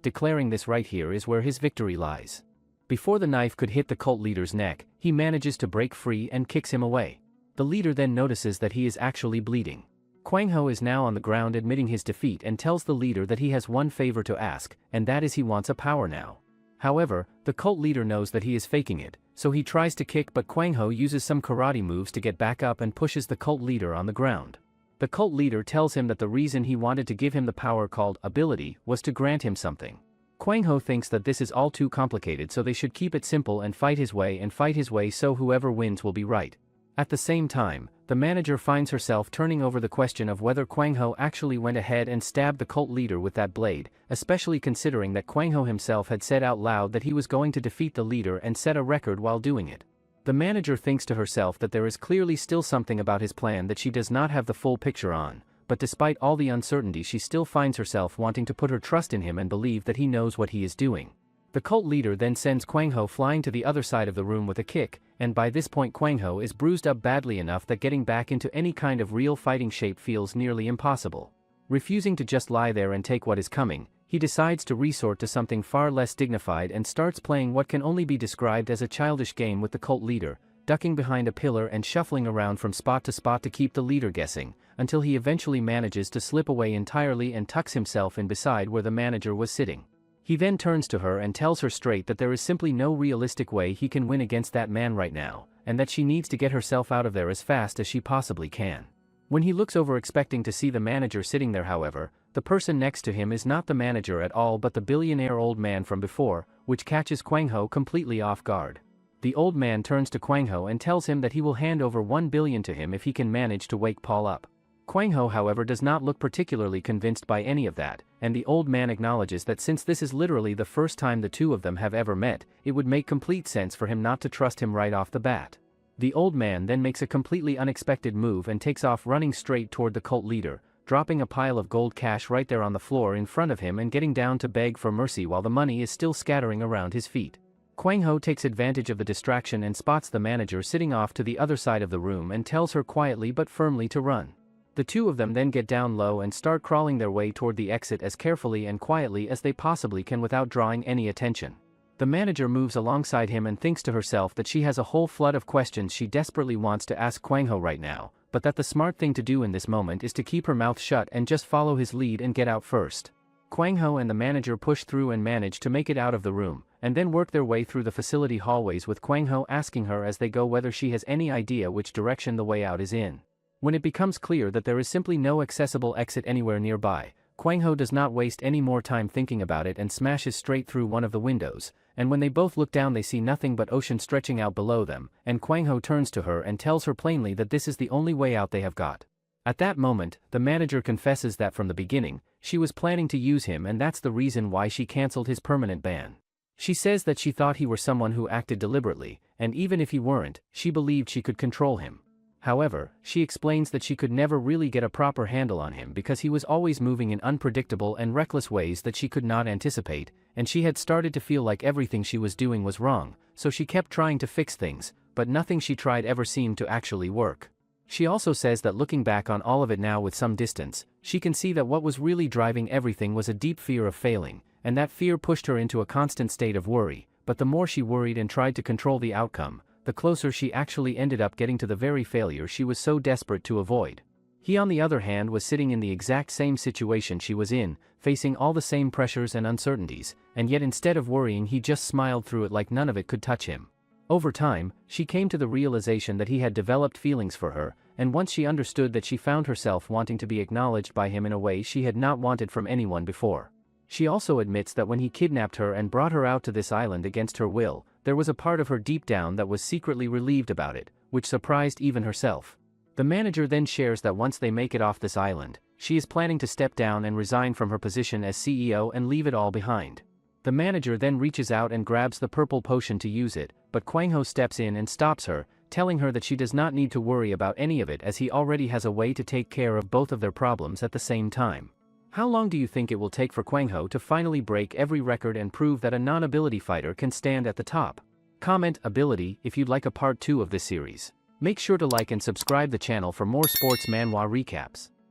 declaring this right here is where his victory lies. Before the knife could hit the cult leader's neck, he manages to break free and kicks him away. The leader then notices that he is actually bleeding. Kwang Ho is now on the ground admitting his defeat and tells the leader that he has one favor to ask, and that is he wants a power now. However, the cult leader knows that he is faking it, so he tries to kick, but Kwang Ho uses some karate moves to get back up and pushes the cult leader on the ground. The cult leader tells him that the reason he wanted to give him the power called ability was to grant him something. Kwang Ho thinks that this is all too complicated, so they should keep it simple and fight his way so whoever wins will be right. At the same time, the manager finds herself turning over the question of whether Kwang Ho actually went ahead and stabbed the cult leader with that blade, especially considering that Kwang Ho himself had said out loud that he was going to defeat the leader and set a record while doing it. The manager thinks to herself that there is clearly still something about his plan that she does not have the full picture on, but despite all the uncertainty she still finds herself wanting to put her trust in him and believe that he knows what he is doing. The cult leader then sends Kwang Ho flying to the other side of the room with a kick, and by this point Kwang Ho is bruised up badly enough that getting back into any kind of real fighting shape feels nearly impossible. Refusing to just lie there and take what is coming, he decides to resort to something far less dignified and starts playing what can only be described as a childish game with the cult leader, ducking behind a pillar and shuffling around from spot to spot to keep the leader guessing, until he eventually manages to slip away entirely and tucks himself in beside where the manager was sitting. He then turns to her and tells her straight that there is simply no realistic way he can win against that man right now, and that she needs to get herself out of there as fast as she possibly can. When he looks over expecting to see the manager sitting there, however, the person next to him is not the manager at all but the billionaire old man from before, which catches Kwang Ho completely off guard. The old man turns to Kwang Ho and tells him that he will hand over 1 billion to him if he can manage to wake Paul up. Kwang Ho, however, does not look particularly convinced by any of that, and the old man acknowledges that since this is literally the first time the two of them have ever met, it would make complete sense for him not to trust him right off the bat. The old man then makes a completely unexpected move and takes off running straight toward the cult leader, dropping a pile of gold cash right there on the floor in front of him and getting down to beg for mercy while the money is still scattering around his feet. Kwang Ho takes advantage of the distraction and spots the manager sitting off to the other side of the room and tells her quietly but firmly to run. The two of them then get down low and start crawling their way toward the exit as carefully and quietly as they possibly can without drawing any attention. The manager moves alongside him and thinks to herself that she has a whole flood of questions she desperately wants to ask Kwang Ho right now, but that the smart thing to do in this moment is to keep her mouth shut and just follow his lead and get out first. Kwang Ho and the manager push through and manage to make it out of the room, and then work their way through the facility hallways with Kwang Ho asking her as they go whether she has any idea which direction the way out is in. When it becomes clear that there is simply no accessible exit anywhere nearby, Kwang Ho does not waste any more time thinking about it and smashes straight through one of the windows, and when they both look down they see nothing but ocean stretching out below them, and Kwang Ho turns to her and tells her plainly that this is the only way out they have got. At that moment, the manager confesses that from the beginning, she was planning to use him and that's the reason why she cancelled his permanent ban. She says that she thought he were someone who acted deliberately, and even if he weren't, she believed she could control him. However, she explains that she could never really get a proper handle on him because he was always moving in unpredictable and reckless ways that she could not anticipate, and she had started to feel like everything she was doing was wrong, so she kept trying to fix things, but nothing she tried ever seemed to actually work. She also says that looking back on all of it now with some distance, she can see that what was really driving everything was a deep fear of failing, and that fear pushed her into a constant state of worry, but the more she worried and tried to control the outcome, the closer she actually ended up getting to the very failure she was so desperate to avoid. He on the other hand was sitting in the exact same situation she was in, facing all the same pressures and uncertainties, and yet instead of worrying he just smiled through it like none of it could touch him. Over time, she came to the realization that he had developed feelings for her, and once she understood that she found herself wanting to be acknowledged by him in a way she had not wanted from anyone before. She also admits that when he kidnapped her and brought her out to this island against her will, there was a part of her deep down that was secretly relieved about it, which surprised even herself. The manager then shares that once they make it off this island, she is planning to step down and resign from her position as CEO and leave it all behind. The manager then reaches out and grabs the purple potion to use it, but Kwang Ho steps in and stops her, telling her that she does not need to worry about any of it as he already has a way to take care of both of their problems at the same time. How long do you think it will take for Kwang Ho to finally break every record and prove that a non-ability fighter can stand at the top? Comment ability if you'd like a part 2 of this series. Make sure to like and subscribe the channel for more sports manhwa recaps.